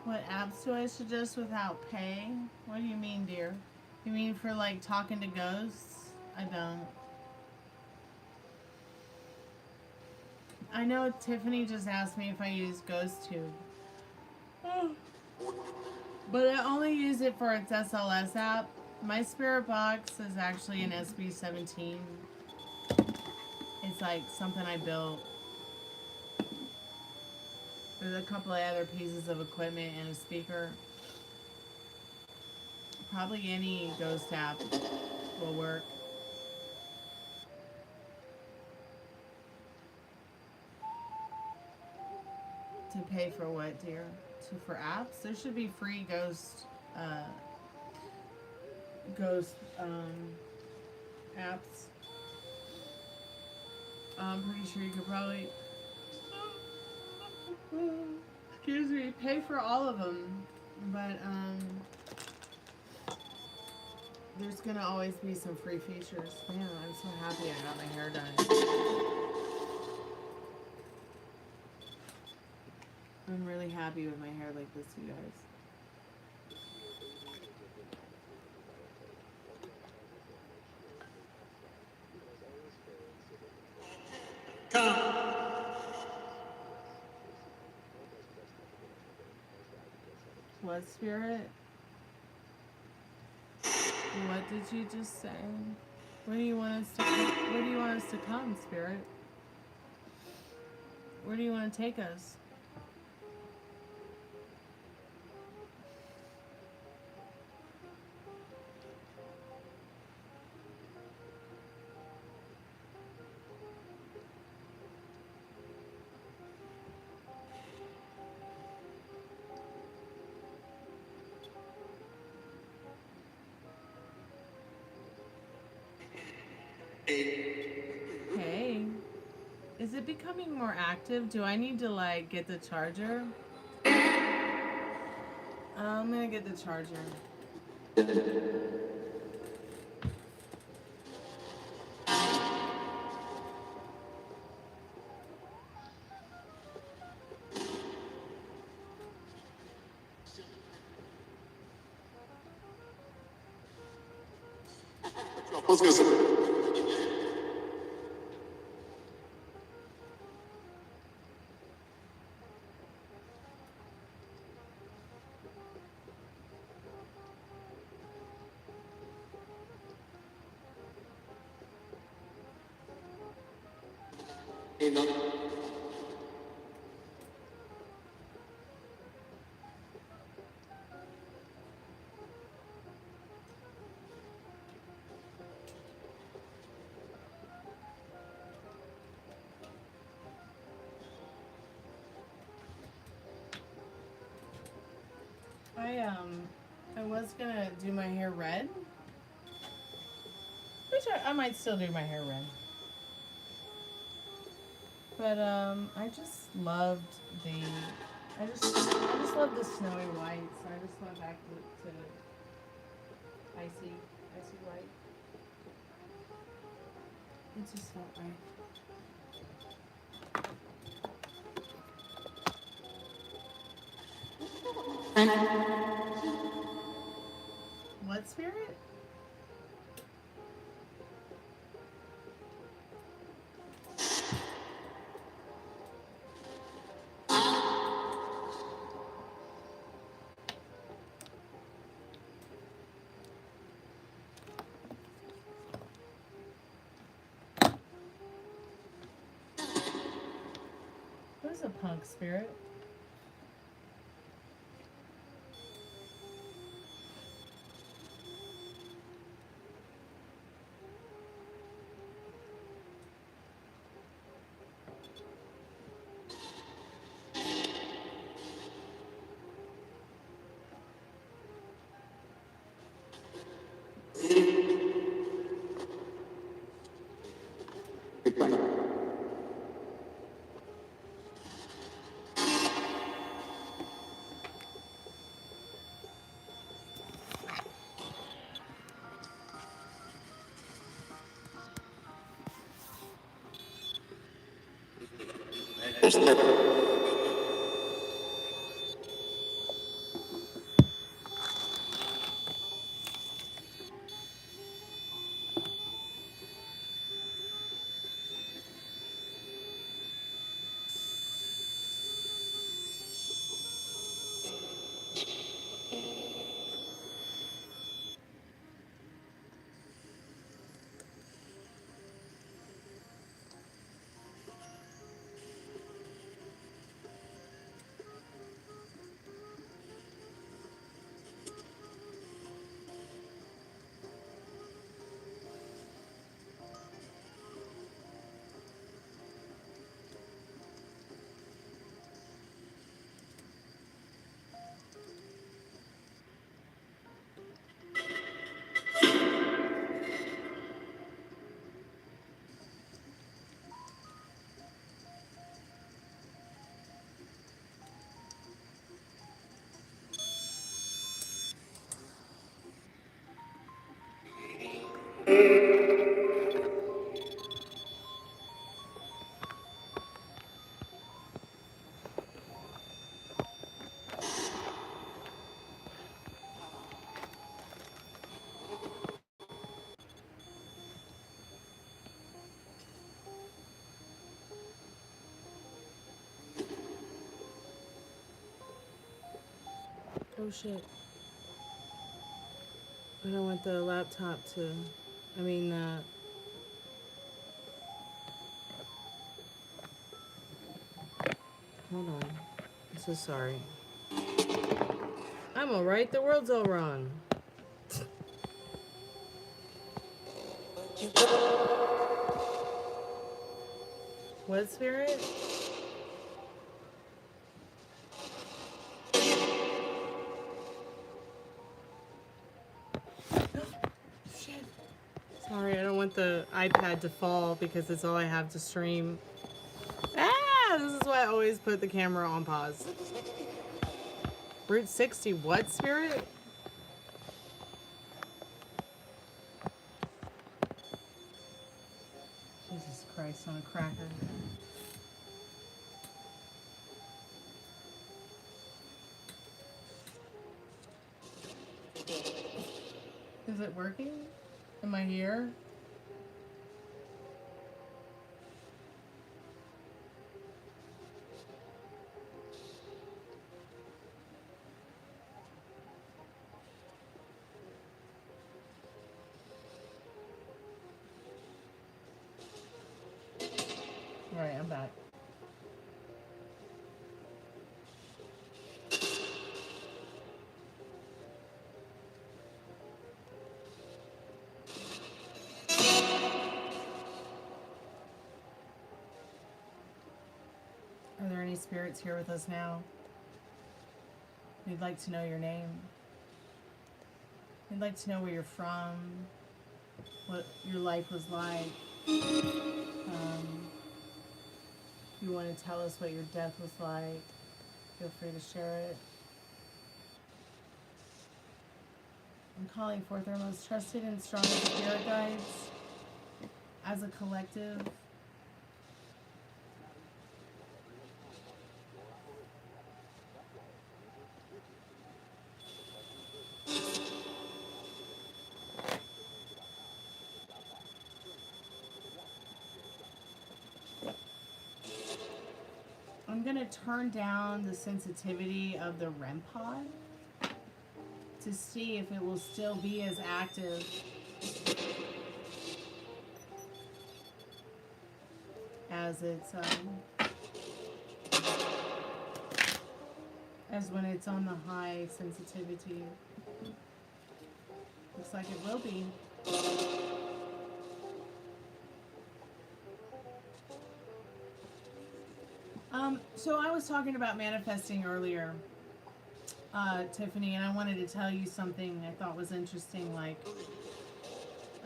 What apps do I suggest without pay? What do you mean, dear? You mean for like talking to ghosts? I don't. I know Tiffany just asked me if I use GhostTube. But I only use it for its SLS app. My spirit box is actually an SB17. It's like something I built. There's a couple of other pieces of equipment and a speaker. Probably any ghost app will work. To pay for what, dear? For apps? There should be free ghost apps. I'm pretty sure you could probably excuse me, pay for all of them, but there's gonna always be some free features. Man, I'm so happy I got my hair done. I'm really happy with my hair like this, you guys. What, Spirit? What did you just say? Where do you want us to come? Where do you want us to come, Spirit? Where do you want to take us? Hey, is it becoming more active? Do I need to like get the charger? I'm gonna get the charger. I was gonna do my hair red, which I might still do my hair red. But I just loved I just love the snowy white, so I just went back to icy white. It just felt right. What, Spirit? What is a punk, Spirit? Oh shit. I don't want the laptop to, hold on. I'm so sorry. I'm alright, the world's all wrong. What, Spirit? Shit. Sorry, I don't want the iPad to fall because it's all I have to stream. Ah, this is why I always put the camera on pause. Route 60, what, Spirit? Jesus Christ, on a cracker. Is it working? Am I here? Alright, I'm back. Are there any spirits here with us now? We'd like to know your name. We'd like to know where you're from, what your life was like. If you want to tell us what your death was like, feel free to share it. I'm calling forth our most trusted and strongest spirit guides as a collective. I'm going to turn down the sensitivity of the REM pod to see if it will still be as active as it's as when it's on the high sensitivity. Looks like it will be. So I was talking about manifesting earlier, Tiffany, and I wanted to tell you something I thought was interesting. Like,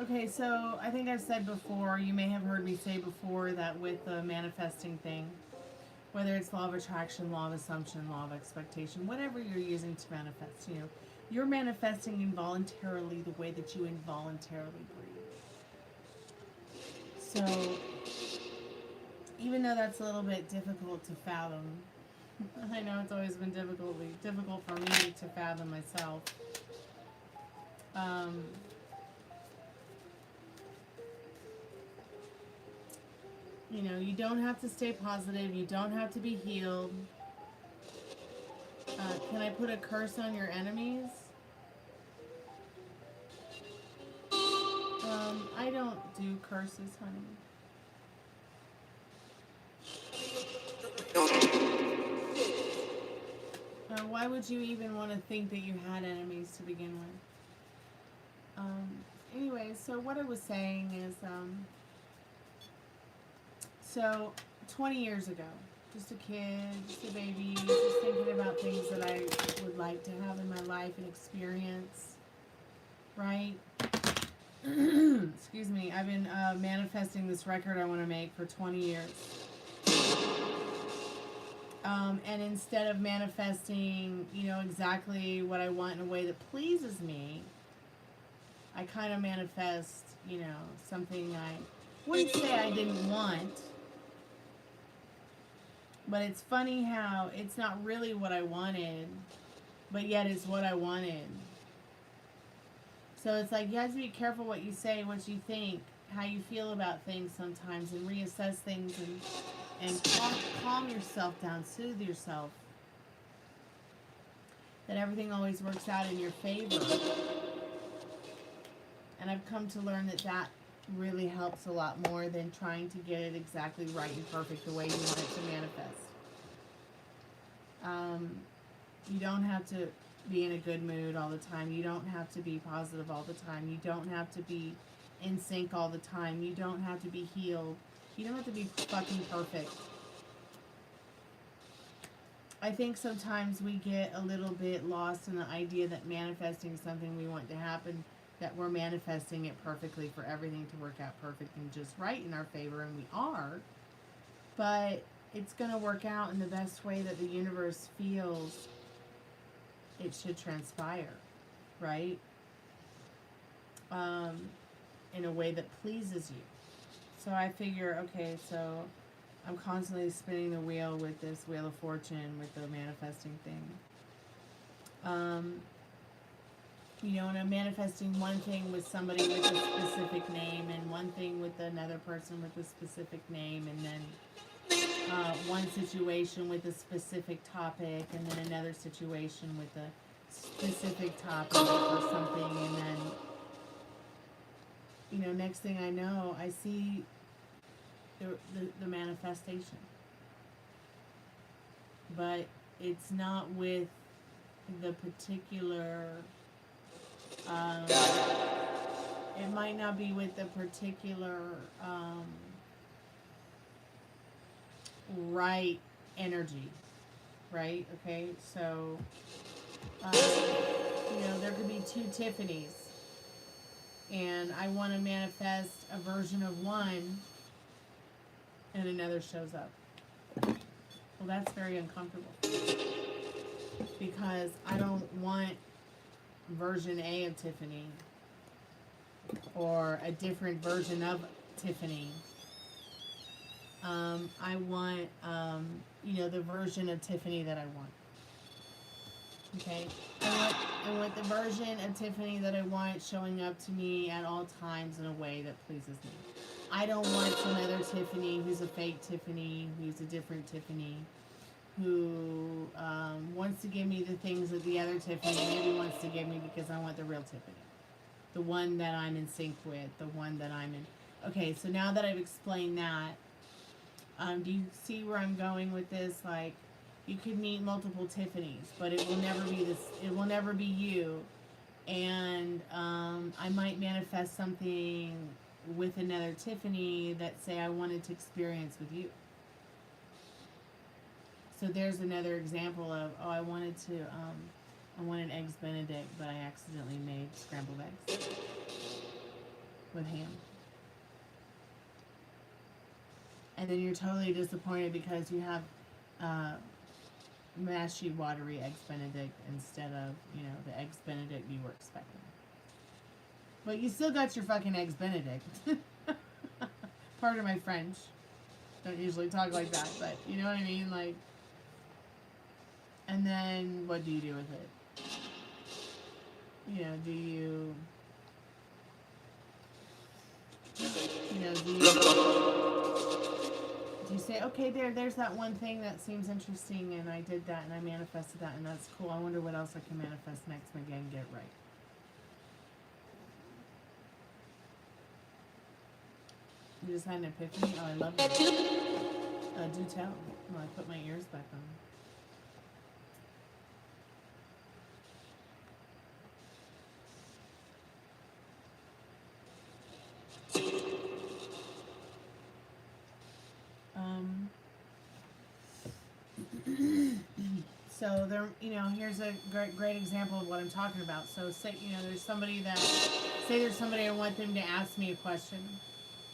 okay, so I think I've said before, you may have heard me say before, that with the manifesting thing, whether it's law of attraction, law of assumption, law of expectation, whatever you're using to manifest, you know, you're manifesting involuntarily the way that you involuntarily breathe. So even though that's a little bit difficult to fathom, I know it's always been difficult for me to fathom myself. You know, you don't have to stay positive. You don't have to be healed. Can I put a curse on your enemies? I don't do curses, honey. Why would you even want to think that you had enemies to begin with? Anyway, so what I was saying is, so 20 years ago, just a kid, just a baby, just thinking about things that I would like to have in my life and experience, right? Excuse me, I've been manifesting this record I want to make for 20 years. And instead of manifesting, you know, exactly what I want in a way that pleases me, I kind of manifest, you know, something I wouldn't say I didn't want. But it's funny how it's not really what I wanted, but yet it's what I wanted. So it's like you have to be careful what you say, what you think, how you feel about things sometimes, and reassess things and calm yourself down, soothe yourself. That everything always works out in your favor. And I've come to learn that that really helps a lot more than trying to get it exactly right and perfect the way you want it to manifest. You don't have to be in a good mood all the time. You don't have to be positive all the time. You don't have to be in sync all the time. You don't have to be healed. You don't have to be fucking perfect. I think sometimes we get a little bit lost in the idea that manifesting something we want to happen, that we're manifesting it perfectly for everything to work out perfect and just right in our favor, and we are. But it's going to work out in the best way that the universe feels it should transpire, right? In a way that pleases you. So I figure, okay, so I'm constantly spinning the wheel with this Wheel of Fortune, with the manifesting thing. You know, and I'm manifesting one thing with somebody with a specific name, and one thing with another person with a specific name, and then one situation with a specific topic, and then another situation with a specific topic or something, and then, you know, next thing I know, I see the manifestation. But it's not with the particular, it might not be with the particular right energy, right? Okay, so there could be two Tiffany's, and I want to manifest a version of one, and another shows up. Well, that's very uncomfortable, because I don't want version A of Tiffany or a different version of Tiffany. I want, the version of Tiffany that I want. Okay? I want the version of Tiffany that I want showing up to me at all times in a way that pleases me. I don't want some other Tiffany who's a fake Tiffany, who's a different Tiffany, who wants to give me the things that the other Tiffany maybe wants to give me, because I want the real Tiffany. The one that I'm in sync with, the one that I'm in. Okay, so now that I've explained that, do you see where I'm going with this? Like, you could meet multiple Tiffany's, but it will never be this. It will never be you. And I might manifest something with another Tiffany that say I wanted to experience with you. So there's another example of, I wanted eggs Benedict, but I accidentally made scrambled eggs with ham. And then you're totally disappointed because you have mashy, watery eggs Benedict instead of, the eggs Benedict you were expecting. But you still got your fucking eggs Benedict. Pardon my French. Don't usually talk like that, but you know what I mean? Like, and then what do you do with it? Do you say, okay, there's that one thing that seems interesting, and I did that, and I manifested that, and that's cool. I wonder what else I can manifest next and again, get it right. You just had an epiphany? Oh, I love that. Do tell. Well, I put my ears back on. So there, here's a great example of what I'm talking about. So say, there's somebody I want them to ask me a question,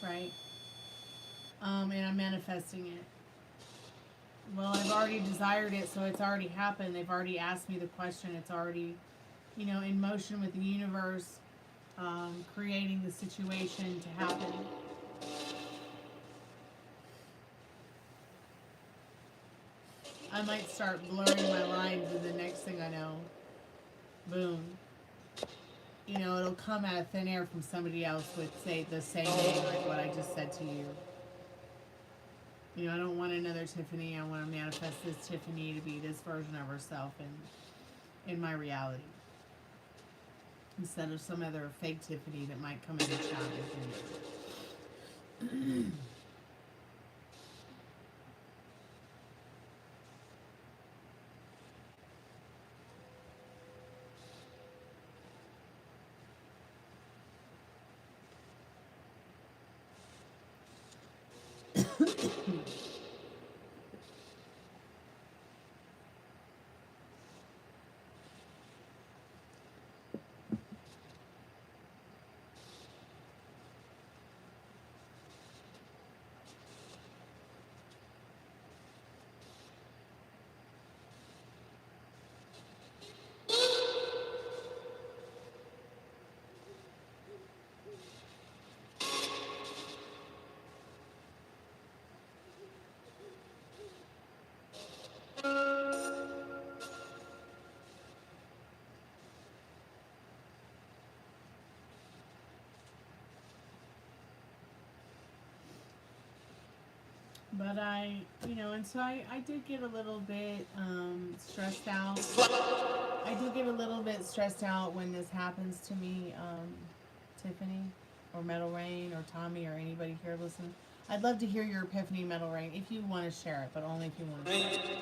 right? And I'm manifesting it. Well, I've already desired it, so it's already happened. They've already asked me the question. It's already, in motion with the universe, creating the situation to happen. I might start blurring my lines, and the next thing I know, boom. It'll come out of thin air from somebody else with, say, the same name, like what I just said to you. I don't want another Tiffany. I want to manifest this Tiffany to be this version of herself in my reality, instead of some other fake Tiffany that might come in the chat with me. But and so I did get a little bit stressed out. I do get a little bit stressed out when this happens to me, Tiffany, or Metal Rain, or Tommy, or anybody here listening. I'd love to hear your epiphany metal ring if you want to share it, but only if you want to share it.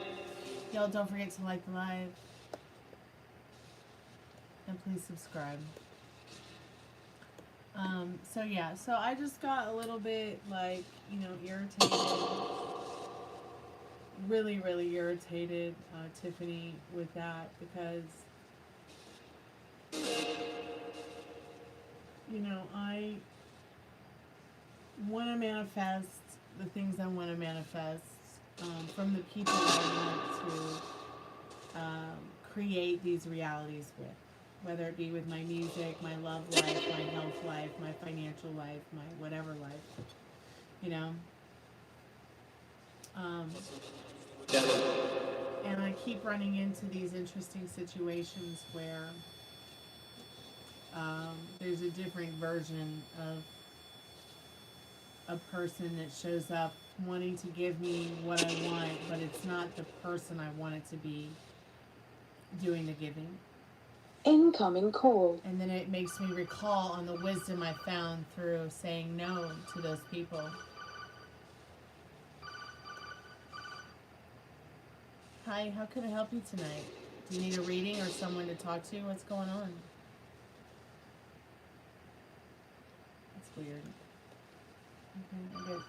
Y'all don't forget to like the live. And please subscribe. So yeah, so I just got a little bit like, you know, irritated. Really, really irritated, Tiffany, with that because, you know, I want to manifest the things I want to manifest from the people I want to create these realities with. Whether it be with my music, my love life, my health life, my financial life, my whatever life, you know. And I keep running into these interesting situations where there's a different version of a person that shows up wanting to give me what I want, but it's not the person I want it to be doing the giving. Incoming call. And then it makes me recall on the wisdom I found through saying no to those people. Hi, how can I help you tonight? Do you need a reading or someone to talk to? What's going on? That's weird. Okay, I get...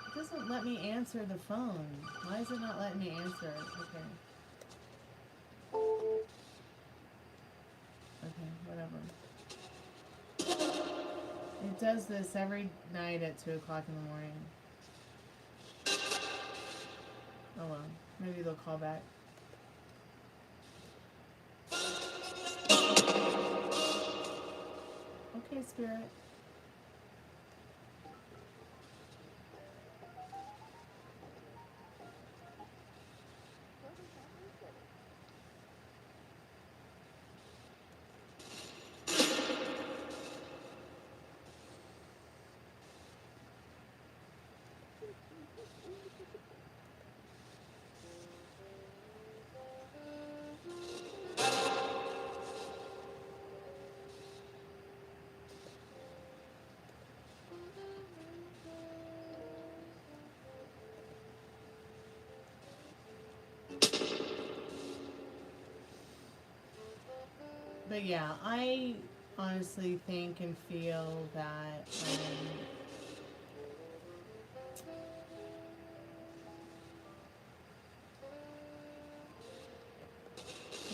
It doesn't let me answer the phone. Why is it not letting me answer it? Okay. Okay, whatever. It does this every night at 2 o'clock in the morning. Oh well, maybe they'll call back. Okay, Spirit. But yeah, I honestly think and feel that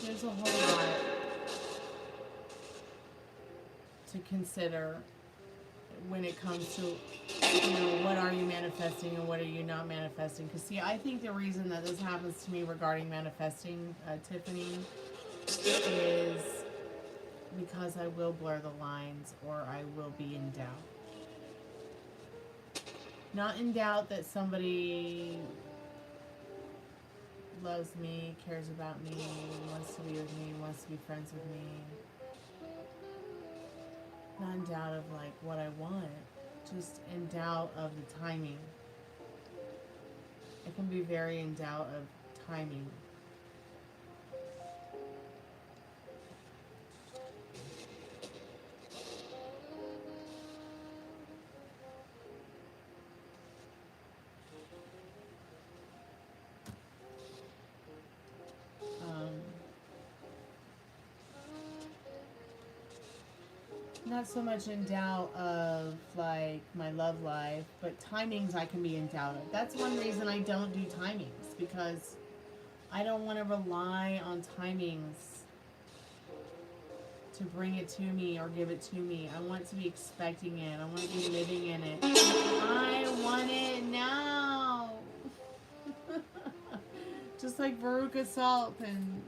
there's a whole lot to consider when it comes to, you know, what are you manifesting and what are you not manifesting. Because see, I think the reason that this happens to me regarding manifesting, Tiffany, is because I will blur the lines or I will be in doubt. Not in doubt that somebody loves me, cares about me, wants to be with me, wants to be friends with me. Not in doubt of like what I want, just in doubt of the timing. I can be very in doubt of timing. Not so much in doubt of like my love life, but timings I can be in doubt of. That's one reason I don't do timings, because I don't want to rely on timings to bring it to me or give it to me. I want to be expecting it. I want to be living in it. I want it now. Just like Veruca Salt and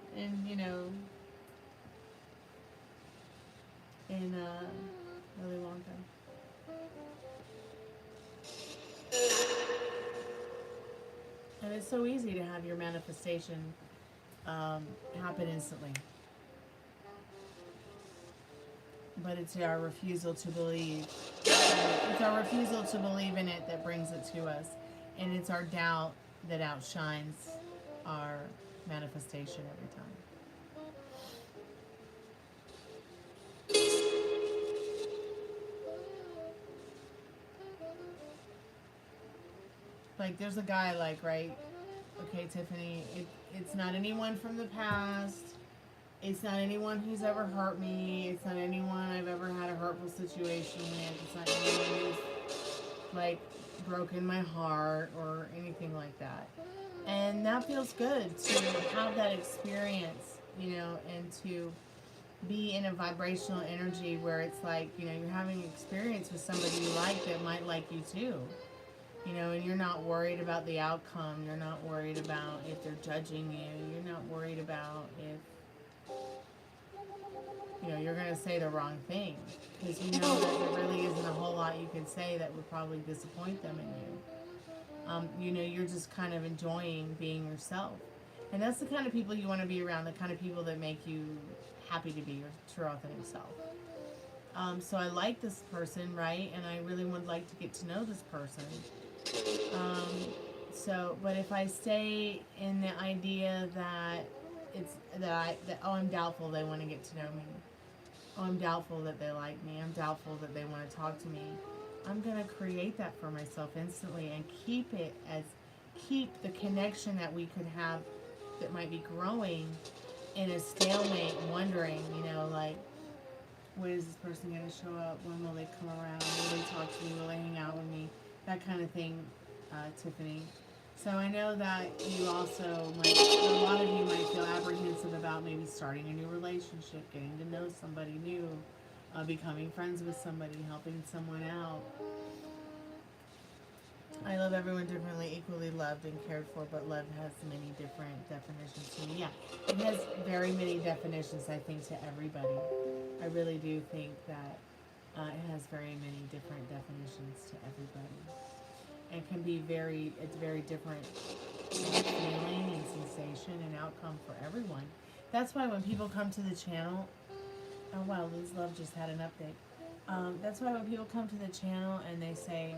you know, in really long time. And it's so easy to have your manifestation happen instantly. But it's our refusal to believe. It's our refusal to believe in it that brings it to us. And it's our doubt that outshines our manifestation every time. like there's a guy like, right? Okay, Tiffany, it's not anyone from the past. It's not anyone who's ever hurt me. It's not anyone I've ever had a hurtful situation with. It's not anyone who's like broken my heart or anything like that. And that feels good to have that experience, you know, and to be in a vibrational energy where it's like, you know, you're having an experience with somebody you like that might like you too. You know, and you're not worried about the outcome. You're not worried about if they're judging you. You're not worried about if, you know, you're going to say the wrong thing. Because you know that there really isn't a whole lot you can say that would probably disappoint them in you. You know, you're just kind of enjoying being yourself. And that's the kind of people you want to be around, the kind of people that make you happy to be your true authentic self. So I like this person, right? And I really would like to get to know this person. But if I stay in the idea that I'm doubtful they want to get to know me. Oh, I'm doubtful that they like me. I'm doubtful that they want to talk to me. I'm going to create that for myself instantly and keep the connection that we could have that might be growing in a stalemate, wondering, you know, like, when is this person going to show up? When will they come around? Will they talk to me? Will they hang out with me? That kind of thing, Tiffany. So I know that you also might, a lot of you might feel apprehensive about maybe starting a new relationship, getting to know somebody new, becoming friends with somebody, helping someone out. I love everyone differently, equally loved and cared for, but love has many different definitions to me. Yeah, it has very many definitions, I think, to everybody. I really do think that it has very many different definitions to everybody. And can be it's very different feeling and sensation and outcome for everyone. That's why when people come to the channel, oh wow, Liz Love just had an update. That's why when people come to the channel and they say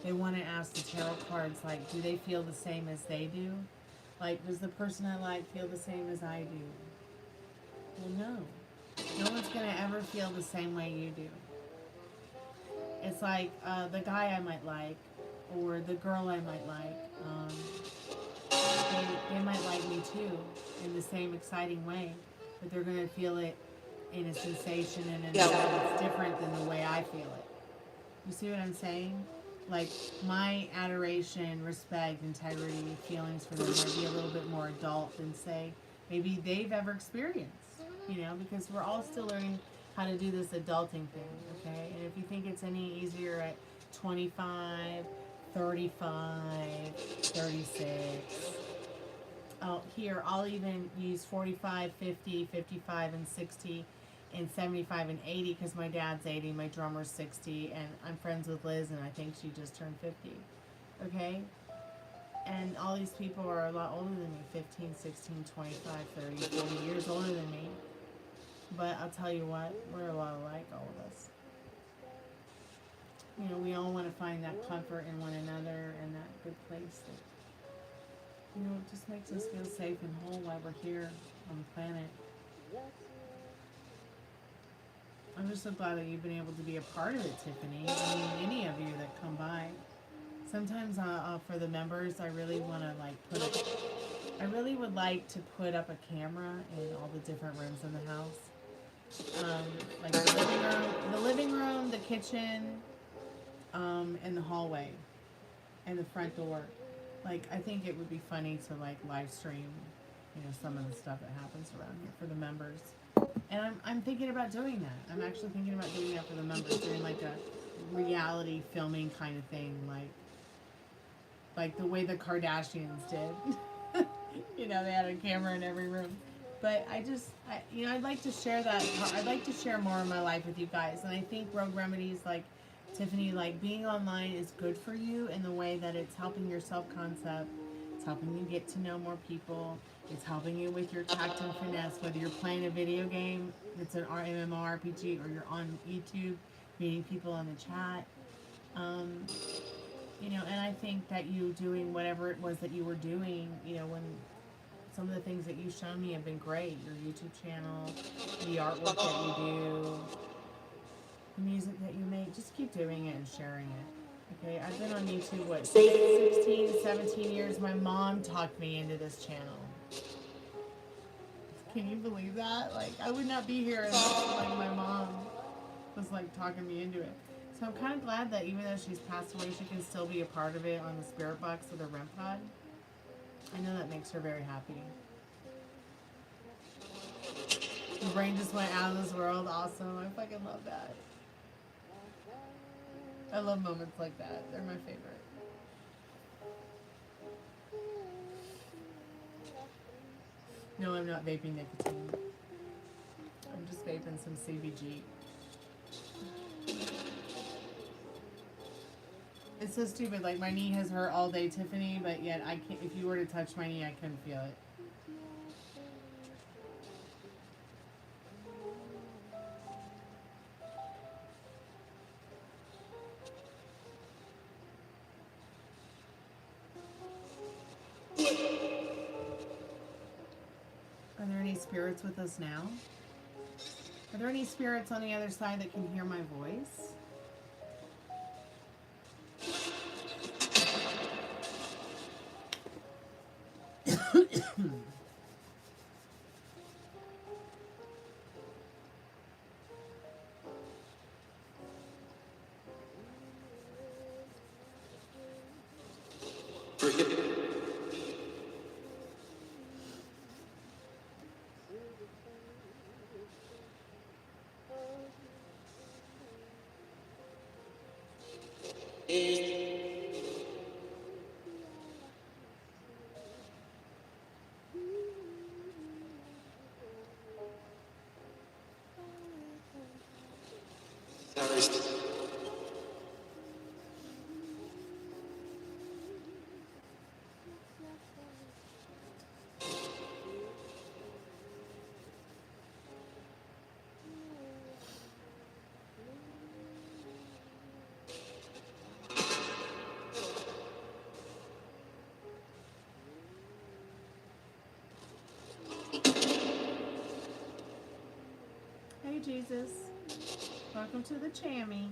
they want to ask the tarot cards, like, do they feel the same as they do? Like, does the person I like feel the same as I do? Well, no. No one's going to ever feel the same way you do. It's like the guy I might like, or the girl I might like, they might like me too, in the same exciting way, but they're going to feel it in a sensation and in a way that's different than the way I feel it. You see what I'm saying? Like, my adoration, respect, integrity, feelings for them might be a little bit more adult than, say, maybe they've ever experienced, you know, because we're all still learning how to do this adulting thing, okay? And if you think it's any easier at 25, 35, 36, oh, here, I'll even use 45, 50, 55, and 60, and 75 and 80, because my dad's 80, my drummer's 60, and I'm friends with Liz, and I think she just turned 50, okay? And all these people are a lot older than me, 15, 16, 25, 30, 40 years older than me. But I'll tell you what, we're a lot alike, all of us. You know, we all want to find that comfort in one another and that good place that, you know, it just makes us feel safe and whole while we're here on the planet. I'm just so glad that you've been able to be a part of it, Tiffany. I mean, any of you that come by. Sometimes for the members, I really want to I really would like to put up a camera in all the different rooms in the house. Like the living room, the kitchen, and the hallway, and the front door. Like, I think it would be funny to live stream, you know, some of the stuff that happens around here for the members. And I'm thinking about doing that. I'm actually thinking about doing that for the members, doing like a reality filming kind of thing, like the way the Kardashians did. You know, they had a camera in every room. But I'd like to share that. I'd like to share more of my life with you guys. And I think Rogue Remedies, like Tiffany, like being online is good for you in the way that it's helping your self-concept. It's helping you get to know more people. It's helping you with your tact and finesse, whether you're playing a video game, it's an MMORPG, or you're on YouTube, meeting people on the chat. You know, and I think that you doing whatever it was that you were doing, you know, when some of the things that you've shown me have been great. Your YouTube channel, the artwork that you do, the music that you make, just keep doing it and sharing it. Okay, I've been on YouTube, what, 16, 17 years? My mom talked me into this channel. Can you believe that? Like, I would not be here unless, like, my mom was, like, talking me into it. So I'm kind of glad that even though she's passed away, she can still be a part of it on the Spiritbox with her REM pod. I know that makes her very happy. The brain just went out of this world. Awesome. I fucking love that. I love moments like that. They're my favorite. No, I'm not vaping nicotine. I'm just vaping some CBG. It's so stupid. Like, my knee has hurt all day, Tiffany, but yet I can't. If you were to touch my knee, I couldn't feel it. Are there any spirits with us now? Are there any spirits on the other side that can hear my voice? Hey, Jesus. Welcome to the Chammy.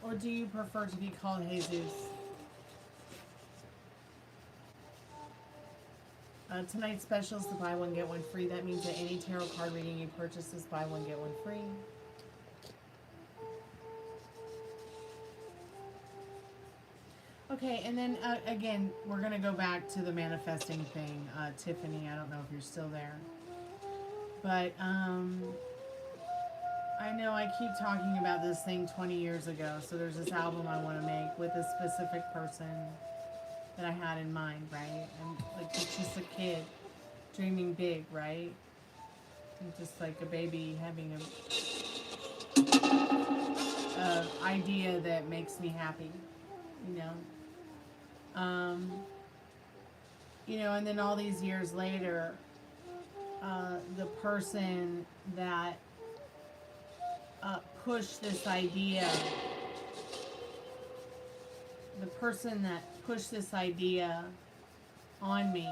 Or do you prefer to be called Jesus? Tonight's special is the buy one, get one free. That means that any tarot card reading you purchase is buy one, get one free. Okay, and then again, we're going to go back to the manifesting thing. Tiffany, I don't know if you're still there. But I know I keep talking about this thing 20 years ago. So there's this album I want to make with a specific person that I had in mind, right? And like, it's just a kid dreaming big, right? And just like a baby having a idea that makes me happy, you know? You know, and then all these years later, the person that pushed this idea, on me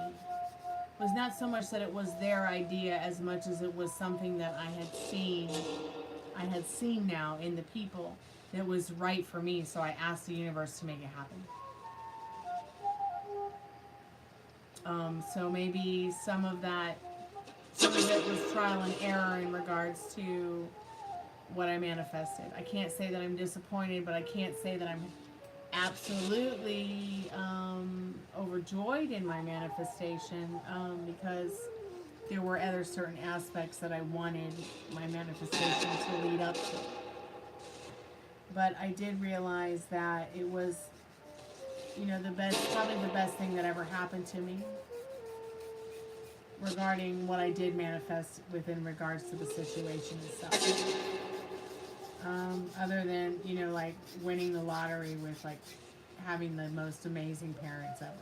was not so much that it was their idea as much as it was something that I had seen now in the people that was right for me, so I asked the universe to make it happen. So maybe some of it was trial and error in regards to what I manifested. I can't say that I'm disappointed, but I can't say that I'm absolutely overjoyed in my manifestation, because there were other certain aspects that I wanted my manifestation to lead up to. But I did realize that it was, you know, probably the best thing that ever happened to me regarding what I did manifest within regards to the situation itself. Other than, you know, like winning the lottery with like having the most amazing parents ever.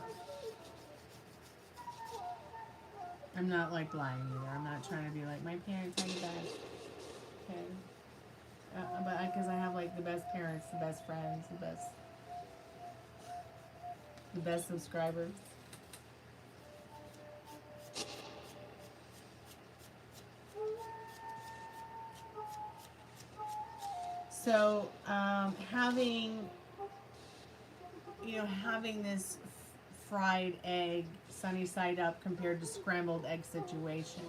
I'm not like lying either. I'm not trying to be like, my parents are the best. Okay. But because I have like the best parents, the best friends, the best subscribers. So, having this fried egg sunny side up compared to scrambled egg situation,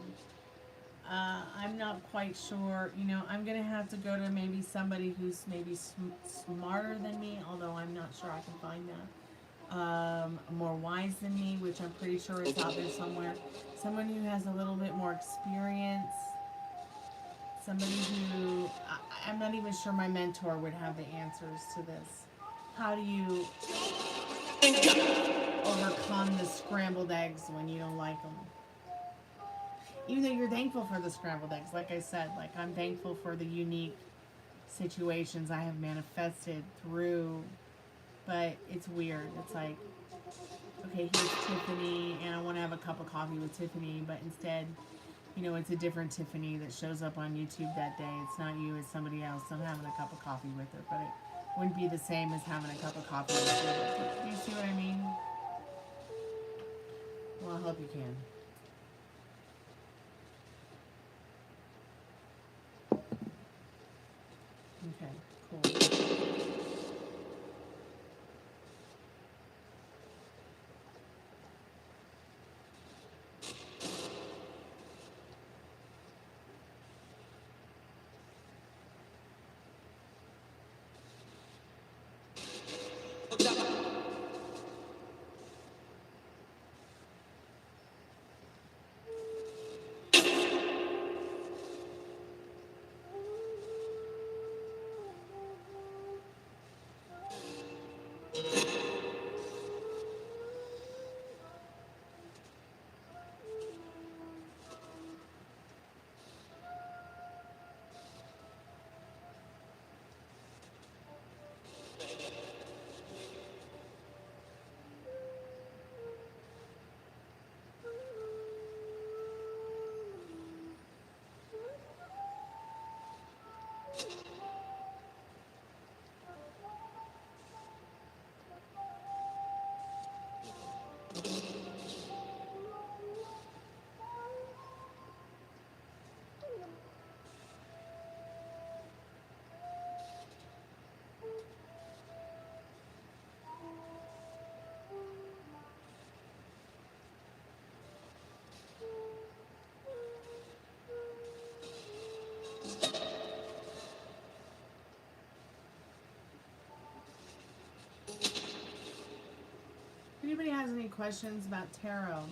I'm not quite sure. I'm gonna have to go to maybe somebody who's maybe smarter than me, although I'm not sure I can find that. More wise than me, which I'm pretty sure is out there somewhere. Someone who has a little bit more experience. Somebody who, I'm not even sure my mentor would have the answers to this. How do you overcome the scrambled eggs when you don't like them? Even though you're thankful for the scrambled eggs, like I said, like I'm thankful for the unique situations I have manifested through, but it's weird. It's like, okay, here's Tiffany, and I want to have a cup of coffee with Tiffany, but instead, it's a different Tiffany that shows up on YouTube that day. It's not you, it's somebody else. I'm having a cup of coffee with her, but it wouldn't be the same as having a cup of coffee with her. Do you see what I mean? Well, I hope you can. Okay, cool. If anybody has any questions about tarot,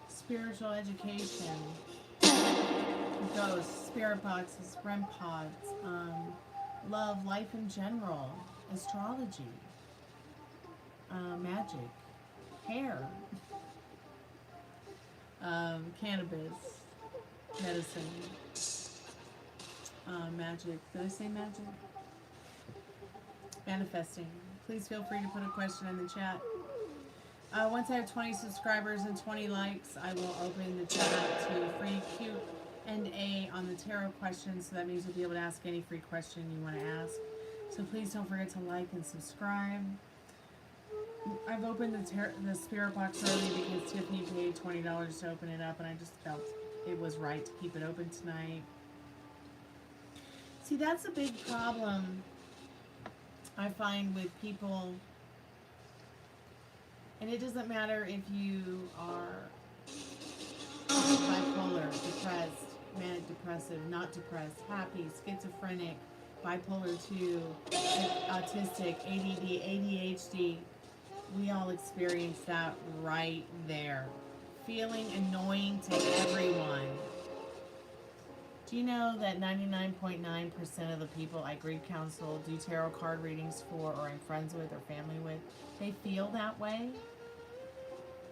spiritual education, ghosts, spirit boxes, REM pods, love, life in general, astrology, magic, hair, cannabis, medicine, magic. Did I say magic? Manifesting. Please feel free to put a question in the chat. Once I have 20 subscribers and 20 likes, I will open the chat up to free Q&A on the tarot questions. So that means you'll be able to ask any free question you want to ask. So please don't forget to like and subscribe. I've opened the spirit box early because Tiffany paid $20 to open it up, and I just felt it was right to keep it open tonight. See, that's a big problem I find with people. And it doesn't matter if you are bipolar, depressed, manic depressive, not depressed, happy, schizophrenic, bipolar 2, autistic, ADD, ADHD. We all experience that right there. Feeling annoying to everyone. Do you know that 99.9% of the people I grief counsel, do tarot card readings for, or I'm friends with or family with, they feel that way?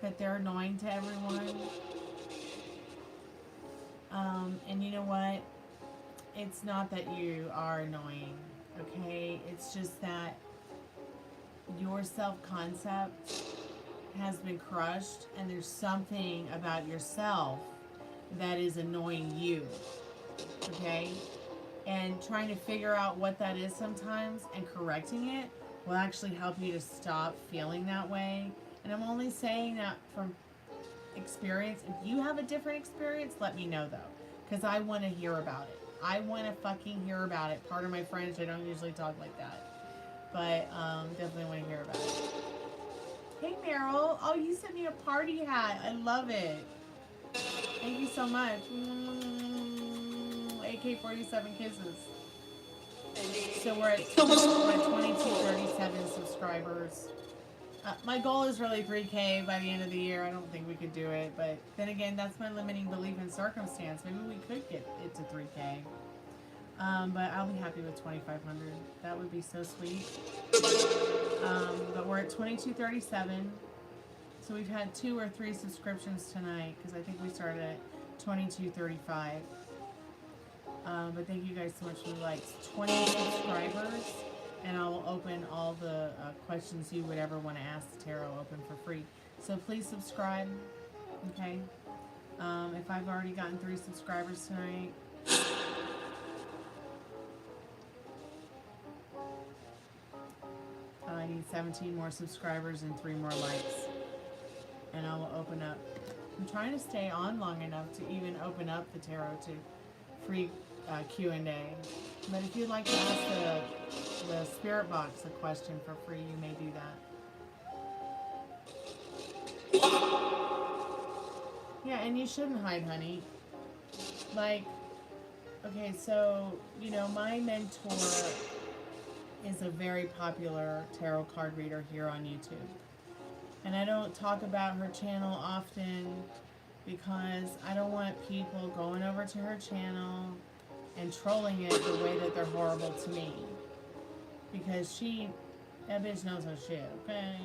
That they're annoying to everyone? And you know what? It's not that you are annoying, okay? It's just that your self-concept has been crushed, and there's something about yourself that is annoying you, okay? And trying to figure out what that is sometimes and correcting it will actually help you to stop feeling that way. And I'm only saying that from experience. If you have a different experience, let me know though, because I want to hear about it. I want to fucking hear about it. Part of my friends, I don't usually talk like that, but definitely want to hear about it. Hey Meryl, oh, you sent me a party hat. I love it. Thank you so much. AK-47 kisses. So we're at 2237 subscribers. My goal is really 3K by the end of the year. I don't think we could do it, but then again, that's my limiting belief in circumstance. Maybe we could get it to 3K. But I'll be happy with 2,500. That would be so sweet. But we're at 2237. So we've had 2 or 3 subscriptions tonight because I think we started at 2235. But thank you guys so much for the likes. 20 subscribers, and I'll open all the questions you would ever want to ask the tarot open for free. So please subscribe, okay? If I've already gotten 3 subscribers tonight, I need 17 more subscribers and 3 more likes, and I will open up. I'm trying to stay on long enough to even open up the tarot to free Q&A. But if you'd like to ask the Spiritbox a question for free, you may do that. Yeah, and you shouldn't hide, honey. Like, okay, so, you know, my mentor is a very popular tarot card reader here on YouTube. And I don't talk about her channel often because I don't want people going over to her channel and trolling it the way that they're horrible to me. Because that bitch knows her shit, okay?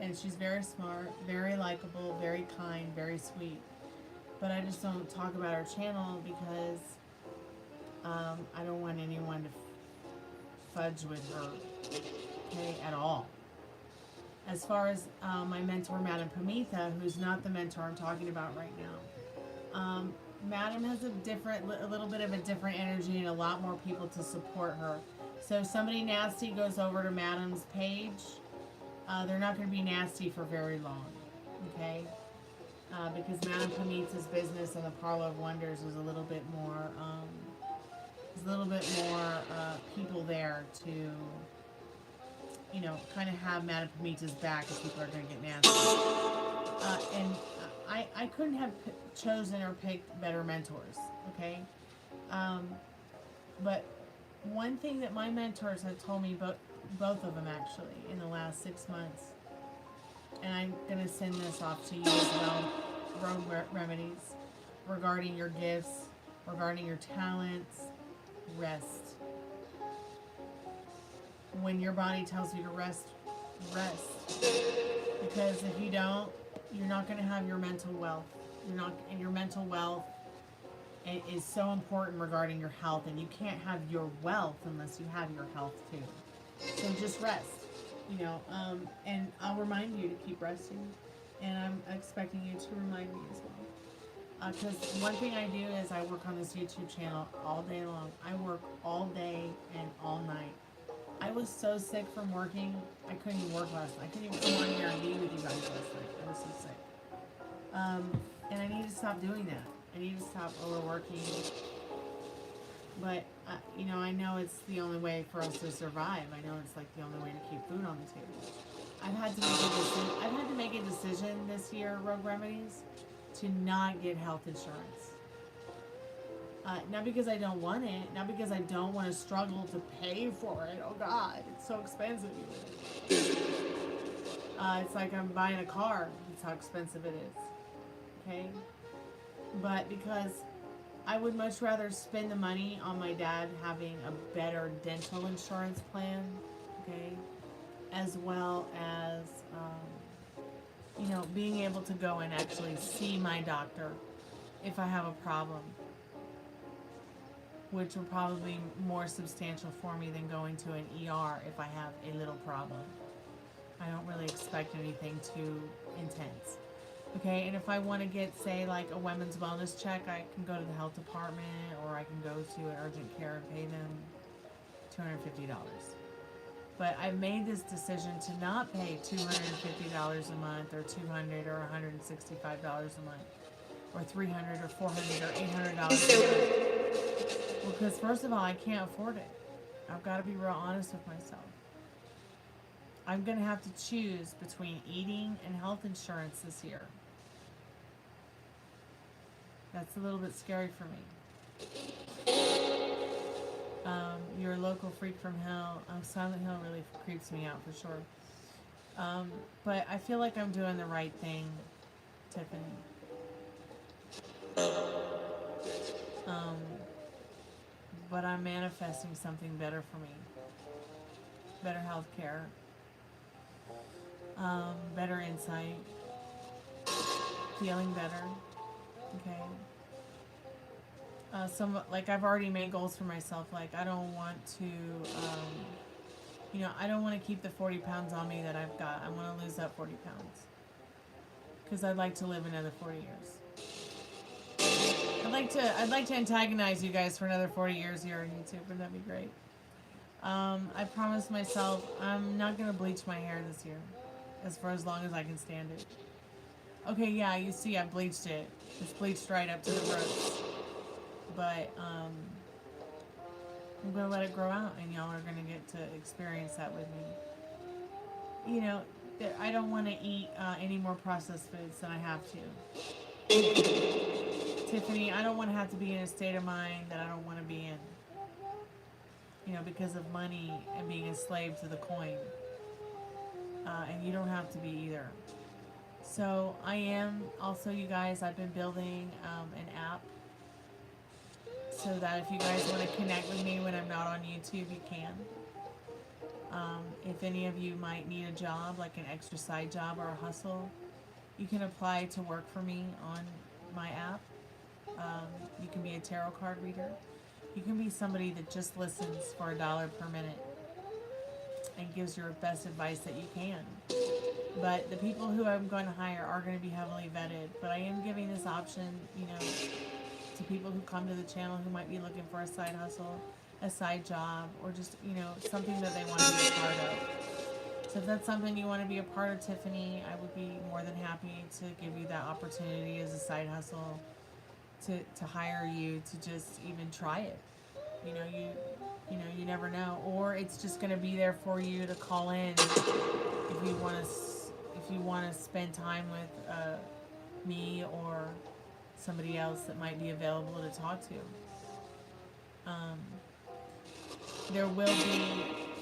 And she's very smart, very likable, very kind, very sweet. But I just don't talk about her channel because I don't want anyone to fudge with her, okay, at all. As far as my mentor, Madam Pamitha, who's not the mentor I'm talking about right now, Madam has a little bit of a different energy and a lot more people to support her. So if somebody nasty goes over to Madam's page, they're not going to be nasty for very long, okay? Because Madam Pamitha's business and the Parlor of Wonders is a little bit more, people there to, you know, kind of have Madam Pamitha's back if people are going to get nasty. And I couldn't have chosen or picked better mentors, okay? But one thing that my mentors have told me, both of them actually, in the last 6 months, and I'm going to send this off to you as well, Rogue Remedies, regarding your gifts, regarding your talents, rest. When your body tells you to rest, rest. Because if you don't, you're not going to have your mental wealth. And your mental wealth is so important regarding your health, and you can't have your wealth unless you have your health too. So just rest, you know, and I'll remind you to keep resting, and I'm expecting you to remind me as well. Because one thing I do is I work on this YouTube channel all day long. I work all day and all night. I was so sick from working, I couldn't even work last night. I couldn't even come on here and be with you guys last night. I was so sick. And I need to stop doing that. I need to stop overworking. But, you know, I know it's the only way for us to survive. I know it's like the only way to keep food on the table. I've had to make a decision this year, Rogue Remedies, to not get health insurance. Not because I don't want it, not because I don't want to struggle to pay for it. Oh God, it's so expensive. It's like I'm buying a car. That's how expensive it is. Okay? But because I would much rather spend the money on my dad having a better dental insurance plan, okay? As well as, you know, being able to go and actually see my doctor if I have a problem, which will probably be more substantial for me than going to an ER if I have a little problem. I don't really expect anything too intense. Okay, and if I want to get, say, like a women's wellness check, I can go to the health department, or I can go to an urgent care and pay them $250. But I've made this decision to not pay $250 a month, or $200 or $165 a month, or $300 or $400 or $800 a month. Because first of all, I can't afford it. I've got to be real honest with myself. I'm going to have to choose between eating and health insurance this year. That's a little bit scary for me. Your local freak from hell. Silent Hill really creeps me out for sure. But I feel like I'm doing the right thing, Tiffany. But I'm manifesting something better for me. Better health care. Better insight. Feeling better. Okay. Like I've already made goals for myself. Like I don't want to, I don't want to keep the 40 pounds on me that I've got. I want to lose that 40 pounds. Because I'd like to live another 40 years. I'd like to antagonize you guys for another 40 years here on YouTube, and that'd be great. I promised myself I'm not going to bleach my hair this year. For as long as I can stand it. Okay, yeah, you see I bleached it. It's bleached right up to the roots. But, I'm going to let it grow out, and y'all are going to get to experience that with me. You know, I don't want to eat any more processed foods than I have to. Tiffany, I don't want to have to be in a state of mind that I don't want to be in. Because of money and being a slave to the coin. And you don't have to be either. So I am also, you guys, I've been building an app so that if you guys want to connect with me when I'm not on YouTube, you can. If any of you might need a job, like an extra side job or a hustle, you can apply to work for me on my app. You can be a tarot card reader. You can be somebody that just listens for $1 per minute and gives your best advice that you can. But the people who I'm going to hire are going to be heavily vetted. But I am giving this option, to people who come to the channel who might be looking for a side hustle, a side job, or just, something that they want to be a part of. So if that's something you want to be a part of, Tiffany, I would be more than happy to give you that opportunity as a side hustle to hire you to just even try it. You never know. Or it's just going to be there for you to call in if you want to spend time with me or somebody else that might be available to talk to. There will be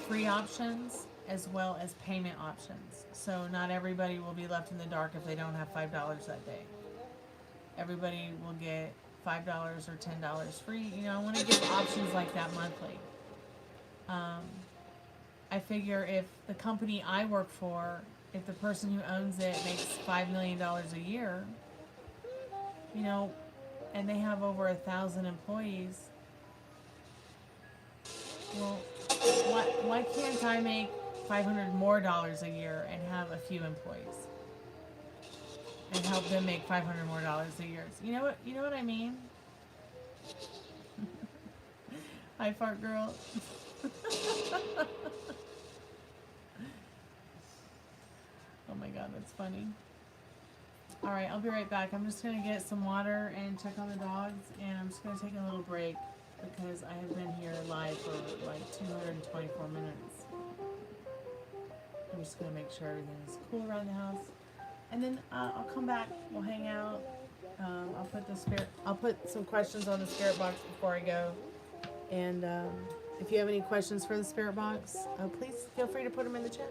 free options as well as payment options. So not everybody will be left in the dark if they don't have $5 that day. Everybody will get $5 or $10 free. I want to give options like that monthly. I figure if the company I work for, if the person who owns it makes $5 million a year, and they have over 1,000 employees, well, why can't I make $500 more a year and have a few employees and help them make $500 more a year? You know what I mean? Hi, fart girl. Oh my god, that's funny. Alright, I'll be right back. I'm just going to get some water and check on the dogs, and I'm just going to take a little break because I have been here live for like 224 minutes. I'm just going to make sure everything is cool around the house. And then I'll come back, we'll hang out. I'll put some questions on the spirit box before I go. And if you have any questions for the spirit box, please feel free to put them in the chat.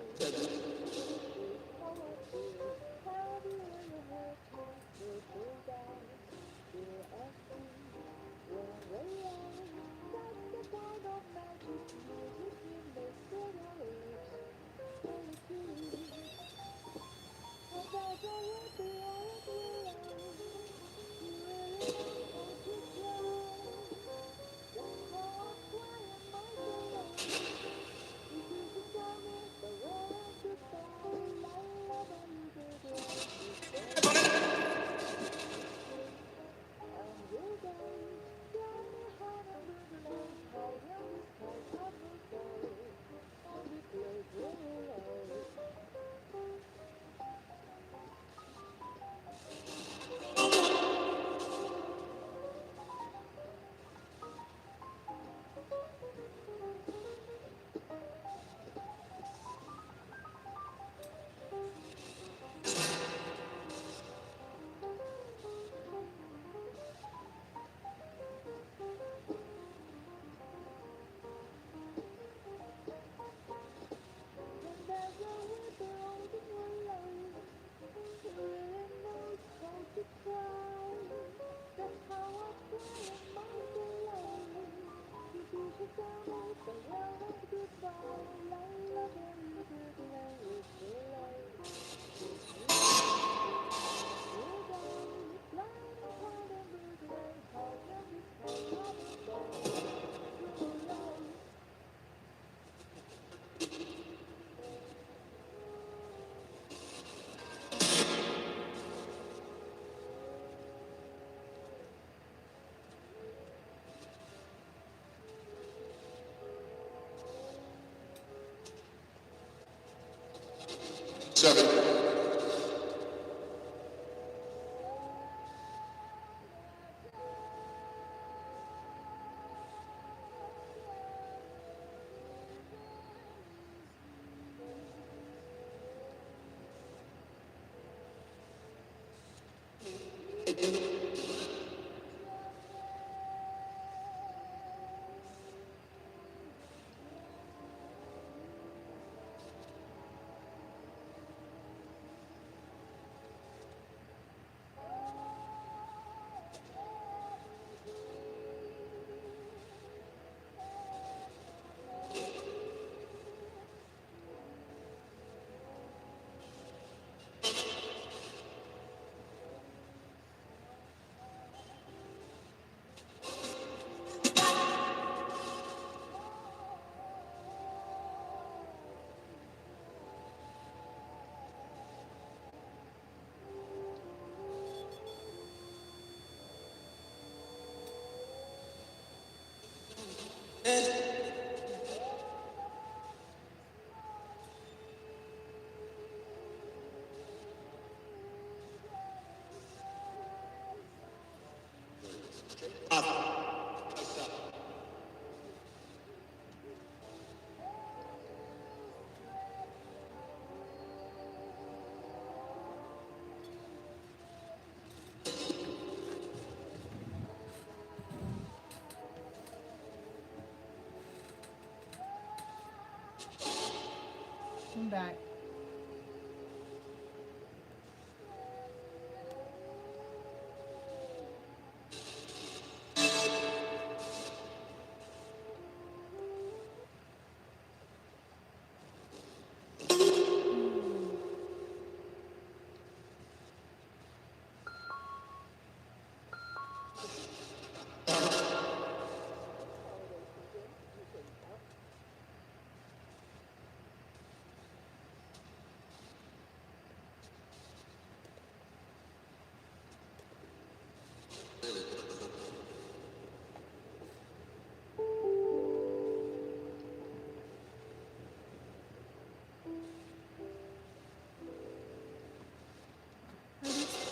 I'm back.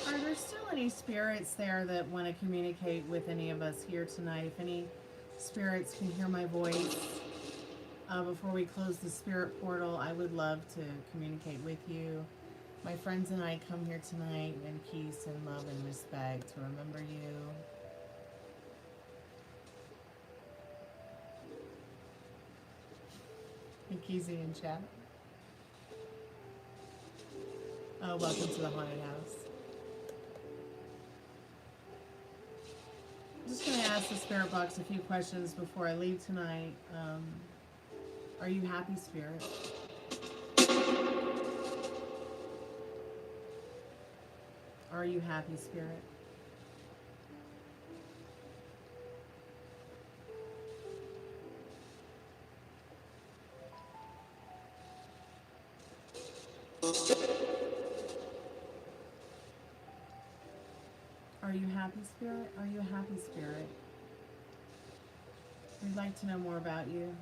Are there still any spirits there that want to communicate with any of us here tonight? If any spirits can hear my voice before we close the spirit portal, I would love to communicate with you. My friends and I come here tonight in peace and love and respect to remember you. Kizzy in chat. Oh, welcome to the haunted house. I'm just going to ask the spirit box a few questions before I leave tonight. Are you happy, spirit? Are you happy, spirit? Are you happy, spirit? Are you a happy spirit? We'd like to know more about you.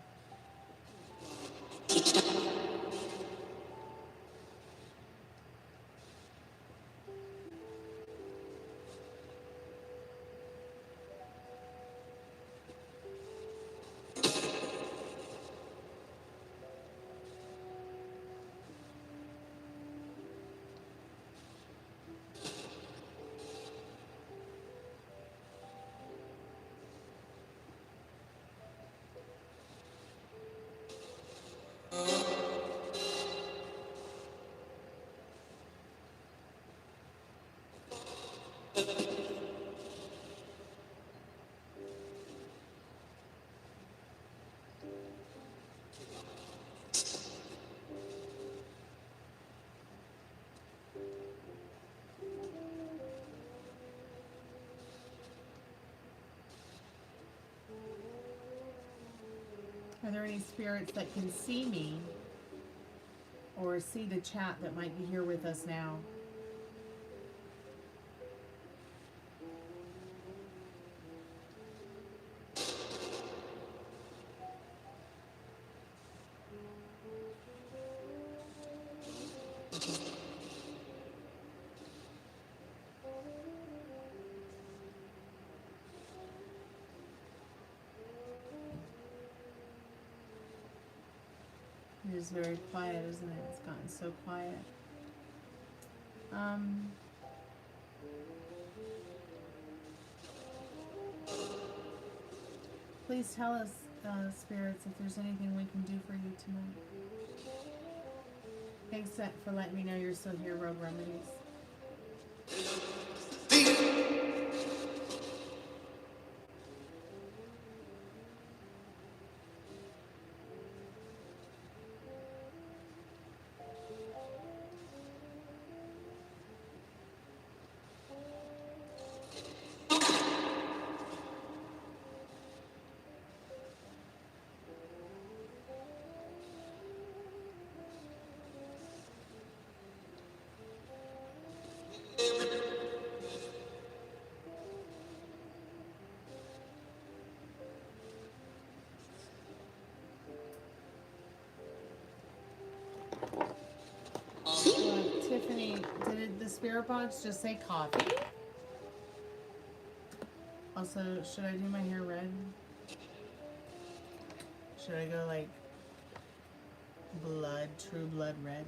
Are there any spirits that can see me or see the chat that might be here with us now? It is very quiet, isn't it? It's gotten so quiet. Please tell us, spirits, if there's anything we can do for you tonight. Thanks for letting me know you're still here, Rogue Remedies. Tiffany, did the spirit box just say coffee? Also, should I do my hair red? Should I go like blood, true blood red?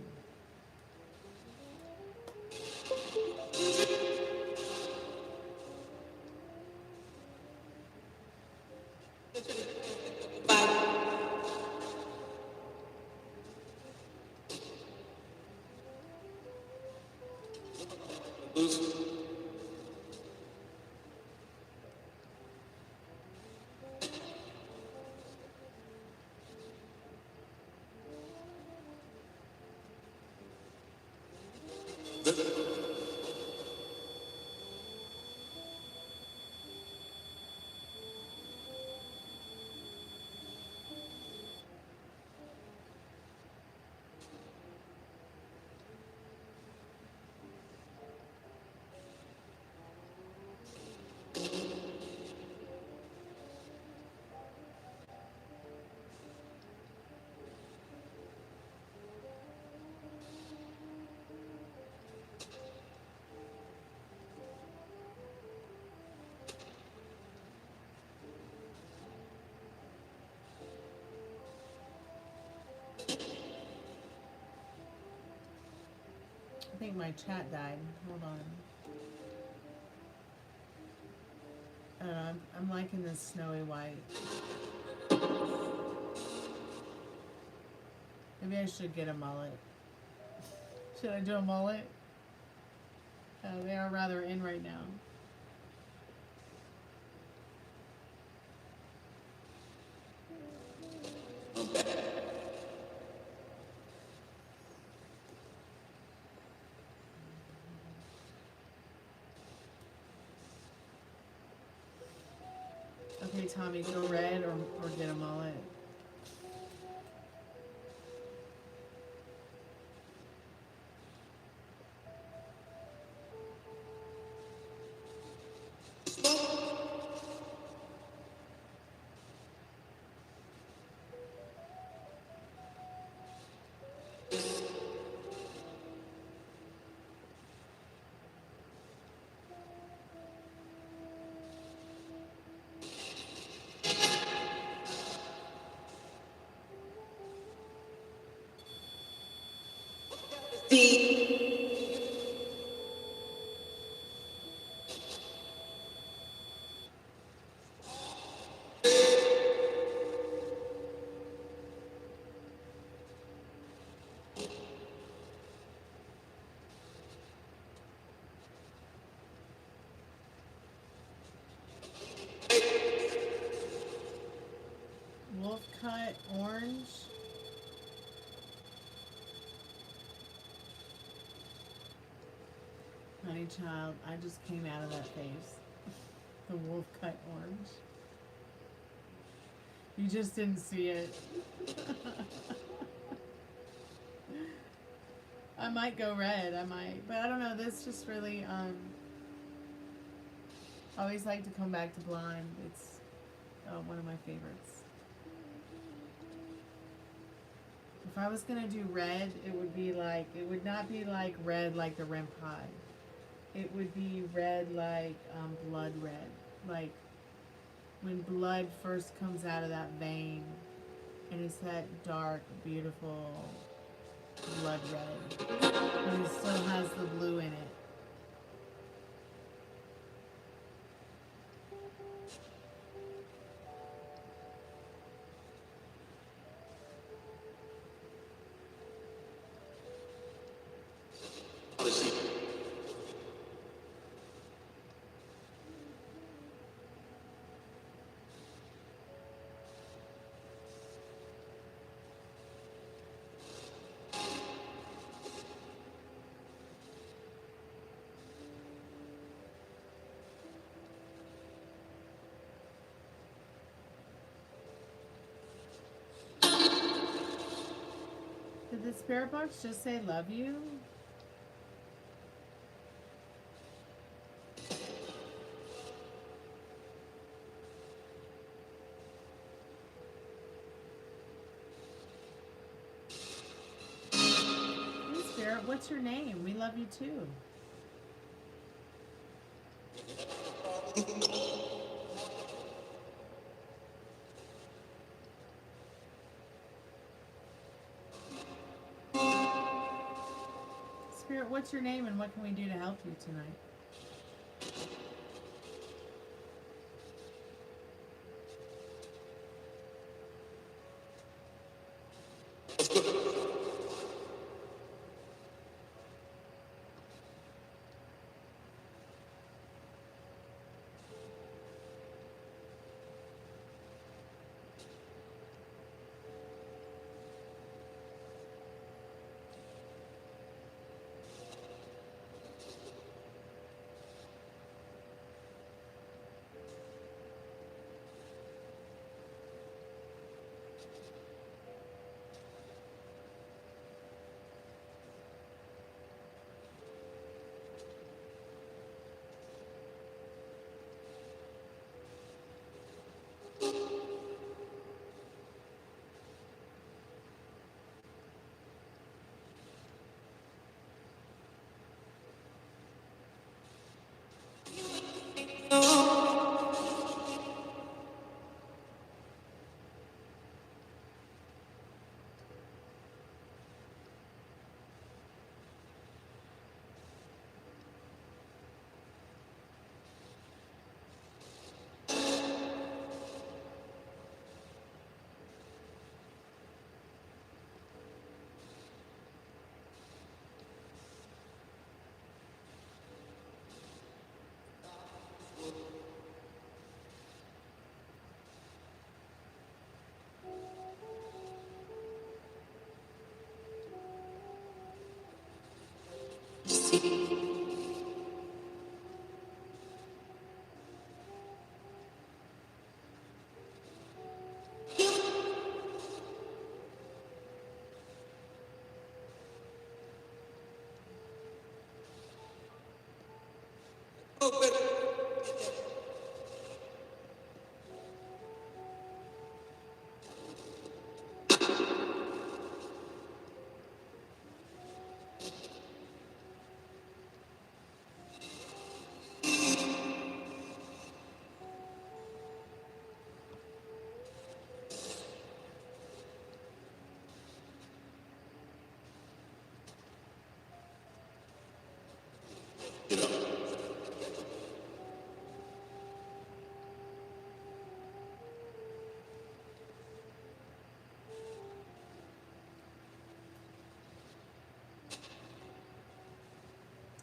I think my chat died. Hold on. I don't know, I'm liking this snowy white. Maybe I should get a mullet. Should I do a mullet? They are rather in right now. Okay, Tommy, go red or get a mullet. Wolf cut orange. Honey child, I just came out of that face. The wolf cut orange. You just didn't see it. I might go red, but I don't know, this just really, I always like to come back to blonde. It's one of my favorites. If I was gonna do red, it would not be like red like the REM pod. It would be red like blood red. Like when blood first comes out of that vein And it's that dark, beautiful blood red. And it still has the blue in it. Did the spirit box just say love you? Hey Spirit, what's your name? We love you too. Spirit, what's your name and what can we do to help you tonight?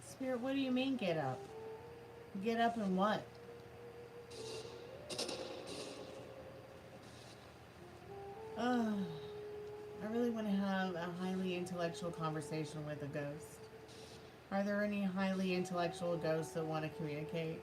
Spirit, what do you mean get up? Get up and what? I really want to have a highly intellectual conversation with a ghost. Are there any highly intellectual ghosts that want to communicate?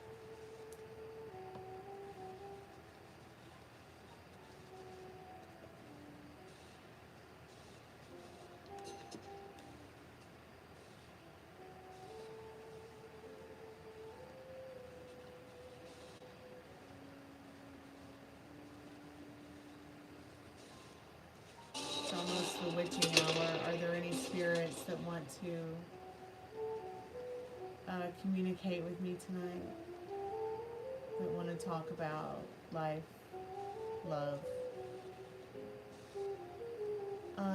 It's almost the witching hour. Are there any spirits that want to communicate with me tonight? That want to talk about life, love,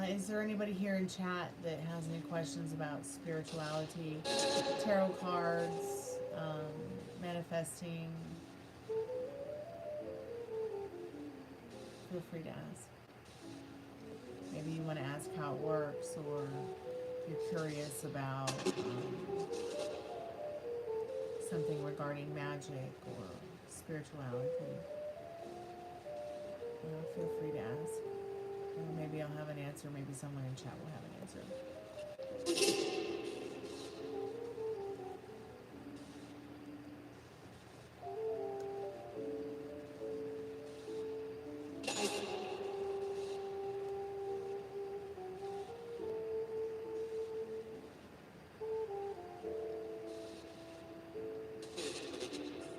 Is there anybody here in chat that has any questions about spirituality, tarot cards, manifesting? Feel free to ask. Maybe you want to ask how it works, or you're curious about something regarding magic or spirituality. Feel free to ask. Maybe I'll have an answer. Maybe someone in chat will have an answer.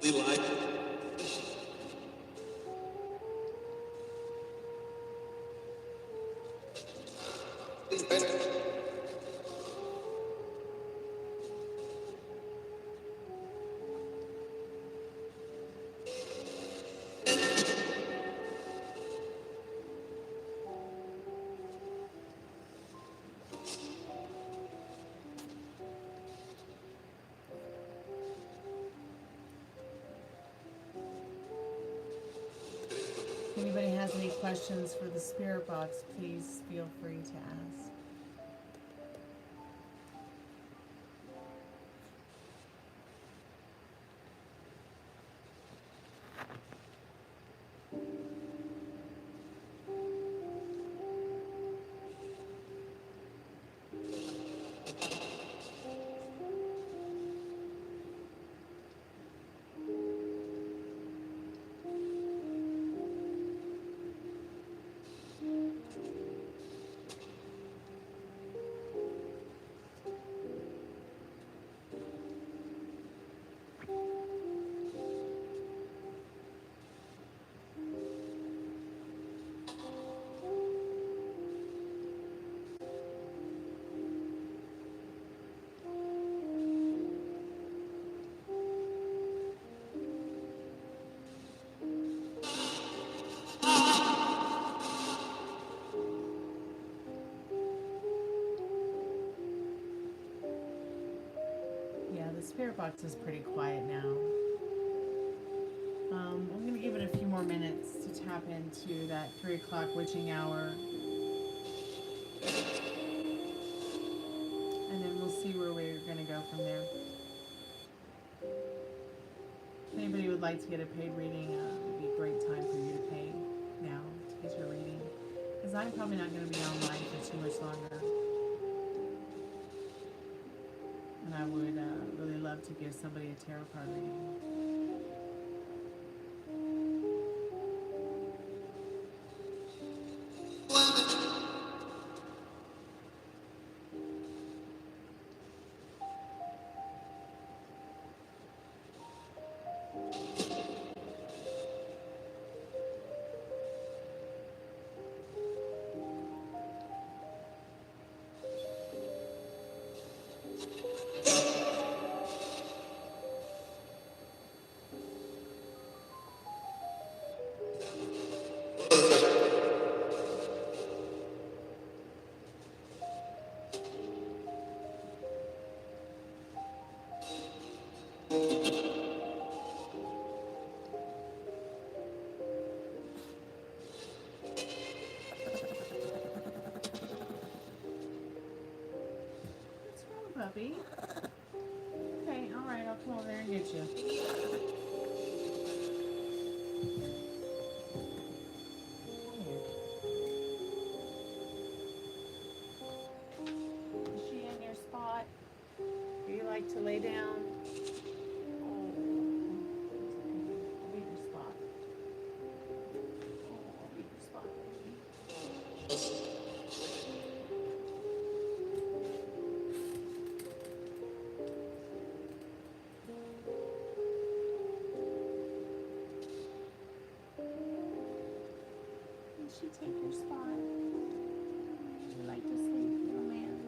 We like. If anybody has any questions for the spirit box, please feel free to ask. The spirit box is pretty quiet now. I'm going to give it a few more minutes to tap into that 3 o'clock witching hour. And then we'll see where we're going to go from there. If anybody would like to get a paid reading, it would be a great time for you to pay now to get your reading. Because I'm probably not going to be online for too much longer. And I would really love to give somebody a tarot card reading. Puppy. Okay, alright, I'll come over there and get you. Is she in your spot? Do you like to lay down? Oh, I'll be your spot. Oh, I'll be your spot, baby. She take your spot. You like to sleep, little man.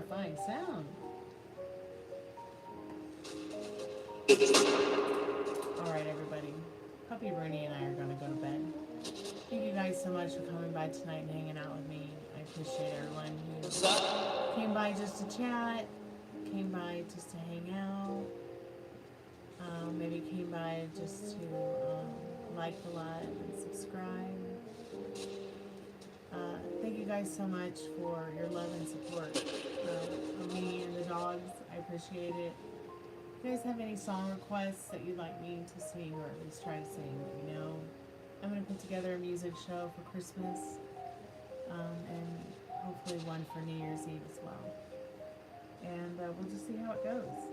terrifying sound. Alright, everybody. Puppy Rooney and I are going to go to bed. Thank you guys so much for coming by tonight and hanging out with me. I appreciate everyone who came by just to chat, came by just to hang out, maybe came by just to like the live and subscribe. Thank you guys so much for your love and support of me and the dogs. I appreciate it. If you guys have any song requests that you'd like me to sing or at least try to sing, let me know. I'm going to put together a music show for Christmas and hopefully one for New Year's Eve as well. And we'll just see how it goes.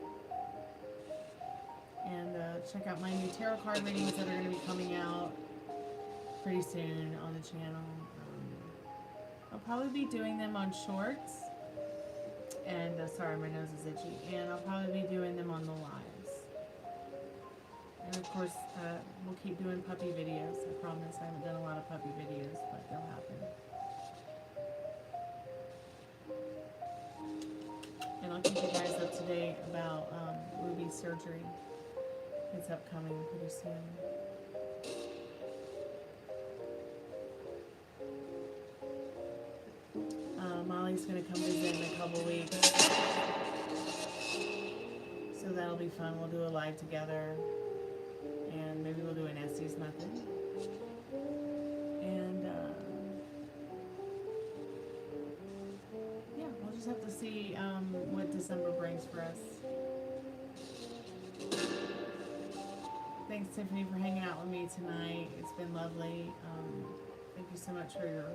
And check out my new tarot card readings that are going to be coming out pretty soon on the channel. I'll probably be doing them on shorts. And, sorry, my nose is itchy. And I'll probably be doing them on the lives. And, of course, we'll keep doing puppy videos. I promise I haven't done a lot of puppy videos, but they'll happen. And I'll keep you guys up to date about Ruby's surgery. It's upcoming pretty soon. Molly's going to come visit in a couple weeks. So that'll be fun. We'll do a live together. And maybe we'll do an Essie's method. And, yeah, we'll just have to see what December brings for us. Thanks, Tiffany, for hanging out with me tonight. It's been lovely. Thank you so much for your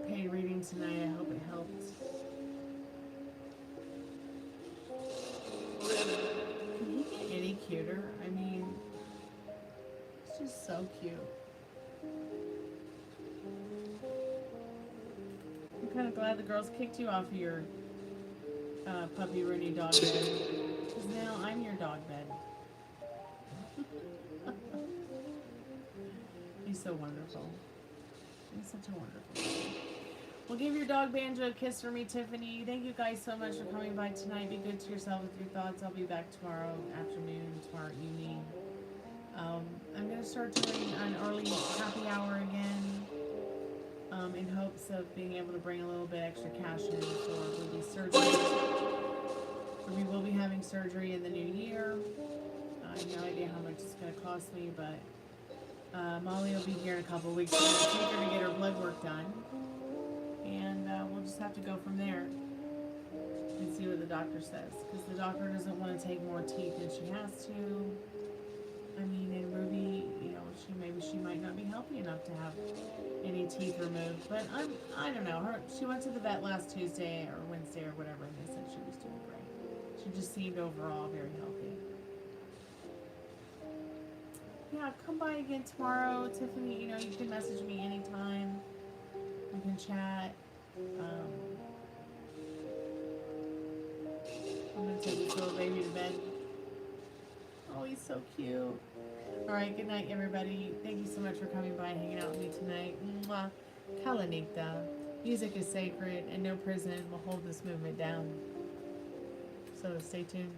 paid reading tonight. I hope it helped. Can he get any cuter? I mean, it's just so cute. I'm kind of glad the girls kicked you off of your puppy Rooney dog bed. Because now I'm your dog bed. He's so wonderful. He's such a wonderful dog. Well, give your dog Banjo a kiss for me, Tiffany. Thank you guys so much for coming by tonight. Be good to yourself with your thoughts. I'll be back tomorrow afternoon, tomorrow evening. I'm going to start doing an early happy hour again in hopes of being able to bring a little bit extra cash in for Ruby's surgery. Ruby will be having surgery in the new year. I have no idea how much it's going to cost me, but Molly will be here in a couple of weeks. I'm going to take her to get her blood work done. And we'll just have to go from there and see what the doctor says. Because the doctor doesn't want to take more teeth than she has to. I mean, and Ruby, you know, maybe she might not be healthy enough to have any teeth removed. But I don't know. She went to the vet last Tuesday or Wednesday or whatever, and they said she was doing great. She just seemed overall very healthy. Yeah, come by again tomorrow, Tiffany. You know, you can message me anytime. We can chat. I'm going to take this little baby to bed. Oh, he's so cute. Alright, good night, everybody. Thank you so much for coming by and hanging out with me tonight. Mwah. Kalanigda. Music is sacred, and no prison will hold this movement down. So stay tuned.